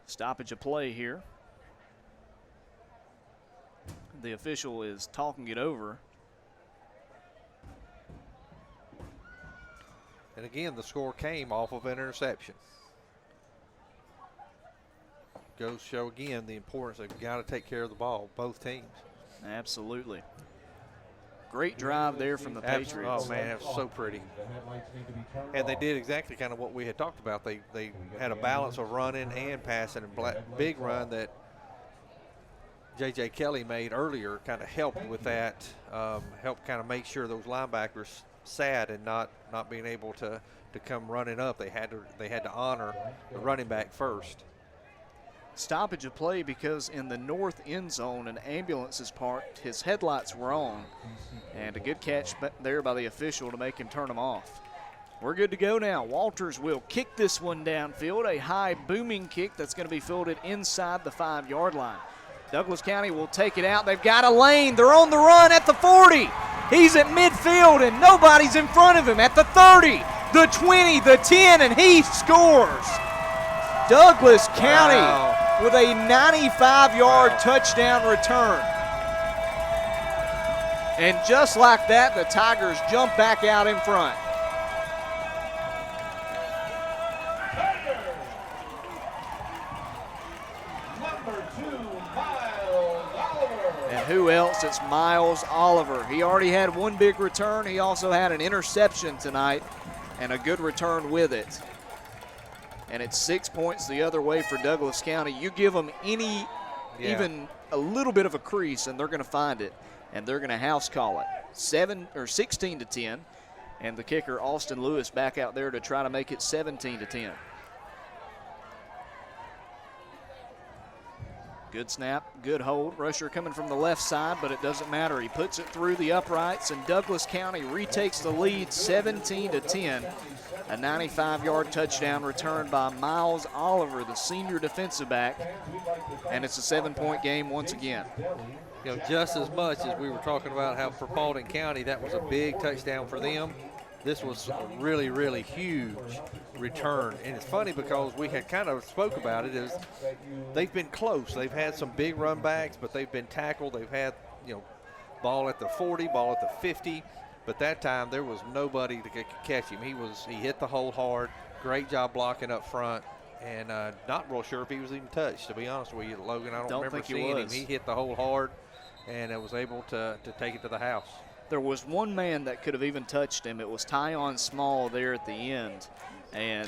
Stoppage of play here. The official is talking it over. And again, the score came off of an interception. Goes to show again the importance of got to take care of the ball, both teams. Absolutely. Great drive there from the Patriots. Oh, man, it was so pretty. And they did exactly kind of what we had talked about. They had a balance of running and passing. And big run that J.J. Kelly made earlier kind of helped with that, helped kind of make sure those linebackers sat and not being able to come running up. They had to honor the running back first. Stoppage of play because in the north end zone, an ambulance is parked. His headlights were on, and a good catch there by the official to make him turn them off. We're good to go now. Walters will kick this one downfield, a high booming kick that's going to be fielded inside the 5-yard line. Douglas County will take it out. They've got a lane. They're on the run at the 40. He's at midfield, and nobody's in front of him at the 30, the 20, the 10, and he scores. Douglas County with a 95-yard touchdown return. And just like that, the Tigers jump back out in front. And who else? It's Miles Oliver. He already had one big return. He also had an interception tonight and a good return with it. And it's 6 points the other way for Douglas County. You give them even a little bit of a crease, and they're going to find it, and they're going to house call it. 16-10, and the kicker Austin Lewis back out there to try to make it 17-10. Good snap, good hold. Rusher coming from the left side, but it doesn't matter. He puts it through the uprights, and Douglas County retakes the lead 17-10. A 95-yard touchdown return by Miles Oliver, the senior defensive back, and it's a 7-point game once again. Just as much as we were talking about how for Paulding County that was a big touchdown for them, this was a really, really huge return. And it's funny because we had kind of spoke about it, is they've been close. They've had some big run backs, but they've been tackled. They've had, ball at the 40, ball at the 50, but that time there was nobody to catch him. He hit the hole hard. Great job blocking up front. And not real sure if he was even touched, to be honest with you, Logan. I don't remember seeing him. He hit the hole hard and was able to take it to the house. There was one man that could have even touched him. It was Tyon Small there at the end. And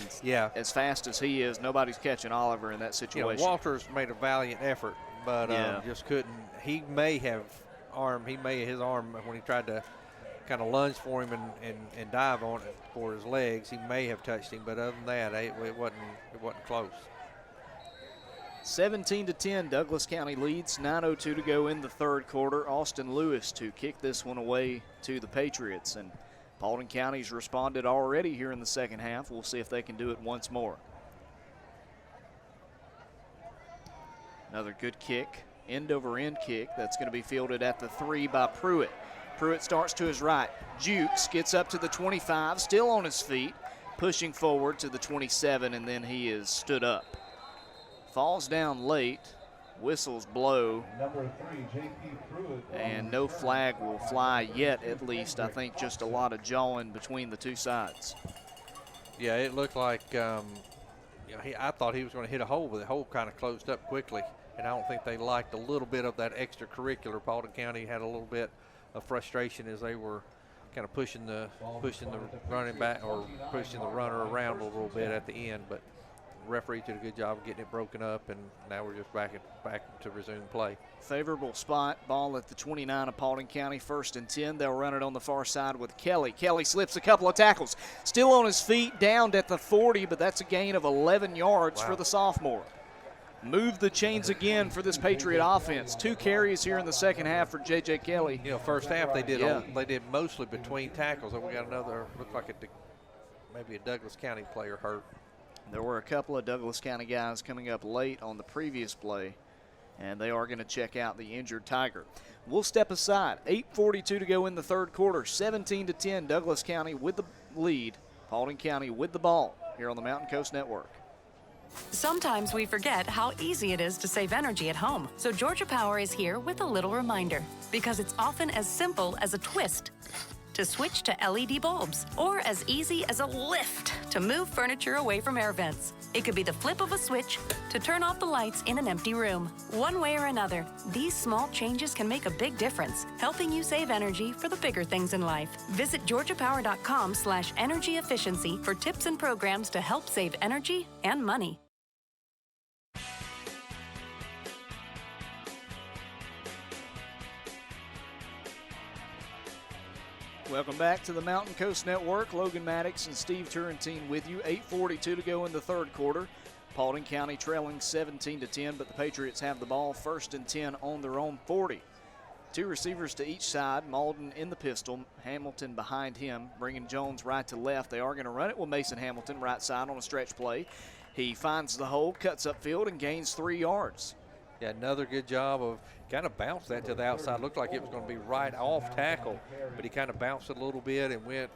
as fast as he is, nobody's catching Oliver in that situation. Walters made a valiant effort, but just couldn't. He may have his arm when he tried to kind of lunge for him and dive on it for his legs. He may have touched him, but other than that, it wasn't close. 17-10, Douglas County leads. 9:02 to go in the third quarter. Austin Lewis to kick this one away to the Patriots, and Paulding County's responded already here in the second half. We'll see if they can do it once more. Another good kick, end-over-end kick. That's going to be fielded at the 3 by Pruitt. Pruitt starts to his right. Jukes gets up to the 25, still on his feet, pushing forward to the 27, and then he is stood up. Falls down late, whistles blow, and no flag will fly yet, at least. I think just a lot of jawing between the two sides. Yeah, it looked like, I thought he was going to hit a hole, but the hole kind of closed up quickly, and I don't think they liked a little bit of that extracurricular. Paulding County had a little bit of frustration as they were kind of pushing the running back or pushing the runner around a little bit at the end, but the referee did a good job of getting it broken up, and now we're just back to resume play. Favorable spot, ball at the 29 of Paulding County, 1st and 10. They'll run it on the far side with Kelly. Kelly slips a couple of tackles, still on his feet, downed at the 40, but that's a gain of 11 yards for the sophomore. Move the chains again for this Patriot offense. 2 carries here in the second half for J.J. Kelly. First half they did mostly between tackles. And we got another, looked like maybe a Douglas County player hurt. There were a couple of Douglas County guys coming up late on the previous play, and they are going to check out the injured Tiger. We'll step aside. 8:42 to go in the third quarter. 17-10, Douglas County with the lead. Paulding County with the ball here on the Mountain Coast Network. Sometimes we forget how easy it is to save energy at home. So Georgia Power is here with a little reminder, because it's often as simple as a twist to switch to LED bulbs, or as easy as a lift to move furniture away from air vents. It could be the flip of a switch to turn off the lights in an empty room. One way or another, these small changes can make a big difference, helping you save energy for the bigger things in life. Visit georgiapower.com/energy efficiency for tips and programs to help save energy and money. Welcome back to the Mountain Coast Network. Logan Maddox and Steve Turrentine with you. 8:42 to go in the third quarter. Paulding County trailing 17-10, but the Patriots have the ball, 1st and 10 on their own 40. 2 receivers to each side. Malden in the pistol, Hamilton behind him, bringing Jones right to left. They are going to run it with Mason Hamilton right side on a stretch play. He finds the hole, cuts upfield, and gains 3 yards. Yeah, another good job of kind of bounced that to the outside. Looked like it was going to be right off tackle, but he kind of bounced it a little bit and went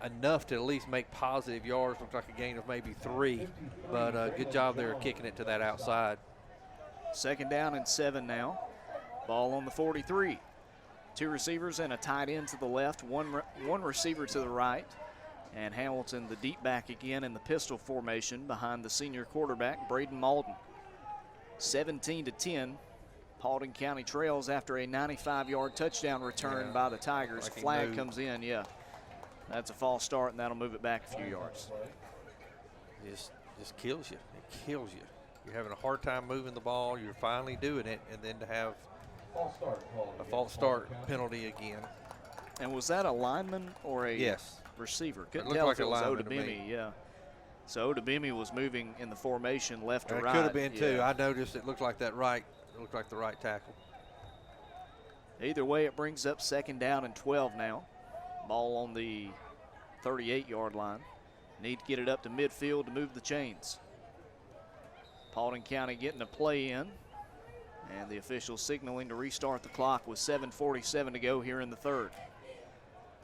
enough to at least make positive yards. Looked like a gain of maybe 3, but good job there kicking it to that outside. 2nd down and 7 now. Ball on the 43. 2 receivers and a tight end to the left, one receiver to the right. And Hamilton, the deep back again in the pistol formation behind the senior quarterback, Braden Malden. 17-10, Paulding County trails after a 95-yard touchdown return by the Tigers. Flag comes in, That's a false start, and that'll move it back a few yards. Just kills you. It kills you. You're having a hard time moving the ball. You're finally doing it, and then to have a false start penalty again. And was that a lineman or a receiver? Couldn't tell if it was Odebimi, So Odebimi was moving in the formation left to right. It could have been too. I noticed it looked like the right tackle. Either way, it brings up 2nd down and 12 now. Ball on the 38-yard line. Need to get it up to midfield to move the chains. Paulding County getting a play in, and the official signaling to restart the clock with 7:47 to go here in the third.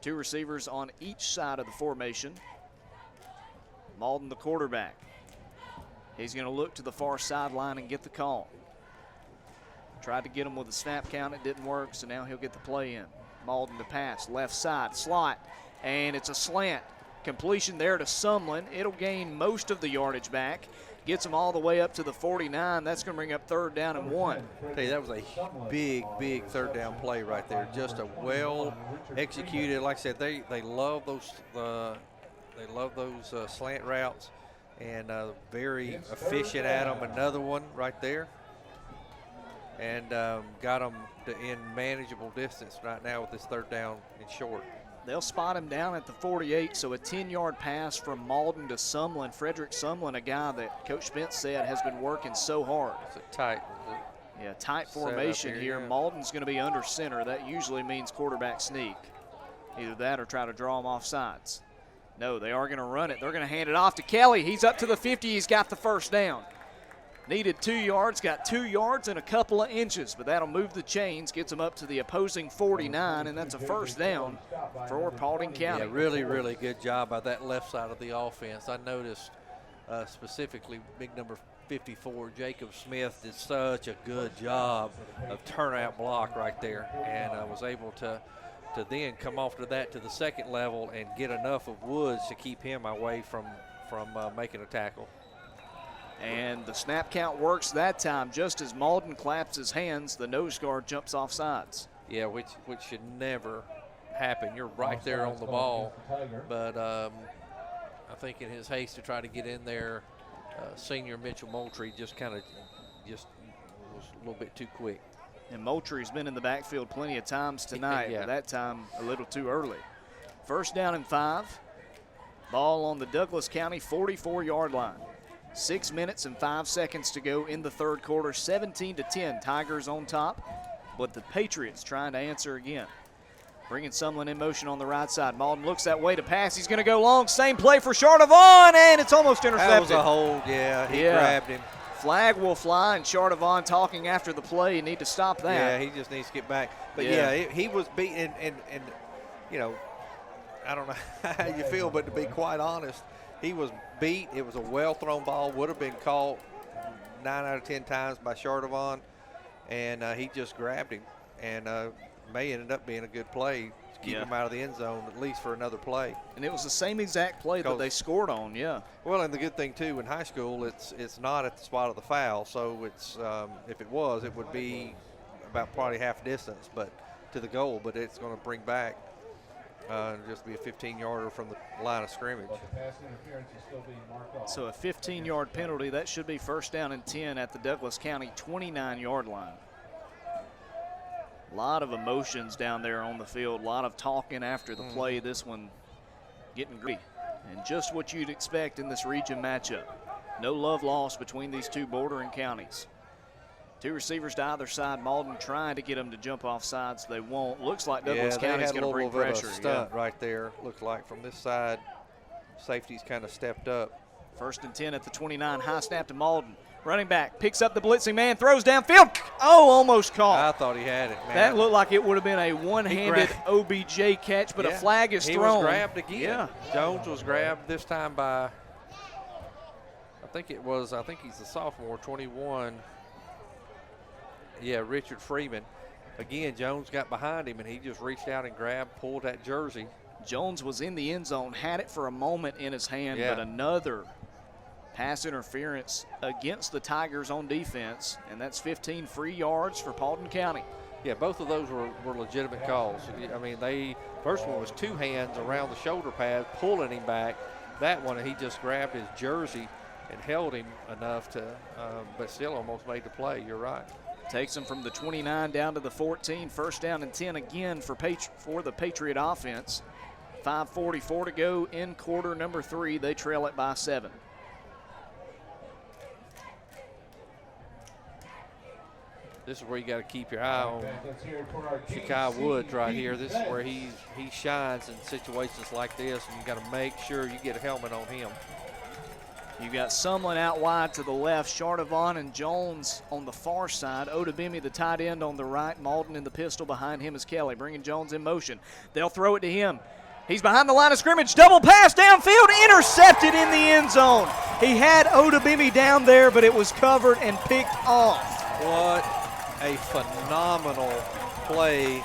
Two receivers on each side of the formation. Malden, the quarterback. He's going to look to the far sideline and get the call. Tried to get him with a snap count. It didn't work, so now he'll get the play in. Malden to pass, left side, slot, and it's a slant. Completion there to Sumlin. It'll gain most of the yardage back. Gets them all the way up to the 49. That's going to bring up 3rd down and 1. I tell you, that was a big, big 3rd down play right there. Just a well executed. Like I said, they love those slant routes, and very efficient at them. Another one right there, and got them in manageable distance right now with this 3rd down and short. They'll spot him down at the 48, so a 10-yard pass from Malden to Sumlin. Frederick Sumlin, a guy that Coach Spence said has been working so hard. It's a tight formation here. Yeah. Malden's going to be under center. That usually means quarterback sneak. Either that or try to draw him off sides. No, they are going to run it. They're going to hand it off to Kelly. He's up to the 50. He's got the 1st down. Needed 2 yards, got 2 yards and a couple of inches, but that'll move the chains, gets him up to the opposing 49, and that's a 1st down for Paulding County. Yeah, really, really good job by that left side of the offense. I noticed specifically big number 54, Jacob Smith, did such a good job of turnout block right there, and was able to then come off to that to the 2nd level and get enough of Woods to keep him away from making a tackle. And the snap count works that time. Just as Malden claps his hands, the nose guard jumps off sides. Yeah, which should never happen. You're right there on the ball. But I think in his haste to try to get in there, senior Mitchell Moultrie just was a little bit too quick. And Moultrie's been in the backfield plenty of times tonight, but that time a little too early. 1st down and 5. Ball on the Douglas County 44-yard line. 6 minutes and 5 seconds to go in the 3rd quarter. 17-10, Tigers on top, but the Patriots trying to answer again. Bringing Sumlin in motion on the right side. Malden looks that way to pass. He's going to go long. Same play for Chardavon, and it's almost intercepted. That was a hold, yeah. He grabbed him. Flag will fly, and Chardavon talking after the play. You need to stop that. Yeah, he just needs to get back. But, he was beaten, and you know, I don't know how you feel, but to be quite honest, he was beat. It was a well-thrown ball. Would have been caught 9 out of 10 times by Chardavon, and he just grabbed him. And may ended up being a good play to keep him out of the end zone, at least for another play. And it was the same exact play that they scored on, Well, and the good thing, too, in high school, it's not at the spot of the foul. So it's if it was, it would be about probably half distance to the goal. But it's going to bring back just be a 15-yarder from the line of scrimmage. So a 15-yard penalty. That should be 1st down and 10 at the Douglas County 29-yard line. A lot of emotions down there on the field. A lot of talking after the play. This one getting gritty. And just what you'd expect in this region matchup. No love lost between these two bordering counties. Two receivers to either side. Malden trying to get them to jump off sides. They won't. Looks like Douglas County's going to bring pressure. Stunt right there. Looks like from this side, safety's kind of stepped up. 1st and 10 at the 29. High snap to Malden. Running back picks up the blitzing man, throws downfield. Oh, almost caught. I thought he had it, man. That looked like it would have been a one-handed OBJ catch, but a flag is thrown. He was grabbed again. Yeah. Jones was grabbed this time by, I think he's a sophomore, 21. Yeah, Richard Freeman. Again, Jones got behind him, and he just reached out and pulled that jersey. Jones was in the end zone, had it for a moment in his hand, but another pass interference against the Tigers on defense, and that's 15 free yards for Paulding County. Yeah, both of those were legitimate calls. I mean, first one was 2 hands around the shoulder pad, pulling him back. That one, he just grabbed his jersey and held him enough to, but still almost made the play. You're right. Takes him from the 29 down to the 14. 1st down and 10 again for the Patriot offense. 5:44 to go in quarter number 3. They trail it by 7. This is where you got to keep your eye on Shakai Woods right here. This is where he shines in situations like this, and you got to make sure you get a helmet on him. You got Sumlin out wide to the left, Chardavon and Jones on the far side. Odubimi, the tight end, on the right. Malden in the pistol. Behind him is Kelly, bringing Jones in motion. They'll throw it to him. He's behind the line of scrimmage. Double pass downfield, intercepted in the end zone. He had Odubimi down there, but it was covered and picked off. What a phenomenal play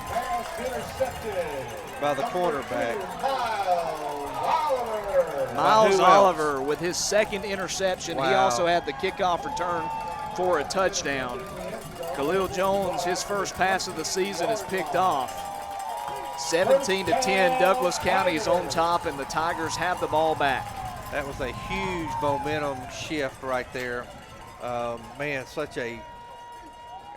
by the quarterback. Miles Oliver with his second interception. Wow. He also had the kickoff return for a touchdown. Khalil Jones, his first pass of the season, is picked off. 17-10, Douglas County is on top, and the Tigers have the ball back. That was a huge momentum shift right there. Man,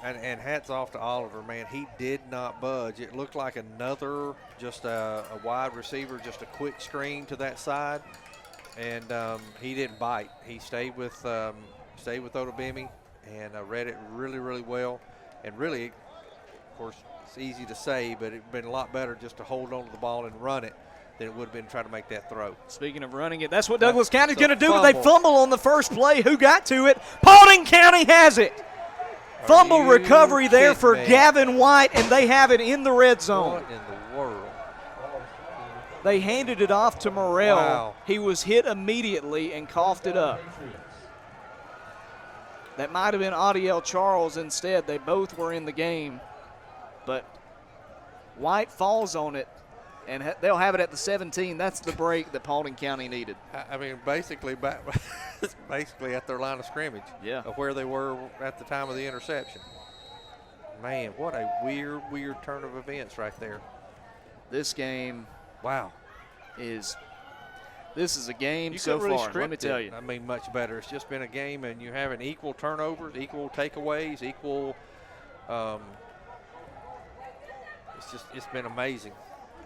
and hats off to Oliver, man. He did not budge. It looked like another, just a wide receiver, just a quick screen to that side. And he didn't bite. He stayed with Odubimi and read it really, really well. And really, of course, it's easy to say, but it'd been a lot better just to hold on to the ball and run it than it would have been trying to make that throw. Speaking of running it, that's what Douglas County's going to do. Fumble. They fumble on the first play. Who got to it? Paulding County has it. Fumble recovery there for Gavin White, and they have it in the red zone. What in the world? They handed it off to Morrell. Wow. He was hit immediately and coughed it up. That might have been Audiel Charles instead. They both were in the game. But White falls on it, and they'll have it at the 17. That's the break that Paulding County needed. I mean, basically at their line of scrimmage. Yeah. Of where they were at the time of the interception. Man, what a weird turn of events right there. This game, wow, this is a game you so really far. Let me tell you. I mean, much better. It's just been a game, and you're having equal turnovers, equal takeaways, equal. It's been amazing.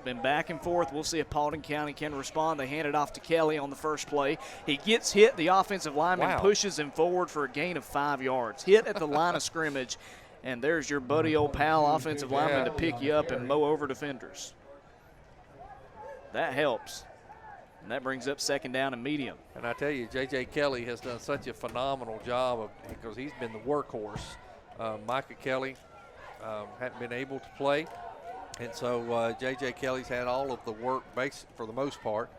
Been back and forth. We'll see if Paulding County can respond. They hand it off to Kelly on the first play. He gets hit. The offensive lineman pushes him forward for a gain of 5 yards. Hit at the line of scrimmage, and there's your buddy old pal offensive lineman to pick you up and mow over defenders. That helps. And that brings up second down and medium. And I tell you, J.J. Kelly has done such a phenomenal job because he's been the workhorse. Micah Kelly hadn't been able to play. And so J.J. Kelly's had all of the work for the most part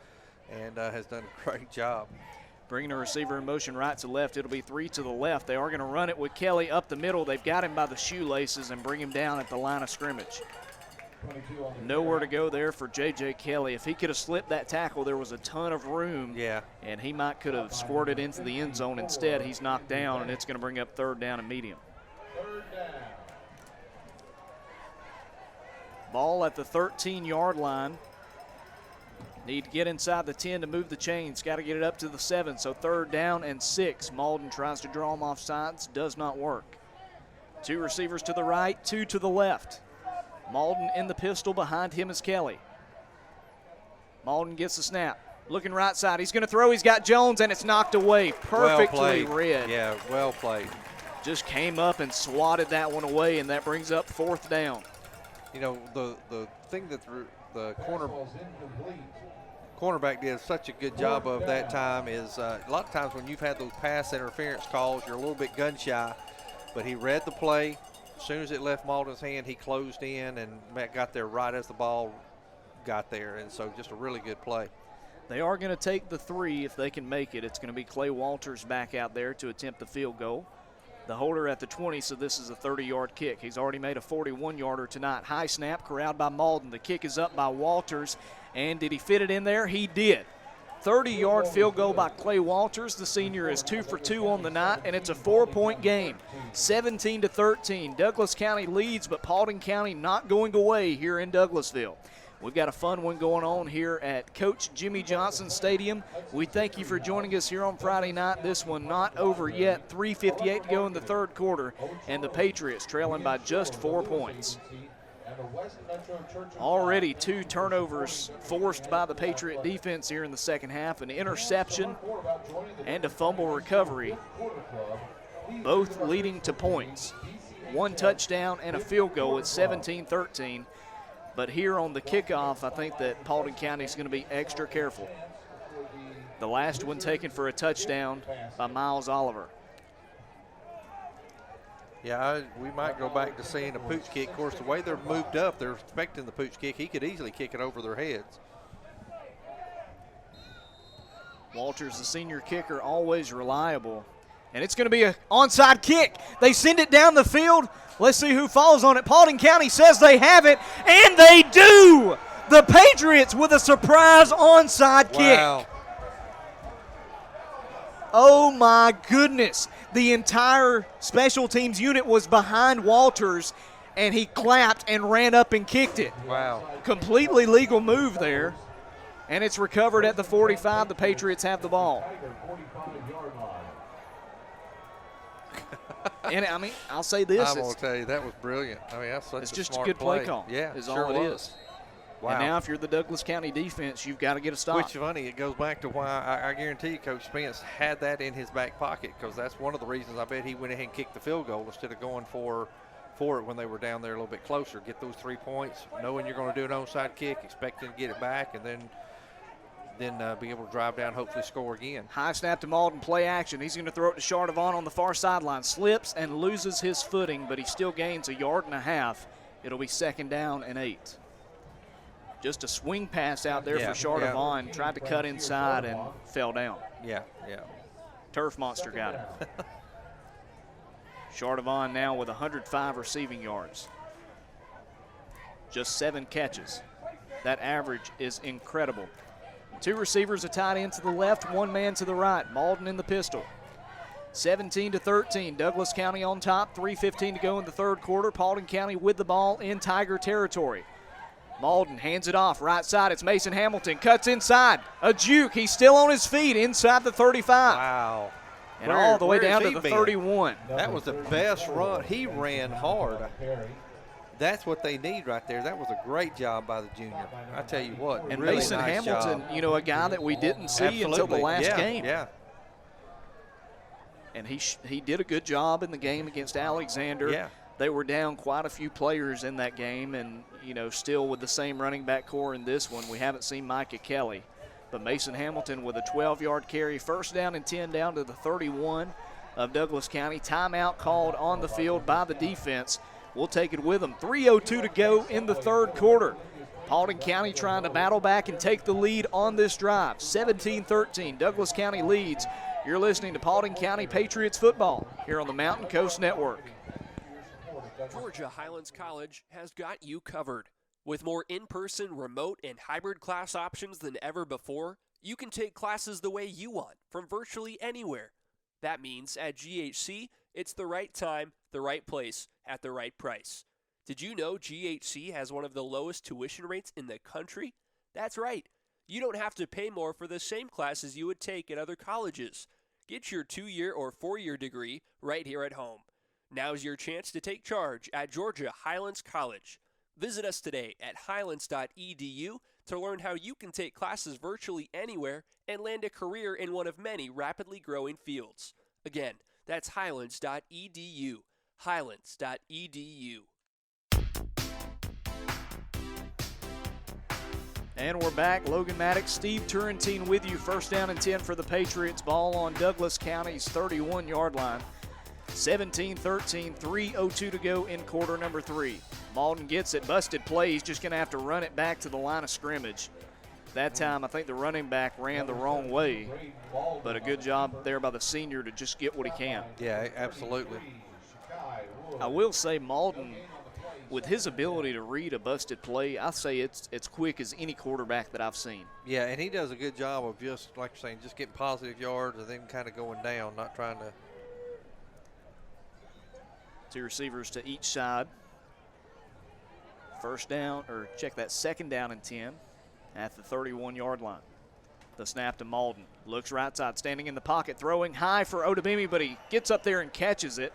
and has done a great job. Bringing a receiver in motion right to left. It'll be 3 to the left. They are going to run it with Kelly up the middle. They've got him by the shoelaces and bring him down at the line of scrimmage. Nowhere to go there for J.J. Kelly. If he could have slipped that tackle, there was a ton of room. Yeah. And he could have squirted into the end zone. Instead, he's knocked down, and it's going to bring up third down and medium. Ball at the 13-yard line. Need to get inside the 10 to move the chains. Got to get it up to the 7, so third down and 6. Malden tries to draw him off sides. Does not work. 2 receivers to the right, 2 to the left. Malden in the pistol. Behind him is Kelly. Malden gets the snap. Looking right side. He's going to throw. He's got Jones, and it's knocked away. Perfectly read. Yeah, well played. Just came up and swatted that one away, and that brings up fourth down. You know, the thing that the cornerback did such a good job of that time is a lot of times when you've had those pass interference calls, you're a little bit gun shy, but he read the play. As soon as it left Malden's hand, he closed in and got there right as the ball got there, and so just a really good play. They are going to take the 3 if they can make it. It's going to be Clay Walters back out there to attempt the field goal. The holder at the 20, so this is a 30-yard kick. He's already made a 41-yarder tonight. High snap, corralled by Malden. The kick is up by Walters, and did he fit it in there? He did. 30-yard field goal by Clay Walters. The senior is 2 for 2 on the night, and it's a 4-point game. 17-13. Douglas County leads, but Paulding County not going away here in Douglasville. We've got a fun one going on here at Coach Jimmy Johnson Stadium. We thank you for joining us here on Friday night. This one not over yet. 3:58 to go in the third quarter, and the Patriots trailing by just 4 points. Already 2 turnovers forced by the Patriot defense here in the second half, an interception and a fumble recovery, both leading to points. 1 touchdown and a field goal at 17-13. But here on the kickoff, I think that Paulding County is going to be extra careful. The last one taken for a touchdown by Miles Oliver. Yeah, we might go back to seeing a pooch kick. Of course, the way they're moved up, they're expecting the pooch kick. He could easily kick it over their heads. Walters, the senior kicker, always reliable. And it's going to be an onside kick. They send it down the field. Let's see who falls on it. Paulding County says they have it, and they do! The Patriots with a surprise onside kick. Oh, my goodness. The entire special teams unit was behind Walters, and he clapped and ran up and kicked it. Wow. Completely legal move there. And it's recovered at the 45. The Patriots have the ball. And, I mean, I'll say this. I'm going to tell you, that was brilliant. I mean, that's such it's a just smart a good play call. Yeah, is sure all it was. is. Wow. And now if you're the Douglas County defense, you've got to get a stop. Which, funny, it goes back to why I guarantee you Coach Spence had that in his back pocket, because that's one of the reasons I bet he went ahead and kicked the field goal instead of going for it when they were down there a little bit closer. Get those 3 points, knowing you're going to do an onside kick, expecting to get it back, and then be able to drive down, hopefully score again. High snap to Malden, play action. He's going to throw it to Chardavon on the far sideline. Slips and loses his footing, but he still gains 1.5 yards. It'll be 2nd down and 8. Just a swing pass out there for Chardavon. Tried to cut inside and fell down. Yeah. Turf Monster got him. Chardavon now with 105 receiving yards. Just 7 catches. That average is incredible. 2 receivers, a tight end to the left, 1 man to the right. Malden in the pistol. 17-13, Douglas County on top, 3:15 to go in the 3rd quarter. Paulding County with the ball in Tiger territory. Malden hands it off, right side, it's Mason Hamilton, cuts inside. A juke, he's still on his feet inside the 35. Wow. And all the way down to the 31. That was the best run. He ran hard. That's what they need right there. That was a great job by the junior. I tell you what. And really Mason nice Hamilton, job. a guy that we didn't see until the last game. Yeah. And he did a good job in the game against Alexander. Yeah. They were down quite a few players in that game, and, still with the same running back core in this one. We haven't seen Micah Kelly. But Mason Hamilton with a 12-yard carry, 1st down and 10 down to the 31 of Douglas County. Timeout called on the field by the defense. We'll take it with them. 3:02 to go in the 3rd quarter. Paulding County trying to battle back and take the lead on this drive. 17-13, Douglas County leads. You're listening to Paulding County Patriots football here on the Mountain Coast Network. Georgia Highlands College has got you covered. With more in-person, remote, and hybrid class options than ever before, you can take classes the way you want, from virtually anywhere. That means at GHC, it's the right time, the right place, at the right price. Did you know GHC has one of the lowest tuition rates in the country? That's right. You don't have to pay more for the same classes you would take at other colleges. Get your 2-year or 4-year degree right here at home. Now's your chance to take charge at Georgia Highlands College. Visit us today at highlands.edu to learn how you can take classes virtually anywhere and land a career in one of many rapidly growing fields. Again, that's highlands.edu. Highlands.edu. And we're back. Logan Maddox, Steve Turrentine with you. 1st down and 10 for the Patriots. Ball on Douglas County's 31-yard line. 17-13, 3:02 to go in quarter number 3. Malden gets it, busted play. He's just going to have to run it back to the line of scrimmage. That time, I think the running back ran the wrong way, but a good job there by the senior to just get what he can. Yeah, absolutely. I will say Malden, with his ability to read a busted play, I say it's quick as any quarterback that I've seen. Yeah, and he does a good job of just, like you're saying, just getting positive yards and then kind of going down, not trying to. 2 receivers to each side. 1st down, or check that, 2nd down and 10 at the 31-yard line. The snap to Malden. Looks right side, standing in the pocket, throwing high for Odabimi, but he gets up there and catches it.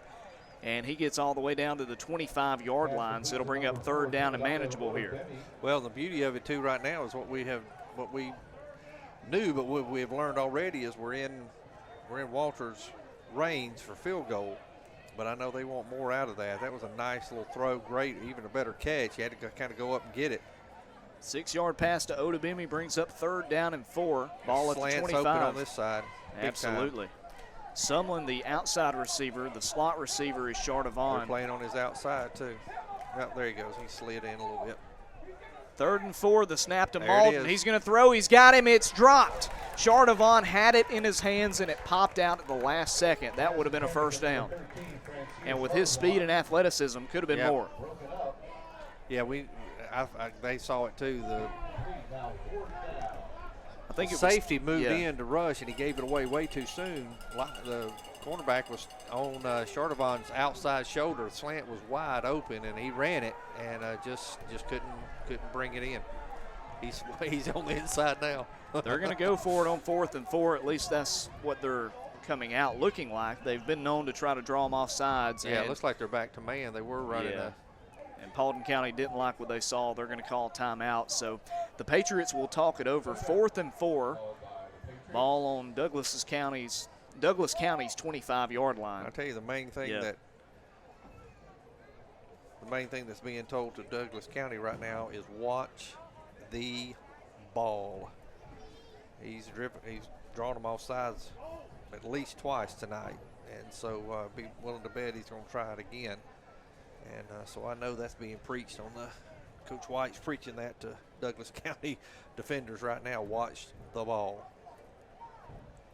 And he gets all the way down to the 25-yard line, so it'll bring up 3rd down and manageable here. Well, the beauty of it, too, right now is what we knew, but what we have learned already is we're in Walters' range for field goal. But I know they want more out of that. That was a nice little throw, great, even a better catch. You had to kind of go up and get it. 6-yard pass to Odubemi brings up 3rd down and 4. Ball at the 25. Open on this side. Absolutely. Sumlin, the outside receiver. The slot receiver is Chardavon. They're playing on his outside, too. Yep, there he goes. He slid in a little bit. 3rd and 4, the snap to There Malden. He's going to throw. He's got him. It's dropped. Chardavon had it in his hands, and it popped out at the last second. That would have been a 1st down. And with his speed and athleticism, could have been more. Yeah, they saw it too. I think safety moved in to rush, and he gave it away way too soon. The cornerback was on Chardavon's outside shoulder. The slant was wide open, and he ran it, and just couldn't bring it in. He's on the inside now. They're going to go for it on 4th and 4. At least that's what they're coming out looking like. They've been known to try to draw them off sides. Yeah, it looks like they're back to man. They were running and Paulding County didn't like what they saw. They're going to call timeout. So the Patriots will talk it over. 4th and 4. Ball on Douglas County's 25-yard line. I'll tell you the main thing that's being told to Douglas County right now is watch the ball. He's drawn them off sides at least twice tonight, and so be willing to bet he's going to try it again. And so I know that's being preached on Coach White's preaching that to Douglas County defenders right now. Watch the ball.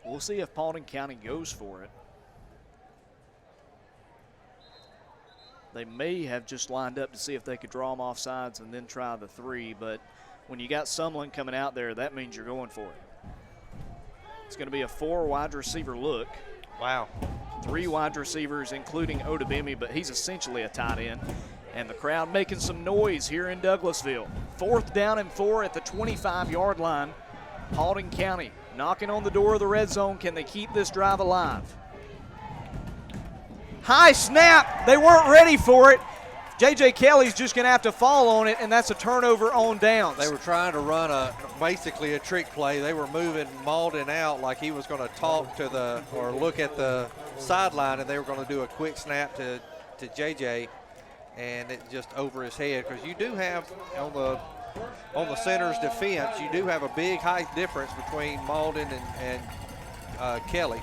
We'll see if Paulding County goes for it. They may have just lined up to see if they could draw them off sides and then try the 3, but when you got Sumlin coming out there, that means you're going for it. It's going to be a 4 wide receiver look. Wow. 3 wide receivers, including Odubemi, but he's essentially a tight end. And the crowd making some noise here in Douglasville. 4th down and 4 at the 25-yard line. Paulding County knocking on the door of the red zone. Can they keep this drive alive? High snap. They weren't ready for it. J.J. Kelly's just going to have to fall on it, and that's a turnover on downs. They were trying to run basically a trick play. They were moving Malden out like he was going to talk to or look at the sideline, and they were going to do a quick snap to J.J., and it just over his head. Because you do have, on the center's defense, you do have a big height difference between Malden and Kelly.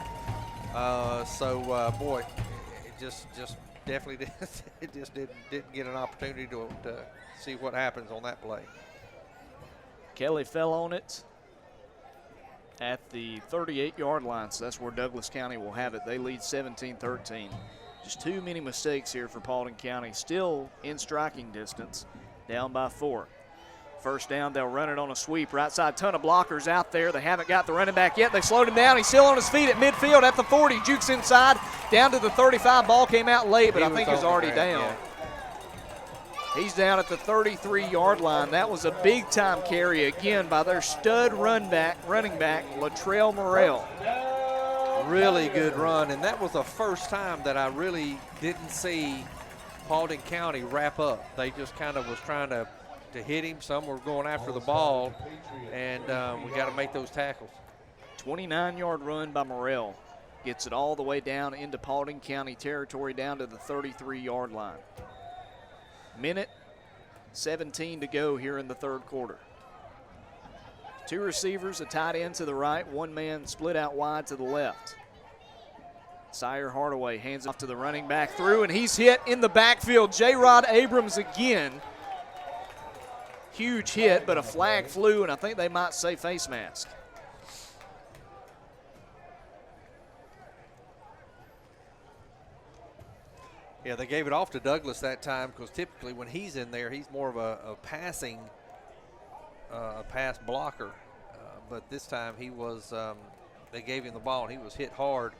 Boy, it just definitely it just didn't get an opportunity to see what happens on that play. Kelly fell on it at the 38-yard line, so that's where Douglas County will have it. They lead 17-13. Just too many mistakes here for Paulding County. Still in striking distance, down by 4. 1st down, they'll run it on a sweep. Right side, ton of blockers out there. They haven't got the running back yet. They slowed him down. He's still on his feet at midfield at the 40. Jukes inside, down to the 35. Ball came out late, but I think he's already down. Yeah. He's down at the 33-yard line. That was a big-time carry again by their stud running back, Latrell Morrell. Really good run, and that was the first time that I really didn't see Paulding County wrap up. They just kind of was trying to hit him. Some were going after the ball, and we got to make those tackles. 29-yard run by Morrell. Gets it all the way down into Paulding County territory, down to the 33-yard line. Minute 17 to go here in the 3rd quarter. 2 receivers, a tight end to the right, 1 man split out wide to the left. Sire Hardaway hands off to the running back through, and he's hit in the backfield. J-Rod Abrams again. Huge hit, but a flag flew, and I think they might say face mask. Yeah, they gave it off to Douglas that time because typically when he's in there, he's more of a passing, a pass blocker. But this time he was, they gave him the ball, and he was hit hard.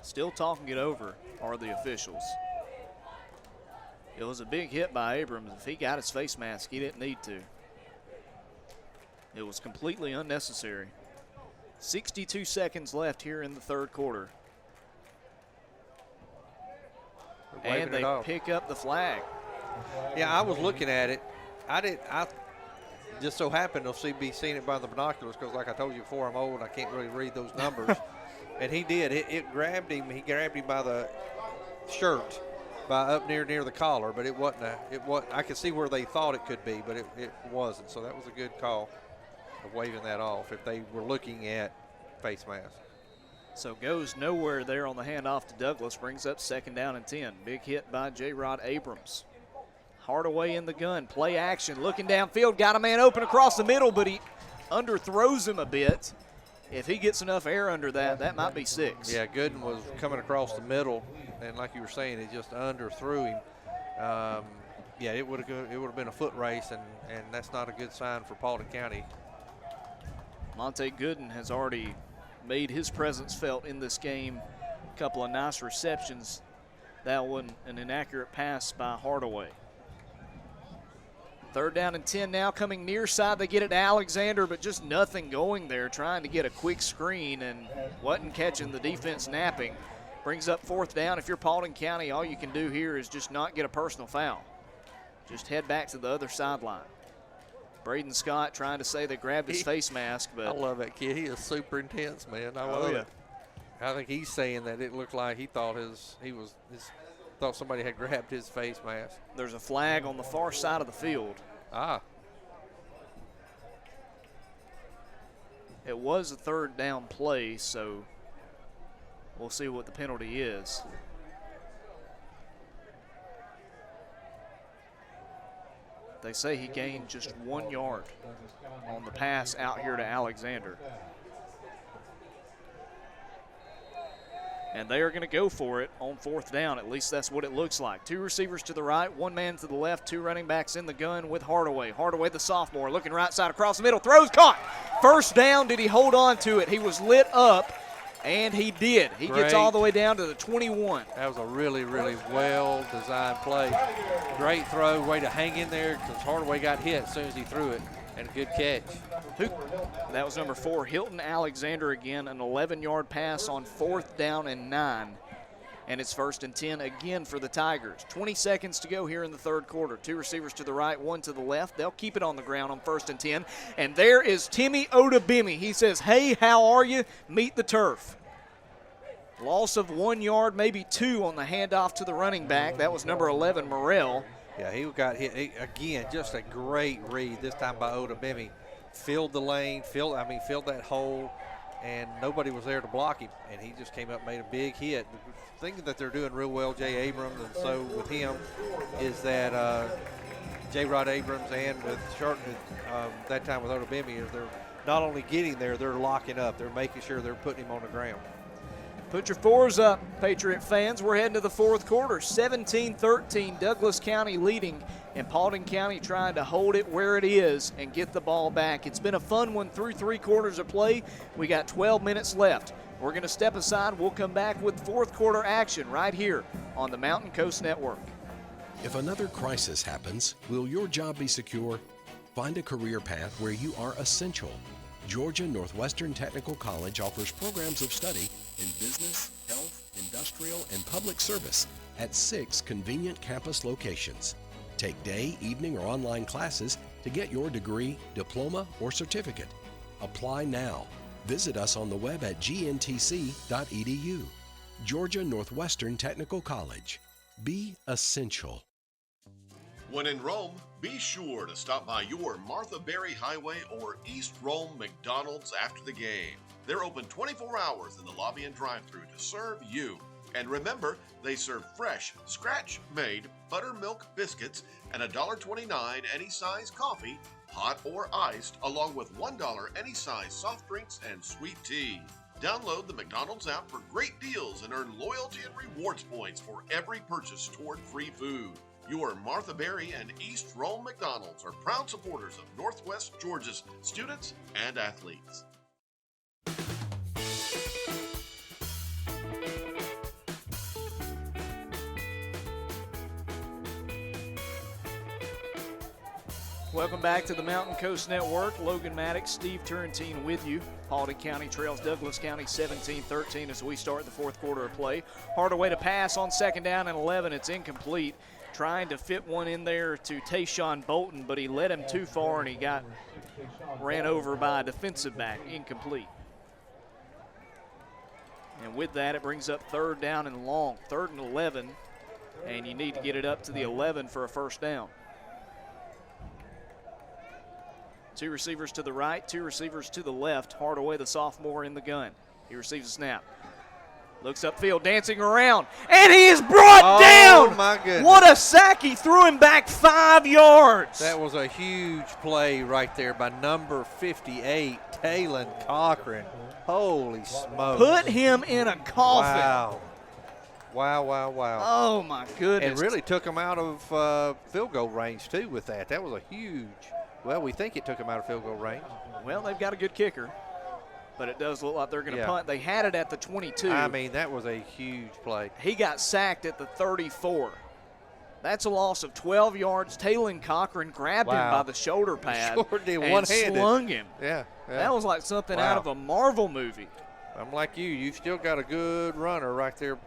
Still talking it over are the officials. It was a big hit by Abrams. If he got his face mask, he didn't need to. It was completely unnecessary. 62 seconds left here in the 3rd quarter. And they pick up the flag. Yeah, I was looking at it. I just so happened to be seeing it by the binoculars because, like I told you before, I'm old. I can't really read those numbers. And he did. It grabbed him. He grabbed him by the shirt. by up near the collar, but it wasn't. I could see where they thought it could be, but it wasn't. So that was a good call of waving that off if they were looking at face mask. So goes nowhere there on the handoff to Douglas, brings up 2nd down and 10. Big hit by J-Rod Abrams. Hardaway in the gun, play action, looking downfield, got a man open across the middle, but he underthrows him a bit. If he gets enough air under that, that might be 6. Yeah, Gooden was coming across the middle, and like you were saying, it just underthrew him. Yeah, it would have been a foot race, and that's not a good sign for Paulding County. Monte Gooden has already made his presence felt in this game. A couple of nice receptions. That one an inaccurate pass by Hardaway. 3rd down and 10 now, coming near side. They get it to Alexander, but just nothing going there, trying to get a quick screen and wasn't catching the defense napping. Brings up 4th down. If you're Paulding County, all you can do here is just not get a personal foul. Just head back to the other sideline. Braden Scott trying to say they grabbed his face mask, but I love that kid. He is super intense, man. I love it. I think he's saying that it looked like he thought thought somebody had grabbed his face mask. There's a flag on the far side of the field. It was a 3rd down play, so we'll see what the penalty is. They say he gained just 1 yard on the pass out here to Alexander. And they are going to go for it on 4th down. At least that's what it looks like. 2 receivers to the right, 1 man to the left, 2 running backs in the gun with Hardaway. Hardaway, the sophomore, looking right side across the middle, throws, caught. 1st down. Did he hold on to it? He was lit up, and he did. He gets all the way down to the 21. That was a really, really well-designed play. Great throw, way to hang in there because Hardaway got hit as soon as he threw it, and a good catch. That was number 4, Hilton Alexander again, an 11-yard pass on 4th down and 9. And it's 1st and 10 again for the Tigers. 20 seconds to go here in the 3rd quarter. 2 receivers to the right, 1 to the left. They'll keep it on the ground on 1st and 10. And there is Timmy Odabimi. He says, hey, how are you? Meet the turf. Loss of 1 yard, maybe 2 on the handoff to the running back. That was number 11, Morrell. Yeah, he got hit again. Just a great read this time by Odabimi. Filled the lane, filled that hole, and nobody was there to block him. And he just came up and made a big hit. The thing that they're doing real well, Jay Abrams, and so with him, is that J-Rod Abrams and with that time with Odabimi, is they're not only getting there, they're locking up. They're making sure they're putting him on the ground. Put your 4s up, Patriot fans. We're heading to the 4th quarter. 17-13, Douglas County leading, and Paulding County trying to hold it where it is and get the ball back. It's been a fun one through 3 quarters of play. We got 12 minutes left. We're going to step aside. We'll come back with 4th quarter action right here on the Mountain Coast Network. If another crisis happens, will your job be secure? Find a career path where you are essential. Georgia Northwestern Technical College offers programs of study in business, health, industrial, and public service at 6 convenient campus locations. Take day, evening, or online classes to get your degree, diploma, or certificate. Apply now. Visit us on the web at gntc.edu. Georgia Northwestern Technical College. Be essential. When in Rome, be sure to stop by your Martha Berry Highway or East Rome McDonald's after the game. They're open 24 hours in the lobby and drive-thru to serve you. And remember, they serve fresh, scratch-made buttermilk biscuits and $1.29 any size coffee, hot or iced, along with $1 any size soft drinks and sweet tea. Download the McDonald's app for great deals and earn loyalty and rewards points for every purchase toward free food. Your Martha Berry and East Rome McDonald's are proud supporters of Northwest Georgia's students and athletes. Welcome back to the Mountain Coast Network. Logan Maddox, Steve Turrentine with you. Paulding County trails Douglas County 17-13 as we start the 4th quarter of play. Hardaway to pass on 2nd down and 11. It's incomplete. Trying to fit one in there to Tayshawn Bolton, but he led him too far and he got ran over by a defensive back. Incomplete. And with that, it brings up 3rd down and long. 3rd and 11 and you need to get it up to the 11 for a first down. 2 receivers to the right, 2 receivers to the left. Hardaway, the sophomore, in the gun. He receives a snap. Looks upfield, dancing around, and he is brought down! Oh, my goodness. What a sack. He threw him back 5 yards. That was a huge play right there by number 58, Talon Cochran. Holy smokes. Put him in a coffin. Wow. Wow. Oh, my goodness. And really took him out of field goal range, too, with that. That was a huge, well, we think it took him out of field goal range. Well, they've got a good kicker, but it does look like they're going to punt. They had it at the 22. I mean, that was a huge play. He got sacked at the 34. That's a loss of 12 yards. Talon Cochran grabbed him by the shoulder pad and slung him. Yeah. That was like something out of a Marvel movie. I'm like you. You've still got a good runner right there.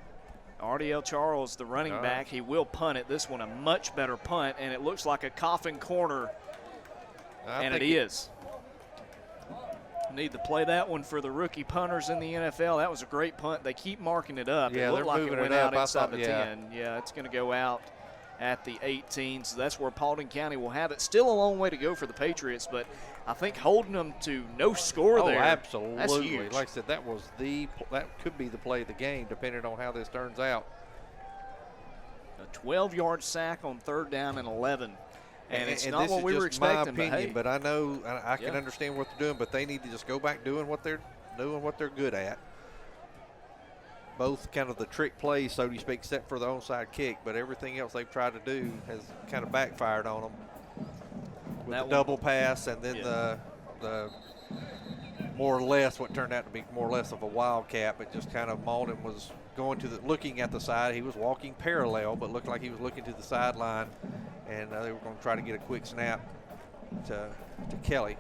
RDL Charles, the running back, he will punt it. This one a much better punt, and it looks like a coffin corner, and it is. Need to play that one for the rookie punters in the NFL. That was a great punt. They keep marking it up. Yeah, it looked like it went out inside the 10. 10. Yeah, it's going to go out at the 18. So that's where Paulding County will have it. Still a long way to go for the Patriots, but I think holding them to no score there. Absolutely. That's huge. Like I said, that could be the play of the game, depending on how this turns out. A 12-yard sack on 3rd down and 11. And it's not this what is we were just my expecting. opinion, but I know I can understand what they're doing, but they need to just go back doing what they're good at. Both kind of the trick plays, so to speak, except for the onside kick, but everything else they've tried to do has kind of backfired on them. With the double pass and then the more or less what turned out to be more or less of a wildcat, but just kind of Malden was going to looking at the side. He was walking parallel, but looked like he was looking to the sideline, and they were going to try to get a quick snap to Kelly.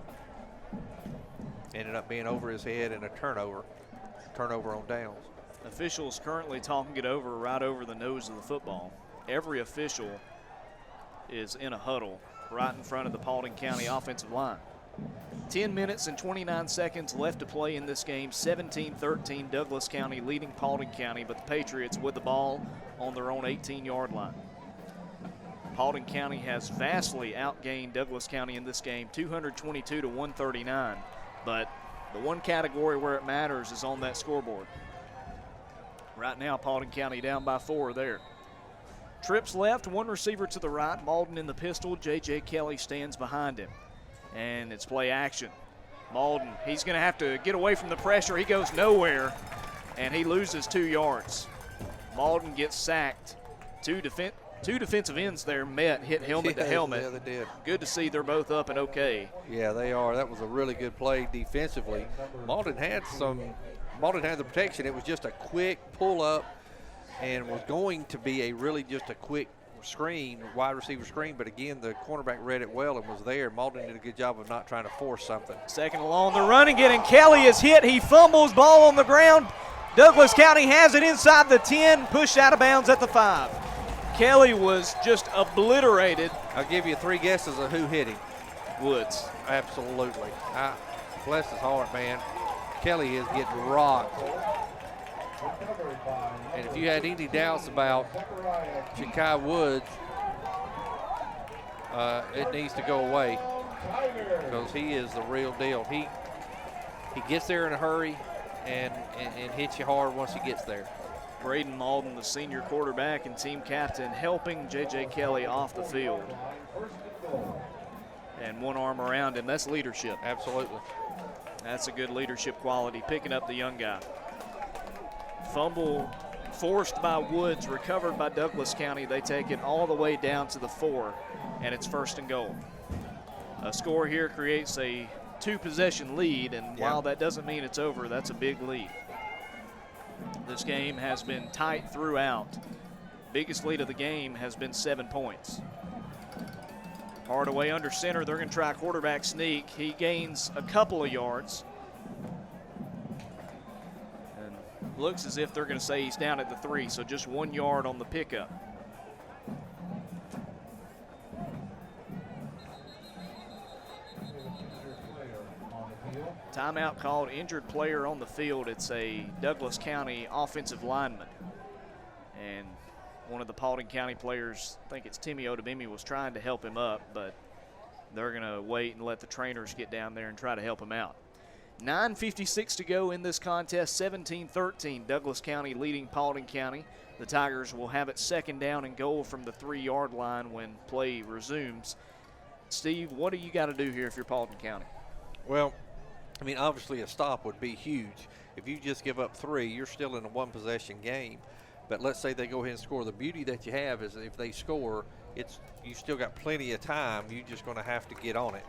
Ended up being over his head and a turnover on downs. Officials currently talking it over right over the nose of the football. Every official is in a huddle right in front of the Paulding County offensive line. 10 minutes and 29 seconds left to play in this game. 17-13, Douglas County leading Paulding County, but the Patriots with the ball on their own 18-yard line. Paulding County has vastly outgained Douglas County in this game, 222 to 139. But the one category where it matters is on that scoreboard. Right now, Paulding County down by 4 there. Trips left, 1 receiver to the right. Malden in the pistol. J.J. Kelly stands behind him. And it's play action. Malden, he's going to have to get away from the pressure. He goes nowhere, and he loses 2 yards. Malden gets sacked. Two defensive ends there met, hit helmet to helmet. Yeah, they did. Good to see they're both up and okay. Yeah, they are. That was a really good play defensively. Malden had the protection. It was just a quick pull up and was going to be just a quick screen, wide receiver screen, but again, the cornerback read it well and was there. Malden did a good job of not trying to force something. Second along the run again, and Kelly is hit. He fumbles, ball on the ground. Douglas County has it inside the 10, pushed out of bounds at the 5. Kelly was just obliterated. I'll give you 3 guesses of who hit him. Woods. Absolutely. Bless his heart, man. Kelly is getting rocked. And if you had any doubts about Shakai Woods, it needs to go away because he is the real deal. He gets there in a hurry and hits you hard once he gets there. Braden Malden, the senior quarterback and team captain, helping J.J. Kelly off the field. And one arm around him. That's leadership. Absolutely. That's a good leadership quality, picking up the young guy. Fumble forced by Woods, recovered by Douglas County. They take it all the way down to the 4, and it's 1st and goal. A score here creates a 2-possession lead, and while that doesn't mean it's over, that's a big lead. This game has been tight throughout. Biggest lead of the game has been 7 points. Hardaway under center. They're going to try a quarterback sneak. He gains a couple of yards. And looks as if they're going to say he's down at the 3, so just 1 yard on the pickup. Timeout called, injured player on the field. It's a Douglas County offensive lineman. And one of the Paulding County players, I think it's Timmy Odebimi, was trying to help him up, but they're going to wait and let the trainers get down there and try to help him out. 9:56 to go in this contest, 17-13. Douglas County leading Paulding County. The Tigers will have it second down and goal from the 3-yard line when play resumes. Steve, what do you got to do here if you're Paulding County? Well, I mean, obviously a stop would be huge. If you just give up 3, you're still in a one-possession game. But let's say they go ahead and score. The beauty that you have is if they score, you still got plenty of time. You're just going to have to get on it.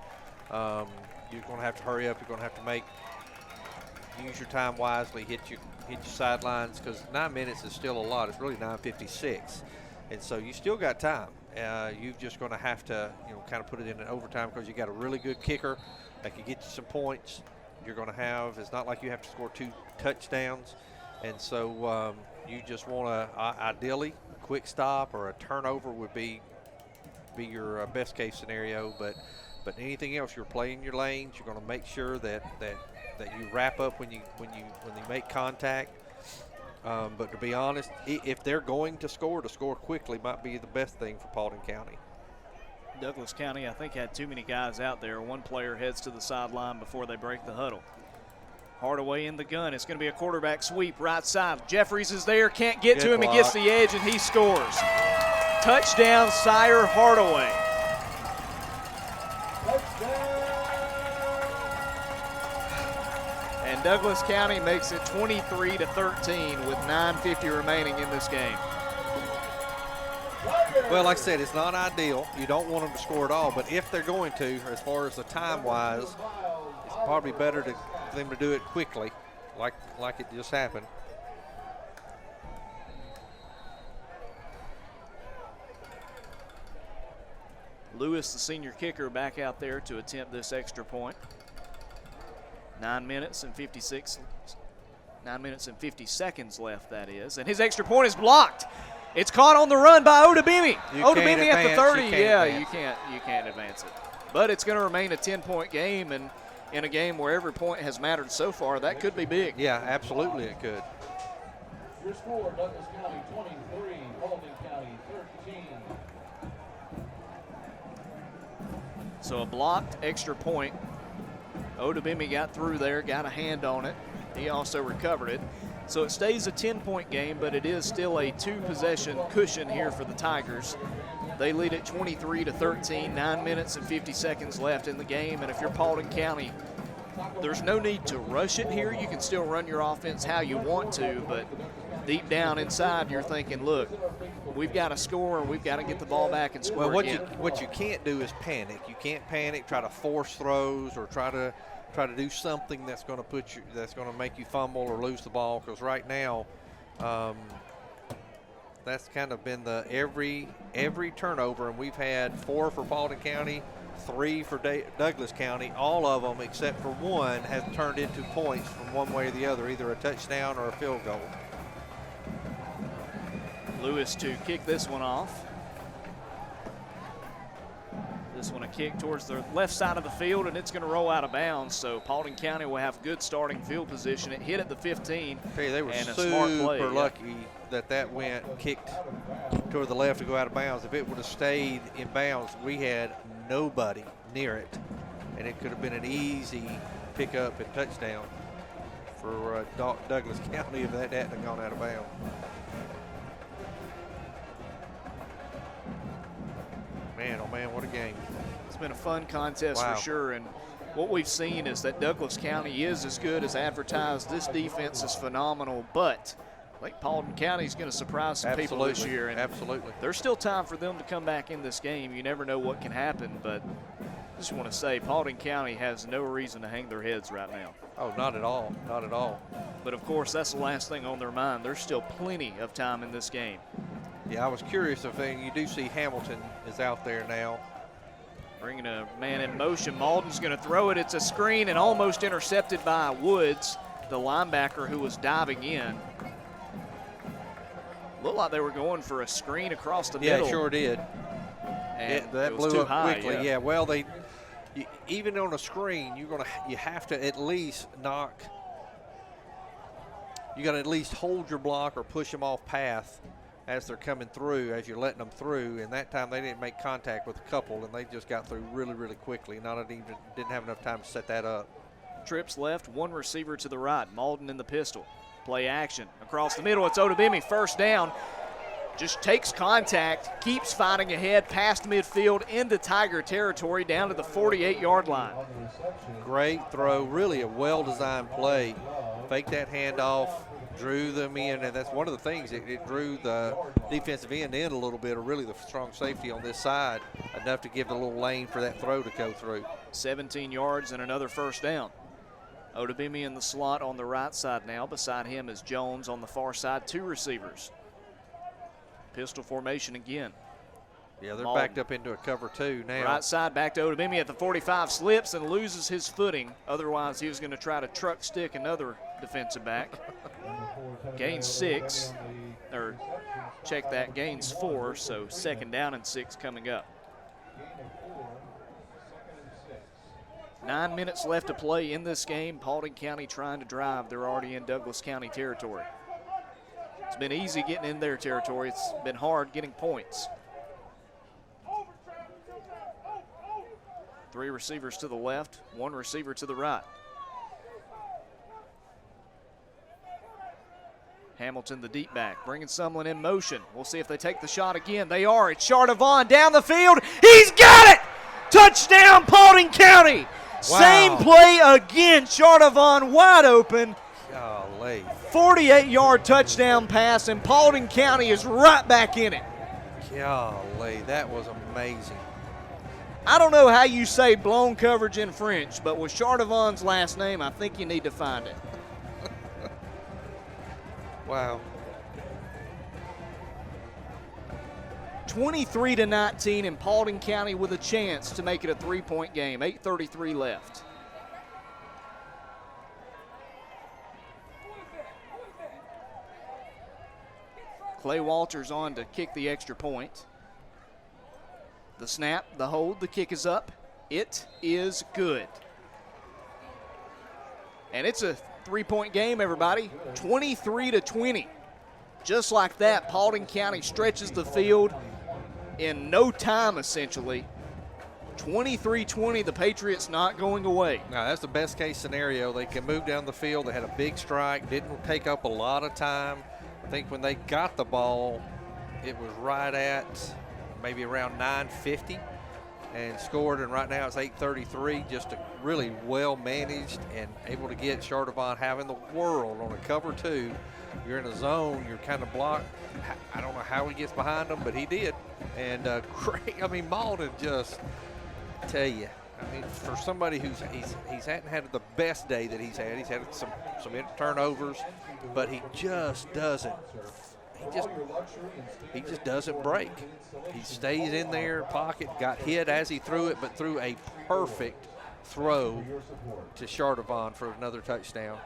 You're going to have to hurry up. You're going to have to use your time wisely, hit your sidelines, because 9 minutes is still a lot. It's really 9:56, and so you still got time. You're just going to have to, kind of put it in an overtime because you got a really good kicker that can get you some points. You're going to have. It's not like you have to score 2 touchdowns, and so you just want to ideally a quick stop or a turnover would be your best case scenario, but anything else, you're playing your lanes. You're going to make sure that you wrap up when you make contact. But to be honest, if they're going to score quickly might be the best thing for Paulding County. Douglas County, I think, had too many guys out there. One player heads to the sideline before they break the huddle. Hardaway in the gun. It's going to be a quarterback sweep right side. Jeffries is there, can't get to him. He gets the edge, and he scores. Touchdown, Sire Hardaway. And Douglas County makes it 23-13 with 9:50 remaining in this game. Well, like I said, it's not ideal. You don't want them to score at all, but if they're going to, as far as the time-wise, it's probably better for them to do it quickly, like it just happened. Lewis, the senior kicker, back out there to attempt this extra point. 9 minutes and 50 seconds left, that is. And his extra point is blocked. It's caught on the run by Odebimi. Odebimi at the 30. You can't advance it. But it's going to remain a 10-point game, and in a game where every point has mattered so far, that could be big. Yeah, absolutely it could. Your score, Douglas County 23, Paulding County 13. So a blocked extra point. Odebimi got through there, got a hand on it. He also recovered it. So it stays a 10-point game, but it is still a 2-possession cushion here for the Tigers. They lead it 23-13, 9 minutes and 50 seconds left in the game. And if you're Paulding County, there's no need to rush it here. You can still run your offense how you want to, but deep down inside, you're thinking, look, we've got to score, we've got to get the ball back and score again. What you can't do is panic. You can't panic, try to force throws or try to do something that's going to make you fumble or lose the ball, because right now that's kind of been the every turnover, and we've had 4 for Paulding County, 3 for Douglas County. All of them except for one has turned into points from one way or the other, either a touchdown or a field goal. Lewis to kick this one off. This one a kick towards the left side of the field, and it's going to roll out of bounds. So Paulding County will have good starting field position. It hit at the 15. They were and a super smart play, lucky that went kicked toward the left to go out of bounds. If it would have stayed in bounds, we had nobody near it, and it could have been an easy pickup and touchdown for Douglas County if that hadn't gone out of bounds. Man, oh man, what a game. It's been a fun contest for sure, and what we've seen is that Douglas County is as good as advertised. This defense is phenomenal, but I think Paulding County is going to surprise some people this year. And absolutely. There's still time for them to come back in this game. You never know what can happen, but I just want to say Paulding County has no reason to hang their heads right now. Oh, not at all, not at all. But of course, that's the last thing on their mind. There's still plenty of time in this game. Yeah, I was curious if you do see Hamilton is out there now. Bringing a man in motion. Malden's going to throw it. It's a screen and almost intercepted by Woods, the linebacker who was diving in. Looked like they were going for a screen across the middle. Yeah, sure did. And that blew up quickly. Yeah, well, even on a screen, you have to at least knock. You got to at least hold your block or push them off path as they're coming through, as you're letting them through. And that time they didn't make contact with a couple, and they just got through really, really quickly. Didn't have enough time to set that up. Trips left, one receiver to the right. Malden in the pistol. Play action. Across the middle, it's Odubimi, first down. Just takes contact, keeps fighting ahead past midfield into Tiger territory down to the 48-yard line. Great throw, really a well-designed play. Faked that handoff, drew them in, and that's one of the things. It drew the defensive end in a little bit, or really the strong safety on this side, enough to give a little lane for that throw to go through. 17 yards and another first down. Odubimi in the slot on the right side now. Beside him is Jones on the far side, two receivers. Pistol formation again. Yeah, they're Malden backed up into a cover two now. Right side back to Odubimi at the 45, slips and loses his footing. Otherwise, he was going to try to truck stick another defensive back. Gains 6, or check that, gains 4, so second down and 6 coming up. 9 minutes left to play in this game. Paulding County trying to drive. They're already in Douglas County territory. It's been easy getting in their territory. It's been hard getting points. 3 receivers to the left, 1 receiver to the right. Hamilton, the deep back, bringing someone in motion. We'll see if they take the shot again. They are. It's Chardavon down the field. He's got it! Touchdown, Paulding County! Wow. Same play again. Chardavon wide open. Golly. 48-yard touchdown pass, and Paulding County is right back in it. Golly, that was amazing. I don't know how you say blown coverage in French, but with Chardavon's last name, I think you need to find it. Wow. 23-19, and Paulding County with a chance to make it a 3-point game. 8:33 left. Clay Walters on to kick the extra point. The snap, the hold, the kick is up. It is good. And it's a 3-point game, everybody. 23-20. Just like that, Paulding County stretches the field in no time, essentially. 23-20, the Patriots not going away. Now, that's the best case scenario. They can move down the field. They had a big strike, didn't take up a lot of time. I think when they got the ball, it was right at maybe around 9:50 and scored, and right now it's 8:33. Just a really well managed and able to get Chardavon having the world on a cover 2. You're in a zone, you're kind of blocked. I don't know how he gets behind them, but he did. And great, I mean, Malden just, I tell you, I mean, for somebody who's he's hadn't had the best day that he's had some turnovers, but he just doesn't. He just doesn't break. He stays in there, pocket, got hit as he threw it, but threw a perfect throw to Chardavon for another touchdown.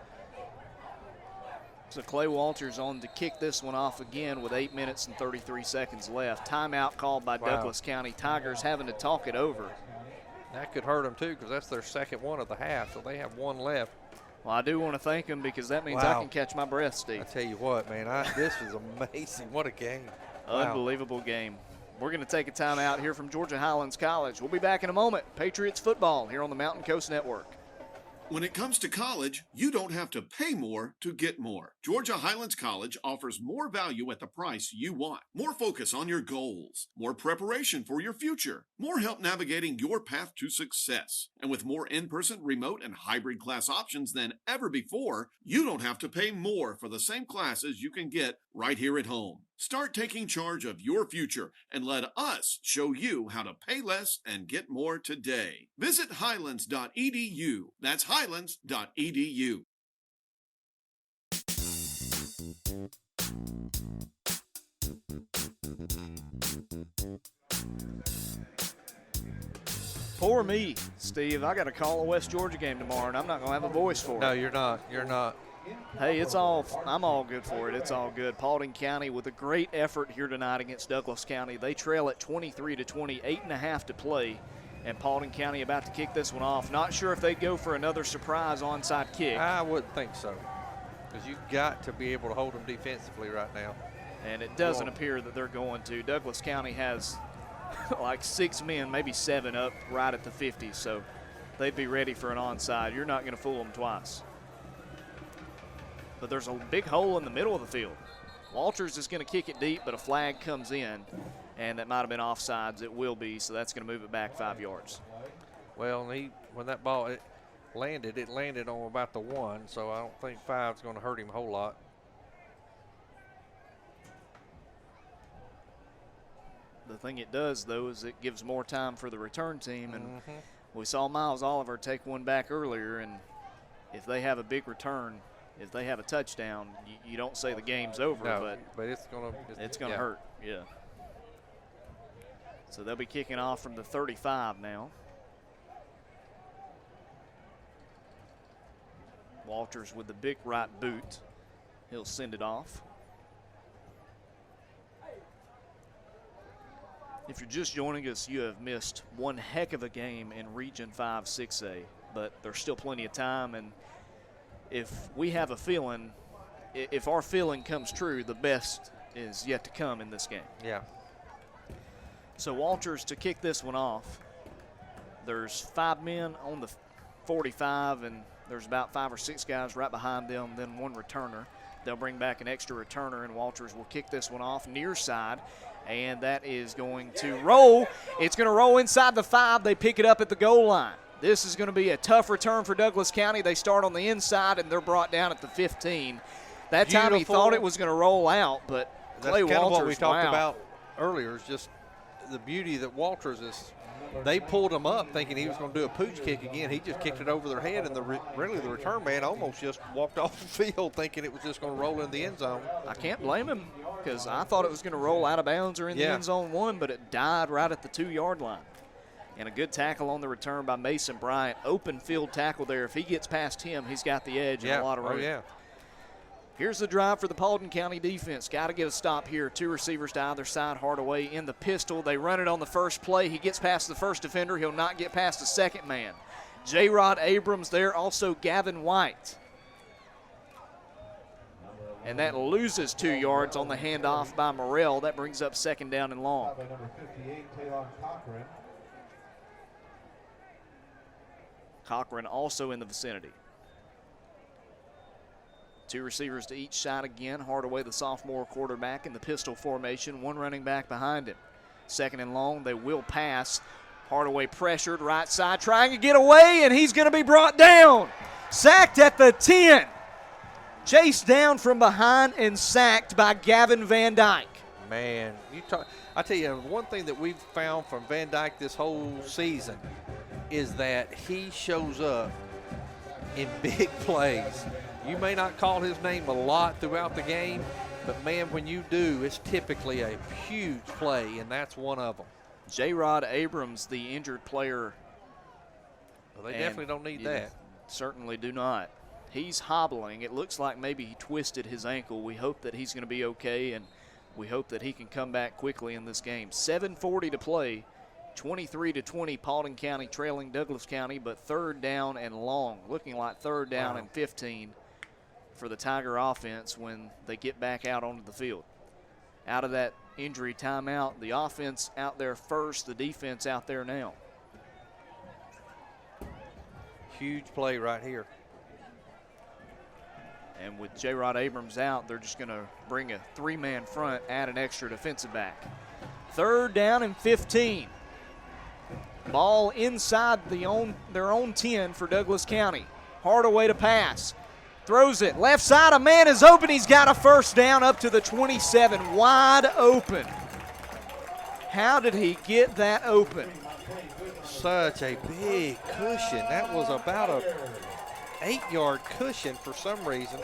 So Clay Walters on to kick this one off again with 8 minutes and 33 seconds left. Timeout called by Douglas County. Tigers having to talk it over. That could hurt them too, because that's their second one of the half, so they have one left. Well, I do want to thank them, because that means I can catch my breath, Steve. I tell you what, man, this was amazing. What a game. Unbelievable game. We're going to take a timeout here from Georgia Highlands College. We'll be back in a moment. Patriots football here on the Mountain Coast Network. When it comes to college, you don't have to pay more to get more. Georgia Highlands College offers more value at the price you want. More focus on your goals. More preparation for your future. More help navigating your path to success. And with more in-person, remote, and hybrid class options than ever before, you don't have to pay more for the same classes you can get right here at home. Start taking charge of your future and let us show you how to pay less and get more today. Visit highlands.edu. That's highlands.edu. Poor me, Steve. I got to call a West Georgia game tomorrow, and I'm not going to have a voice for it. No, you're not. You're not. Hey, I'm all good for it. It's all good. Paulding County with a great effort here tonight against Douglas County. They trail at 23-20, 8.5 to play, and Paulding County about to kick this one off. Not sure if they'd go for another surprise onside kick. I wouldn't think so, because you've got to be able to hold them defensively right now. And it doesn't appear that they're going to. Douglas County has like 6 men, maybe 7 up right at the 50, so they'd be ready for an onside. You're not going to fool them twice. But there's a big hole in the middle of the field. Walters is going to kick it deep, but a flag comes in, and that might have been offsides. It will be, so that's going to move it back 5 yards. Well, when that ball it landed on about the 1, so I don't think 5 is going to hurt him a whole lot. The thing it does, though, is it gives more time for the return team, and we saw Miles Oliver take one back earlier, and if they have a big return, if they have a touchdown, you don't say the game's over, but it's gonna hurt. Yeah. So they'll be kicking off from the 35 now. Walters with the big right boot. He'll send it off. If you're just joining us, you have missed one heck of a game in Region 5 6A, but there's still plenty of time, and if we have a feeling, if our feeling comes true, the best is yet to come in this game. Yeah. So Walters to kick this one off. There's 5 men on the 45, and there's about 5 or 6 guys right behind them, then 1 returner. They'll bring back an extra returner, and Walters will kick this one off near side, and that is going to roll. It's going to roll inside the 5. They pick it up at the goal line. This is going to be a tough return for Douglas County. They start on the inside, and they're brought down at the 15. That time he thought it was going to roll out, but Clay That's kind Walters, of what we talked about earlier, is just the beauty that Walters is. They pulled him up thinking he was going to do a pooch kick again. He just kicked it over their head, and really the return man almost just walked off the field thinking it was just going to roll in the end zone. I can't blame him, because I thought it was going to roll out of bounds or in the end zone 1, but it died right at the 2-yard line. And a good tackle on the return by Mason Bryant. Open field tackle there. If he gets past him, he's got the edge and a lot of room. Oh, yeah. Here's the drive for the Paulding County defense. Got to get a stop here. 2 receivers to either side. Hardaway in the pistol. They run it on the first play. He gets past the first defender. He'll not get past the second man. J-Rod Abrams there. Also Gavin White. And that loses 2 yards on the handoff by Morrell. That brings up 2nd down and long. By number 58, Taylon Cochran. Cochran also in the vicinity. 2 receivers to each side again. Hardaway, the sophomore quarterback, in the pistol formation. 1 running back behind him. 2nd and long. They will pass. Hardaway pressured, right side, trying to get away, and he's going to be brought down. Sacked at the 10. Chased down from behind and sacked by Gavin Van Dyke. Man, I tell you, one thing that we've found from Van Dyke this whole season is that he shows up in big plays. You may not call his name a lot throughout the game, but, man, when you do, it's typically a huge play, and that's one of them. J-Rod Abrams, the injured player. Well, they definitely don't need that. Certainly do not. He's hobbling. It looks like maybe he twisted his ankle. We hope that he's going to be okay, and we hope that he can come back quickly in this game. 7:40 to play. 23-20, Paulding County trailing Douglas County, but 3rd down and long. Looking like 3rd down and 15 for the Tiger offense when they get back out onto the field. Out of that injury timeout, the offense out there first, the defense out there now. Huge play right here. And with J-Rod Abrams out, they're just going to bring a 3-man front, add an extra defensive back. 3rd down and 15. Ball inside their own 10 for Douglas County. Hardaway to pass. Throws it. Left side, a man is open. He's got a 1st down up to the 27. Wide open. How did he get that open? Such a big cushion. That was about a 8-yard cushion for some reason.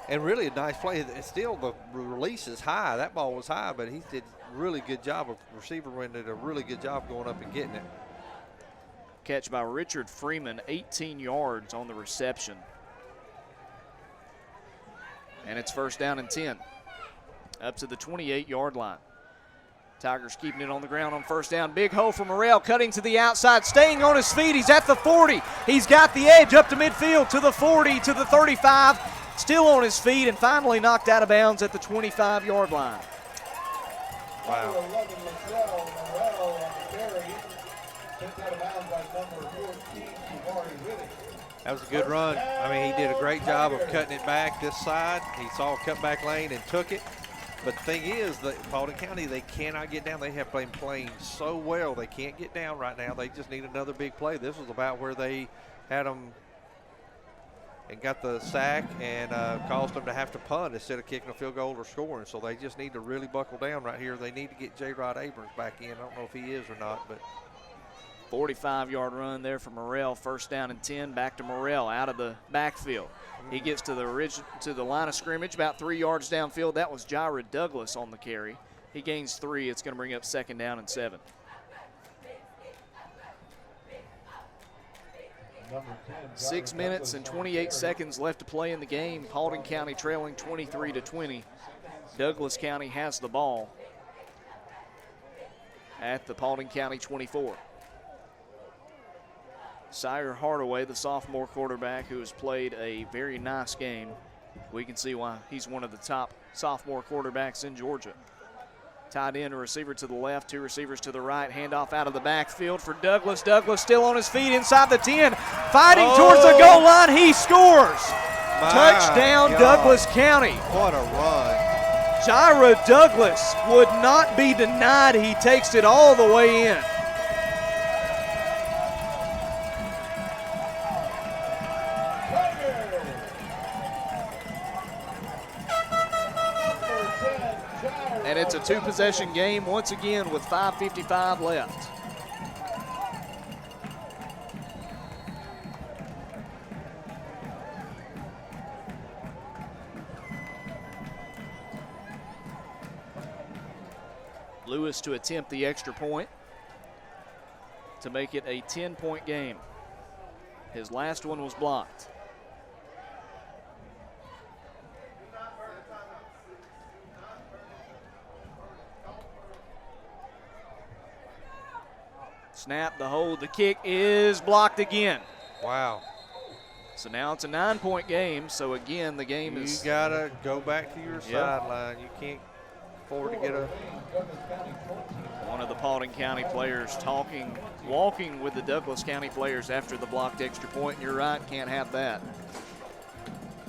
And really a nice play. Still, the release is high. That ball was high, but he did a really good job. A receiver did a really good job going up and getting it. Catch by Richard Freeman, 18 yards on the reception. And it's 1st down and 10. Up to the 28-yard line. Tigers keeping it on the ground on 1st down. Big hole for Morrell, cutting to the outside, staying on his feet. He's at the 40. He's got the edge up to midfield, to the 40, to the 35, still on his feet and finally knocked out of bounds at the 25-yard line. Wow. Number 11, Morrell on the carry. Sent out of bounds by number 14, That was a good run. I mean, he did a great job of cutting it back this side. He saw a cutback lane and took it. But the thing is that Paulding County, they cannot get down. They have been playing so well. They can't get down right now. They just need another big play. This was about where they had them and got the sack and caused them to have to punt instead of kicking a field goal or scoring. So they just need to really buckle down right here. They need to get J. Rod Abrams back in. I don't know if he is or not, but 45-yard run there for Morrell. First down and 10. Back to Morrell out of the backfield. He gets to the line of scrimmage, about 3 yards downfield. That was Jared Douglas on the carry. He gains 3. It's going to bring up second down and 7. 6 minutes and 28 seconds left to play in the game. Paulding County trailing 23-20. Douglas County has the ball at the Paulding County 24. Sire Hardaway, the sophomore quarterback who has played a very nice game. We can see why he's one of the top sophomore quarterbacks in Georgia. Tight end, a receiver to the left, 2 receivers to the right. Handoff out of the backfield for Douglas. Douglas still on his feet inside the 10. Fighting towards the goal line. He scores. Touchdown, God. Douglas County. What a run. Jaira Douglas would not be denied. He takes it all the way in. And it's a 2-possession game once again with 5:55 left. Lewis to attempt the extra point to make it a 10-point game. His last one was blocked. Snap, the hold, the kick is blocked again. Wow. So now it's a 9-point game. So again, the game is. You gotta go back to your sideline. You can't afford to get a. One of the Paulding County players walking with the Douglas County players after the blocked extra point. And you're right, can't have that.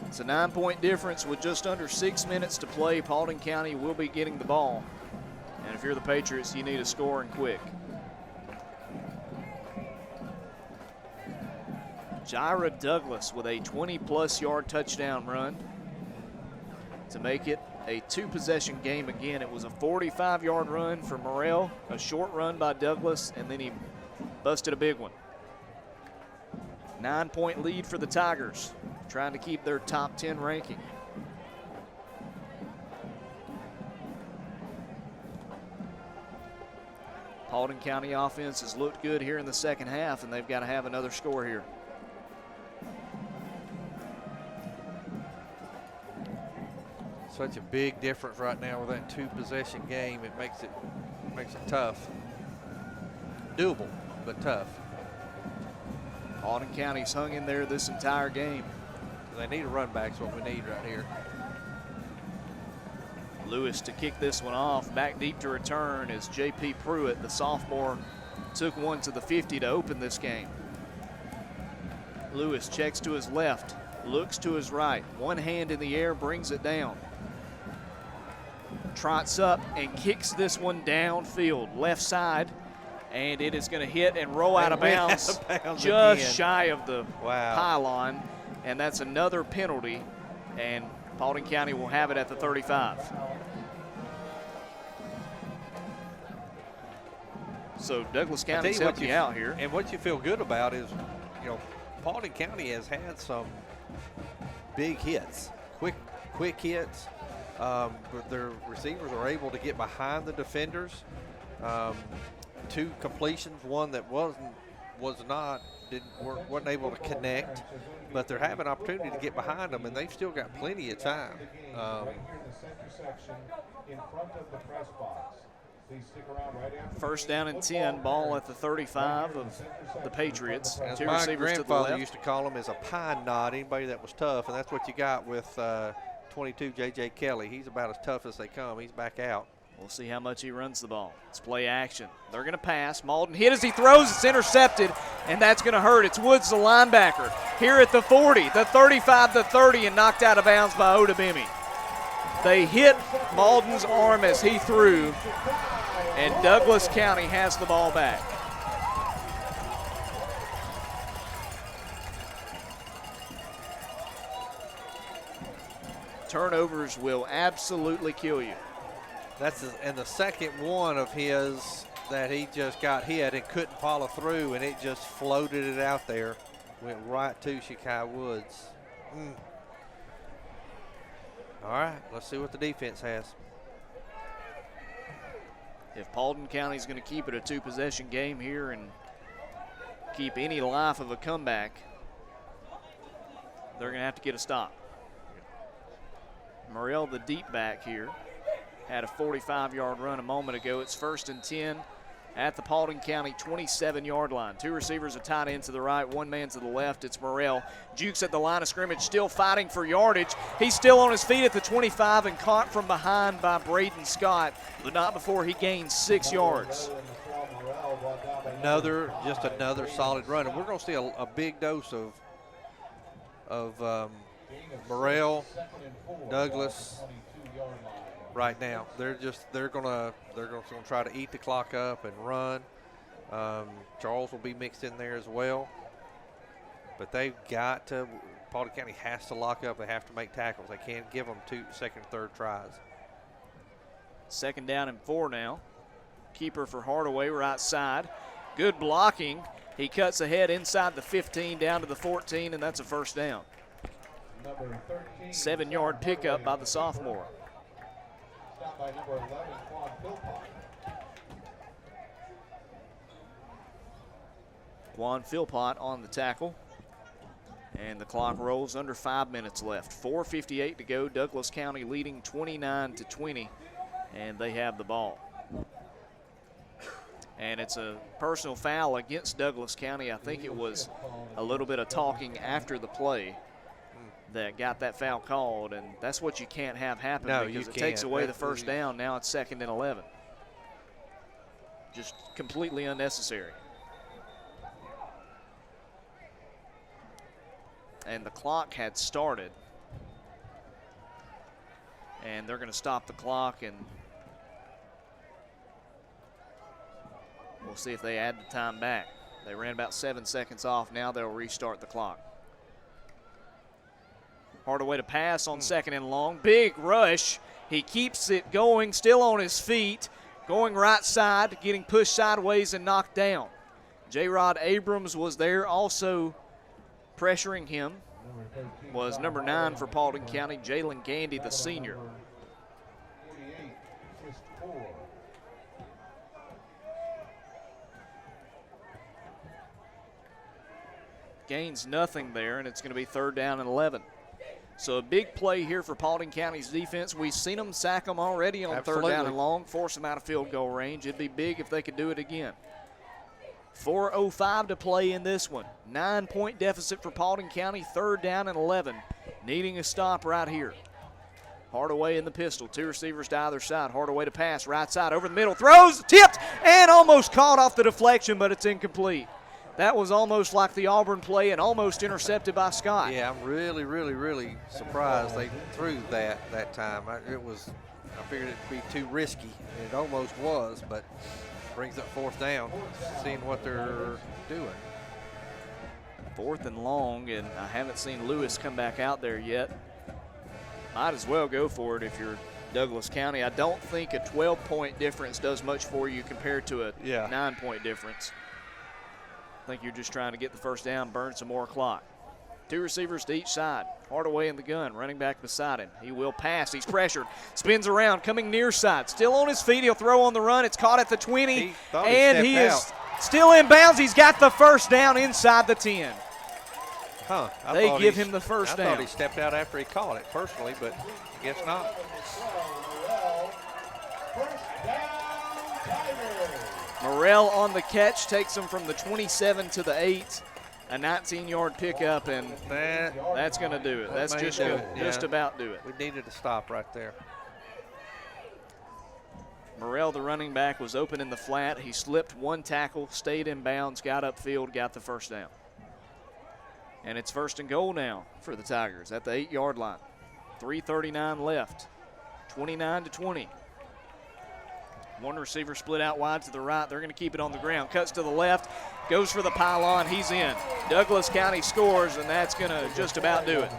It's a 9-point difference with just under 6 minutes to play. Paulding County will be getting the ball. And if you're the Patriots, you need a score and quick. Jaira Douglas with a 20-plus yard touchdown run to make it a 2-possession game again. It was a 45-yard run for Morrell, a short run by Douglas, and then he busted a big one. 9-point lead for the Tigers, trying to keep their top 10 ranking. Paulding County offense has looked good here in the second half, and they've got to have another score here. Such a big difference right now with that 2-possession game. It makes it tough. Doable, but tough. Paulding County's hung in there this entire game. They need a run back, is what we need right here. Lewis to kick this one off. Back deep to return as J.P. Pruitt, the sophomore, took one to the 50 to open this game. Lewis checks to his left, looks to his right. One hand in the air, brings it down. Trots up and kicks this one downfield, left side, and it is going to hit and roll out of bounds, just shy of the pylon, and that's another penalty, and Paulding County will have it at the 35. So Douglas County's helping you out here. And what you feel good about is, you know, Paulding County has had some big hits, quick hits. Their receivers are able to get behind the defenders. 2 completions, one that wasn't able to connect, but they're having an opportunity to get behind them, and they've still got plenty of time. In front of the press box. First down and 10, ball at the 35 of the Patriots. As Two my receivers to the grandfather left. used to call him, is a pine knot, anybody that was tough, and that's what you got with 22 J.J. Kelly. He's about as tough as they come. He's back out. We'll see how much he runs the ball. It's play action. They're going to pass. Malden hit as he throws. It's intercepted, and that's going to hurt. It's Woods, the linebacker, here at the 40, the 35, the 30, and knocked out of bounds by Odabemi. They hit Malden's arm as he threw, and Douglas County has the ball back. Turnovers will absolutely kill you. And the second one of his that he just got hit and couldn't follow through, and it just floated it out there. Went right to Shikai Woods. All right, let's see what the defense has. If Paulding County's going to keep it a two-possession game here and keep any life of a comeback, they're going to have to get a stop. Morrell, the deep back here, had a 45-yard run a moment ago. It's 1st and 10 at the Paulding County 27-yard line. Two receivers, a tight end to the right, one man to the left. It's Morrell. Jukes at the line of scrimmage, still fighting for yardage. He's still on his feet at the 25 and caught from behind by Braden Scott, but not before he gains 6 yards. Another solid run. And we're going to see a big dose of Morrell, Douglas right now. They're going to try to eat the clock up and run. Charles will be mixed in there as well. But they've got to. Paulding County has to lock up. They have to make tackles. They can't give them second and third tries. 2nd down and 4 now. Keeper for Hardaway, right side. Good blocking. He cuts ahead inside the 15 down to the 14, and that's a 1st down. 7-yard pickup by the sophomore. By number 11, Quan Philpott on the tackle. And the clock rolls, under 5 minutes left. 4:58 to go. Douglas County leading 29-20, and they have the ball. And it's a personal foul against Douglas County. I think it was a little bit of talking after the play that got that foul called, and that's what you can't have happen because it takes away the 1st down. Now it's 2nd and 11. Just completely unnecessary. And the clock had started, and they're going to stop the clock, and we'll see if they add the time back. They ran about 7 seconds off. Now they'll restart the clock. Hardaway to pass on 2nd and long. Big rush. He keeps it going, still on his feet, going right side, getting pushed sideways and knocked down. J-Rod Abrams was there also pressuring him. Was number 9 for Paulding County, Jalen Gandy, the senior. Gains nothing there, and it's going to be 3rd down and 11. So a big play here for Paulding County's defense. We've seen them sack them already on 3rd down and long, force them out of field goal range. It'd be big if they could do it again. 4:05 to play in this one. 9-point deficit for Paulding County, 3rd down and 11. Needing a stop right here. Hardaway in the pistol. Two receivers to either side. Hardaway to pass, right side, over the middle. Throws, tipped, and almost caught off the deflection, but it's incomplete. That was almost like the Auburn play and almost intercepted by Scott. Yeah, I'm really, really, really surprised they threw that time. I figured it'd be too risky. It almost was, but brings up 4th down, seeing what they're doing. 4th and long, and I haven't seen Lewis come back out there yet. Might as well go for it if you're Douglas County. I don't think a 12-point difference does much for you compared to a 9-point difference. I think you're just trying to get the 1st down, burn some more clock. Two receivers to each side. Hardaway in the gun, running back beside him. He will pass. He's pressured. Spins around, coming near side. Still on his feet. He'll throw on the run. It's caught at the 20. And he is still in bounds. He's got the 1st down inside the 10. They give him the 1st down. I thought he stepped out after he caught it personally, but I guess not. Morrell on the catch takes him from the 27 to the 8. A 19-yard pickup, and that's going to do it. That's just about do it. We needed to stop right there. Morrell, the running back, was open in the flat. He slipped one tackle, stayed in bounds, got upfield, got the first down. And it's 1st and goal now for the Tigers at the 8-yard line. 3:39 left, 29-20. One receiver split out wide to the right. They're going to keep it on the ground. Cuts to the left, goes for the pylon. He's in. Douglas County scores, and that's going to just about do it.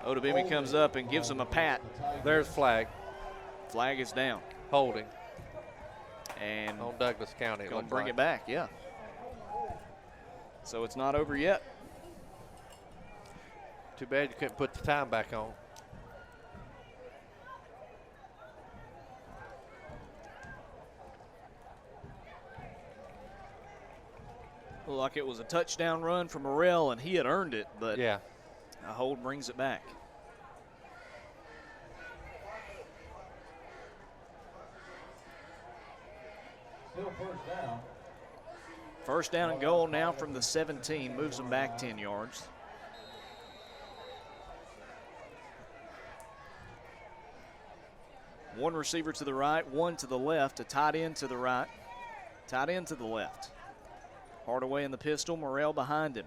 Odabimi comes up and gives him a pat. There's flag. Flag is down. Holding. And on Douglas County. Going to bring it back, yeah. So it's not over yet. Too bad you couldn't put the time back on. Looked like it was a touchdown run for Morrell, and he had earned it, but yeah, a hold brings it back. Still first down. First down and goal now from the 17, moves them back 10 yards. One receiver to the right, one to the left, a tight end to the right, tight end to the left. Hardaway in the pistol, Morrell behind him.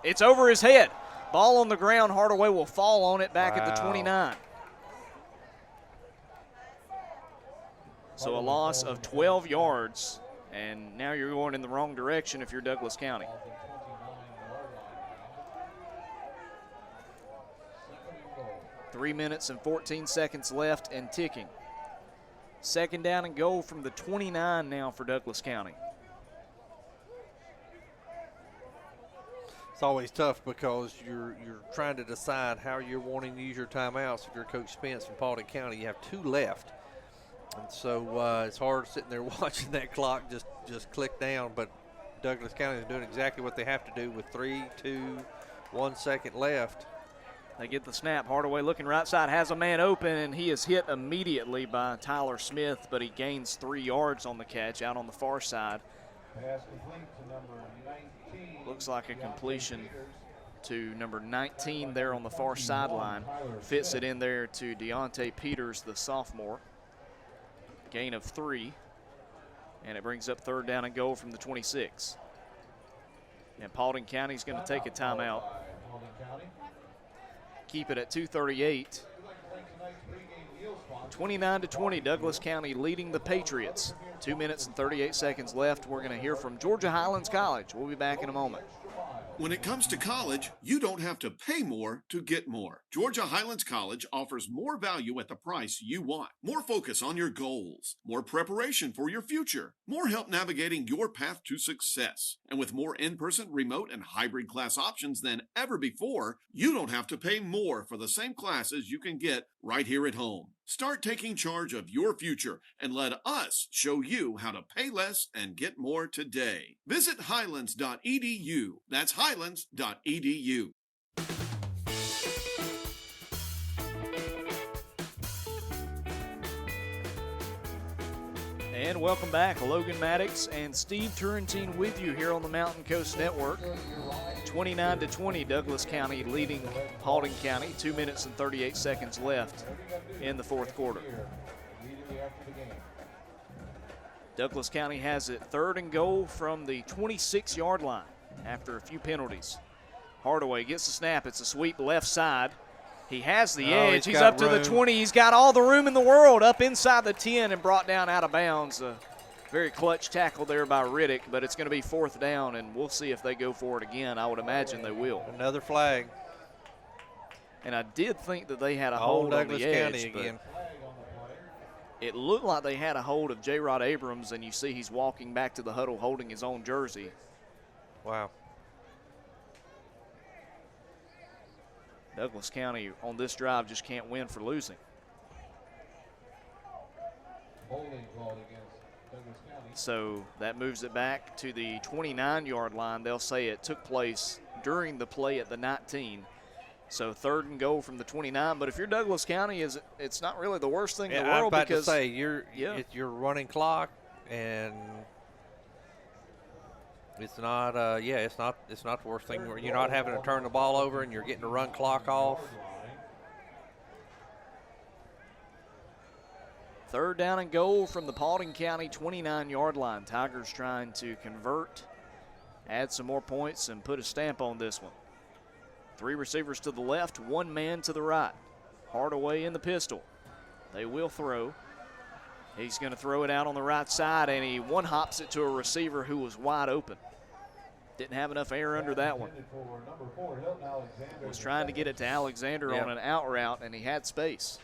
It's over his head. Ball on the ground, Hardaway will fall on it back at the 29. So a loss of 12 yards, and now you're going in the wrong direction if you're Douglas County. Three minutes and 14 seconds left and ticking. Second down and goal from the 29 now for Douglas County. It's always tough because you're trying to decide how you're wanting to use your timeouts. If you're Coach Spence from Paulding County, you have 2 left. And so it's hard sitting there watching that clock just click down. But Douglas County is doing exactly what they have to do with 3, 2, 1 second left. They get the snap. Hardaway looking right side, has a man open, and he is hit immediately by Tyler Smith, but he gains 3 yards on the catch out on the far side. Pass complete to number 19. Looks like a completion to number 19 there on the far sideline. Fits it in there to Deontay Peters, the sophomore. Gain of 3. And it brings up third down and goal from the 26. And Paulding County's going to take a timeout. Keep it at 2:38. 29-20, Douglas County leading the Patriots. 2 minutes and 38 seconds left. We're going to hear from Georgia Highlands College. We'll be back in a moment. When it comes to college, you don't have to pay more to get more. Georgia Highlands College offers more value at the price you want. More focus on your goals, more preparation for your future, more help navigating your path to success. And with more in-person, remote, and hybrid class options than ever before, you don't have to pay more for the same classes you can get right here at home. Start taking charge of your future and let us show you how to pay less and get more today. Visit highlands.edu. That's highlands.edu. And welcome back. Logan Maddox and Steve Turrentine with you here on the Mountain Coast Network. 29-20, Douglas County leading Paulding County. 2 minutes and 38 seconds left in the fourth quarter. Douglas County has it third and goal from the 26-yard line after a few penalties. Hardaway gets the snap. It's a sweep left side. He has the edge. He's up to the 20. He's got all the room in the world up inside the 10 and brought down out of bounds. A very clutch tackle there by Riddick, but it's going to be fourth down, and we'll see if they go for it again. I would imagine they will. Another flag. And I did think that they had a hold on the edge. County again. It looked like they had a hold of J-Rod Abrams, and you see he's walking back to the huddle holding his own jersey. Wow. Douglas County on this drive just can't win for losing. So that moves it back to the 29-yard line. They'll say it took place during the play at the 19. So 3rd and goal from the 29. But if you're Douglas County, it's not really the worst thing in the I'm world about because to say you're running clock, and it's not it's not the worst thing. You're not having to turn the ball over, and you're getting to run clock off. 3rd down and goal from the Paulding County 29-yard line. Tigers trying to convert, add some more points, and put a stamp on this one. 3 receivers to the left, 1 man to the right. Hardaway in the pistol. They will throw. He's going to throw it out on the right side, and he one-hops it to a receiver who was wide open. Didn't have enough air under that one. Was trying to get it to Alexander on an out route, and he had space.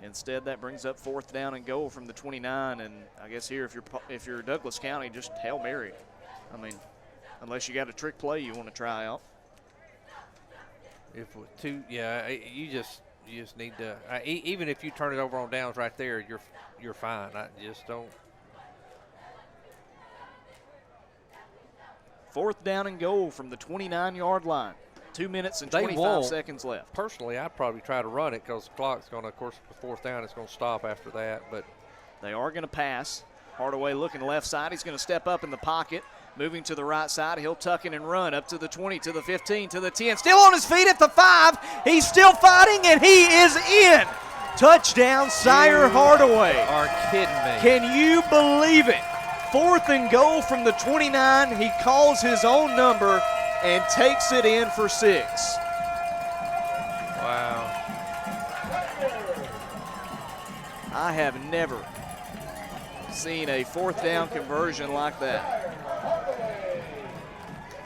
Instead, that brings up 4th down and goal from the 29, and I guess here if you're Douglas County, just Hail Mary. I mean, unless you got a trick play you want to try out. If with 2, you just need to. Even if you turn it over on downs right there, you're fine. I just don't. 4th down and goal from the 29-yard line. 2 minutes and 25 seconds left. Personally, I'd probably try to run it because the clock's going to, of course, the 4th down, it's going to stop after that. But they are going to pass. Hardaway looking left side. He's going to step up in the pocket. Moving to the right side, he'll tuck in and run up to the 20, to the 15, to the 10. Still on his feet at the 5. He's still fighting, and he is in. Touchdown, Sire Hardaway. Are kidding me. Can you believe it? 4th and goal from the 29. He calls his own number and takes it in for 6. Wow. I have never seen a 4th down conversion like that.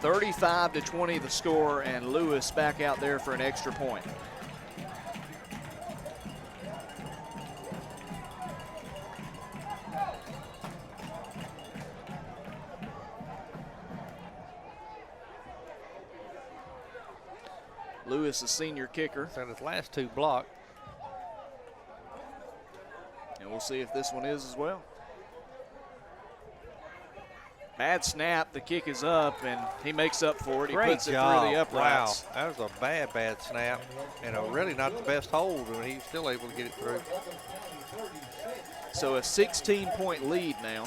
35-20 the score, and Lewis back out there for an extra point. Lewis, a senior kicker. So his last 2 blocked. And we'll see if this one is as well. Bad snap, the kick is up, and he makes up for it. He puts it through the uprights. Wow, that was a bad snap, and really not the best hold, and he's still able to get it through. So a 16-point lead now.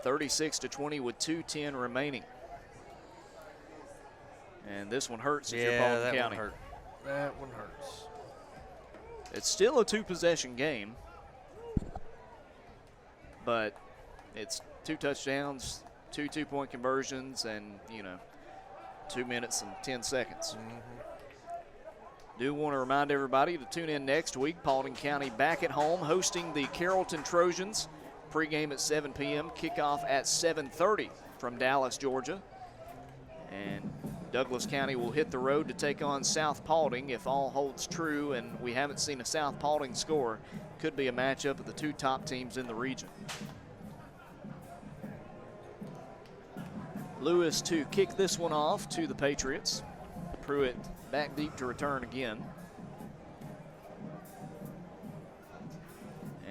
36-20 with 2:10 remaining. And this one hurts if you're Paulding County. That one hurts. It's still a 2-possession game, but it's 2 touchdowns, 2 2-point conversions, and 2 minutes and 10 seconds. Do want to remind everybody to tune in next week. Paulding County back at home hosting the Carrollton Trojans. Pregame at 7 p.m., kickoff at 7:30 from Dallas, Georgia. And Douglas County will hit the road to take on South Paulding. If all holds true and we haven't seen a South Paulding score, could be a matchup of the 2 top teams in the region. Lewis to kick this one off to the Patriots. Pruitt back deep to return again.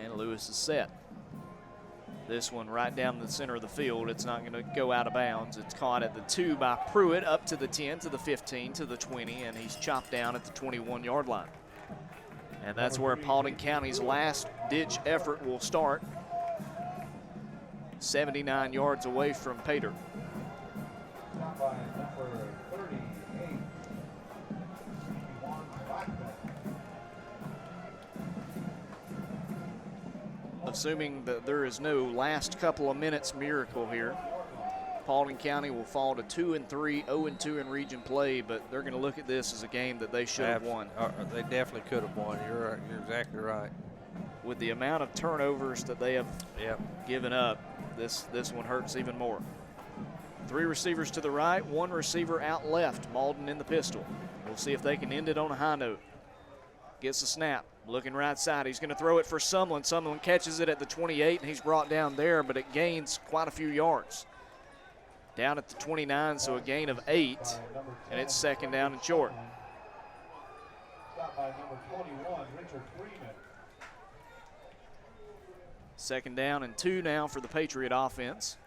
And Lewis is set. This one right down the center of the field. It's not going to go out of bounds. It's caught at the 2 by Pruitt, up to the 10, to the 15, to the 20, and he's chopped down at the 21-yard line. And that's where Paulding County's last-ditch effort will start. 79 yards away from Pater. Assuming that there is no last couple of minutes miracle here, Paulding County will fall to 2-3, 0-2 in region play, but they're going to look at this as a game that they should have won. They definitely could have won. You're exactly right. With the amount of turnovers that they have given up, this one hurts even more. 3 receivers to the right, 1 receiver out left. Malden in the pistol. We'll see if they can end it on a high note. Gets the snap. Looking right side. He's going to throw it for Sumlin. Sumlin catches it at the 28, and he's brought down there, but it gains quite a few yards. Down at the 29, so a gain of 8, and it's 2nd down and short. Stop by number 21, Richard Freeman. 2nd down and 2 now for the Patriot offense.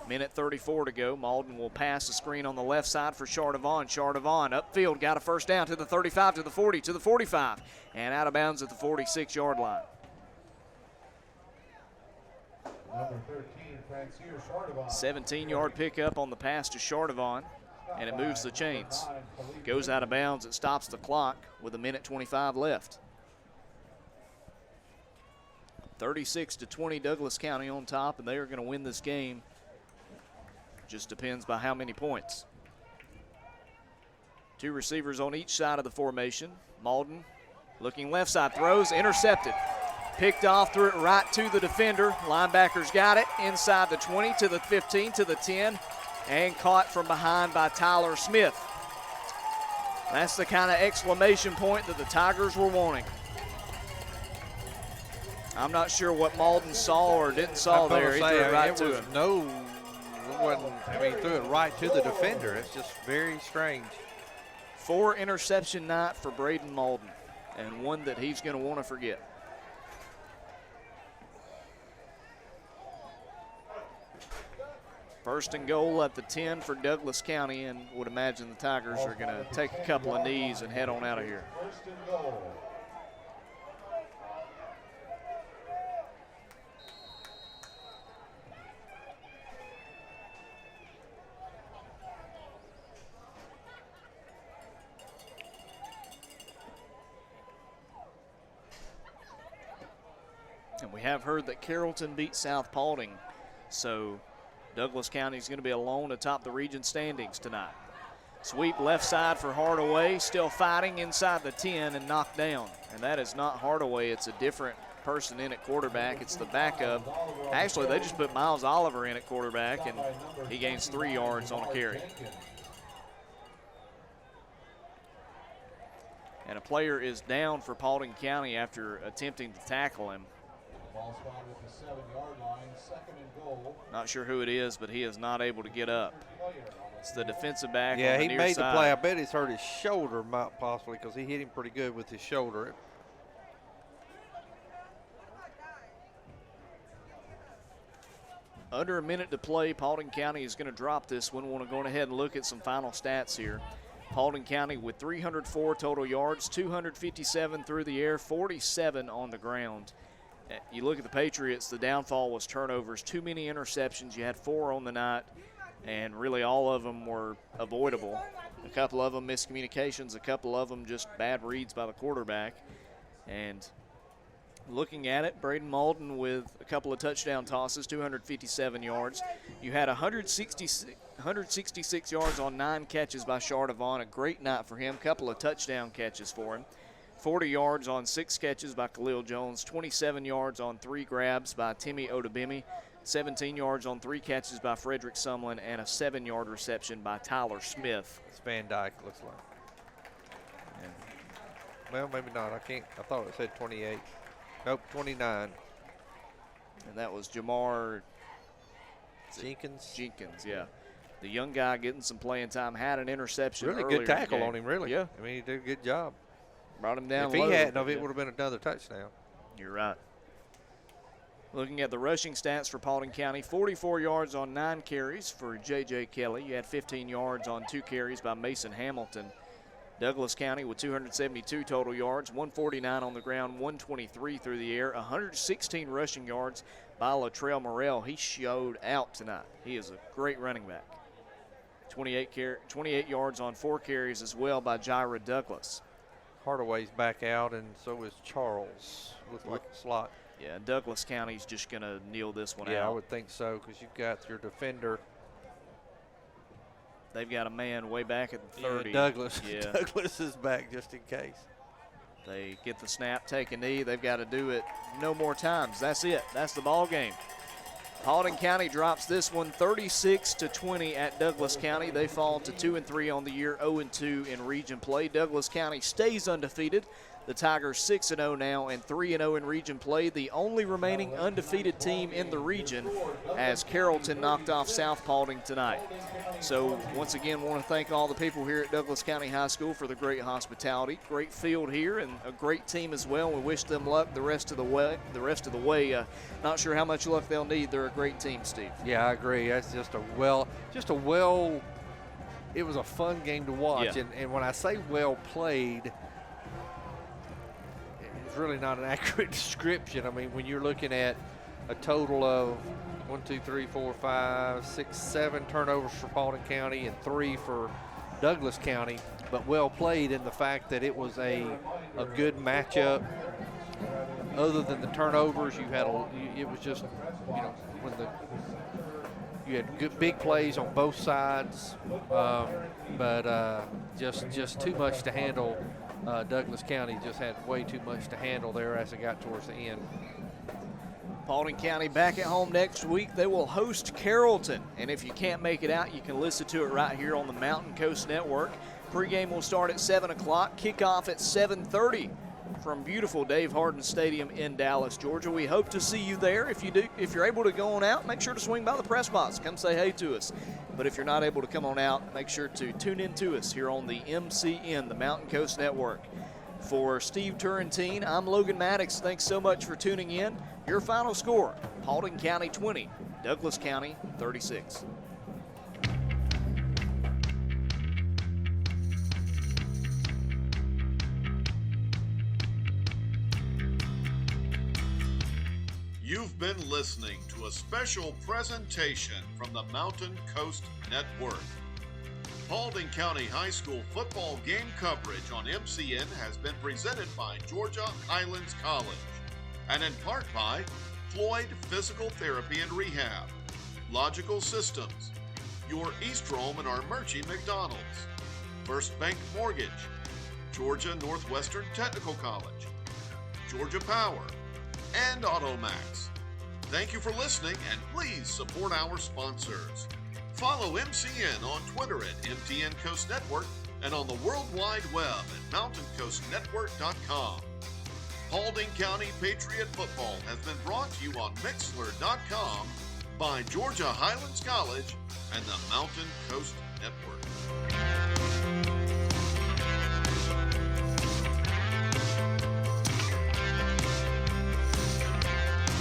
Minute 34 to go. Malden will pass the screen on the left side for Chardavon. Chardavon upfield, got a first down to the 35, to the 40, to the 45, and out of bounds at the 46-yard line. Number 13, Francier Chardavon. 17-yard pickup on the pass to Chardavon, and it moves the chains. Goes out of bounds. It stops the clock with 1:25 left. 36-20, Douglas County on top, and they are going to win this game. Just depends by how many points. Two receivers on each side of the formation. Malden looking left side, throws, intercepted. Picked off, threw it right to the defender. Linebackers got it inside the 20, to the 15, to the 10, and caught from behind by Tyler Smith. That's the kind of exclamation point that the Tigers were wanting. I'm not sure what Malden saw or didn't saw there. He threw it right to him. He threw it right to the defender. It's just very strange. 4 interception night for Braden Malden, and one that he's going to want to forget. First and goal at the 10 for Douglas County, and would imagine the Tigers are going to take a couple of knees and head on out of here. First and goal. And we have heard that Carrollton beat South Paulding, so Douglas County is going to be alone atop the region standings tonight. Sweep left side for Hardaway, still fighting inside the 10 and knocked down. And that is not Hardaway, it's a different person in at quarterback. It's the backup. Actually, they just put Miles Oliver in at quarterback, and he gains 3 yards on a carry. And a player is down for Paulding County after attempting to tackle him. Ball spotted at the 7-yard line, second and goal. Not sure who it is, but he is not able to get up. It's the defensive back on the Yeah, he near made side. the play. I bet he's hurt his shoulder, possibly, because he hit him pretty good with his shoulder. Under a minute to play, Paulding County is going to drop this one. Want to go ahead and look at some final stats here. Paulding County with 304 total yards, 257 through the air, 47 on the ground. You look at the Patriots, the downfall was turnovers, too many interceptions. You had 4 on the night, and really all of them were avoidable. A couple of them miscommunications, a couple of them just bad reads by the quarterback. And looking at it, Braden Malden with a couple of touchdown tosses, 257 yards. You had 166 yards on 9 catches by Chardavon, a great night for him, couple of touchdown catches for him. 40 yards on 6 catches by Khalil Jones, 27 yards on 3 grabs by Timmy Odebimi, 17 yards on 3 catches by Frederick Sumlin, and a 7-yard reception by Tyler Smith. It's Van Dyke, looks like. Yeah. Well, maybe not. I thought it said 28. Nope, 29. And that was Jamar Jenkins, yeah. The young guy getting some playing time, had an interception really earlier good tackle in the game. on him, really. Yeah. I mean, he did a good job. Brought him down If he low. hadn't, it would have been another touchdown. You're right. Looking at the rushing stats for Paulding County, 44 yards on 9 carries for J.J. Kelly. You had 15 yards on 2 carries by Mason Hamilton. Douglas County with 272 total yards, 149 on the ground, 123 through the air, 116 rushing yards by Latrell Morrell. He showed out tonight. He is a great running back. 28 yards on 4 carries as well by Jaira Douglas. Hardaway's back out, and so is Charles. Looks like a slot. Yeah, Douglas County's just going to kneel this one out. Yeah, I would think so, because you've got your defender. They've got a man way back at the 30. Yeah, Douglas. Yeah. Douglas is back just in case. They get the snap, take a knee. They've got to do it no more times. That's it. That's the ball game. Paulding County drops this one 36-20 at Douglas County. They fall to 2-3 on the year, 0-2 in region play. Douglas County stays undefeated. The Tigers 6-0 now and 3-0 in region play. The only remaining undefeated team in the region, as Carrollton knocked off South Paulding tonight. So once again, want to thank all the people here at Douglas County High School for the great hospitality. Great field here and a great team as well. We wish them luck the rest of the way. Not sure how much luck they'll need. They're a great team, Steve. Yeah, I agree. That's it was a fun game to watch. Yeah. And when I say well played, it's really not an accurate description. I mean, when you're looking at a total of 7 turnovers for Paulding County and 3 for Douglas County, but well played in the fact that it was a good matchup. Other than the turnovers, it was just, when you had good big plays on both sides, but just too much to handle. Douglas County just had way too much to handle there as it got towards the end. Paulding County back at home next week. They will host Carrollton. And if you can't make it out, you can listen to it right here on the Mountain Coast Network. Pregame will start at 7 o'clock, kickoff at 7:30 from beautiful Dave Hardin Stadium in Dallas, Georgia. We hope to see you there. If you're able to go on out, make sure to swing by the press box. Come say hey to us. But if you're not able to come on out, make sure to tune in to us here on the MCN, the Mountain Coast Network. For Steve Turrentine, I'm Logan Maddox. Thanks so much for tuning in. Your final score, Paulding County 20, Douglas County 36. You've been listening to a special presentation from the Mountain Coast Network. Paulding County High School football game coverage on MCN has been presented by Georgia Highlands College and in part by Floyd Physical Therapy and Rehab, Logical Systems, your East Rome and Armuchee McDonald's, First Bank Mortgage, Georgia Northwestern Technical College, Georgia Power, and Automax. Thank you for listening, and please support our sponsors. Follow MCN on Twitter at MTN Coast Network and on the World Wide Web at mountaincoastnetwork.com. Paulding County Patriot Football has been brought to you on Mixlr.com by Georgia Highlands College and the Mountain Coast Network.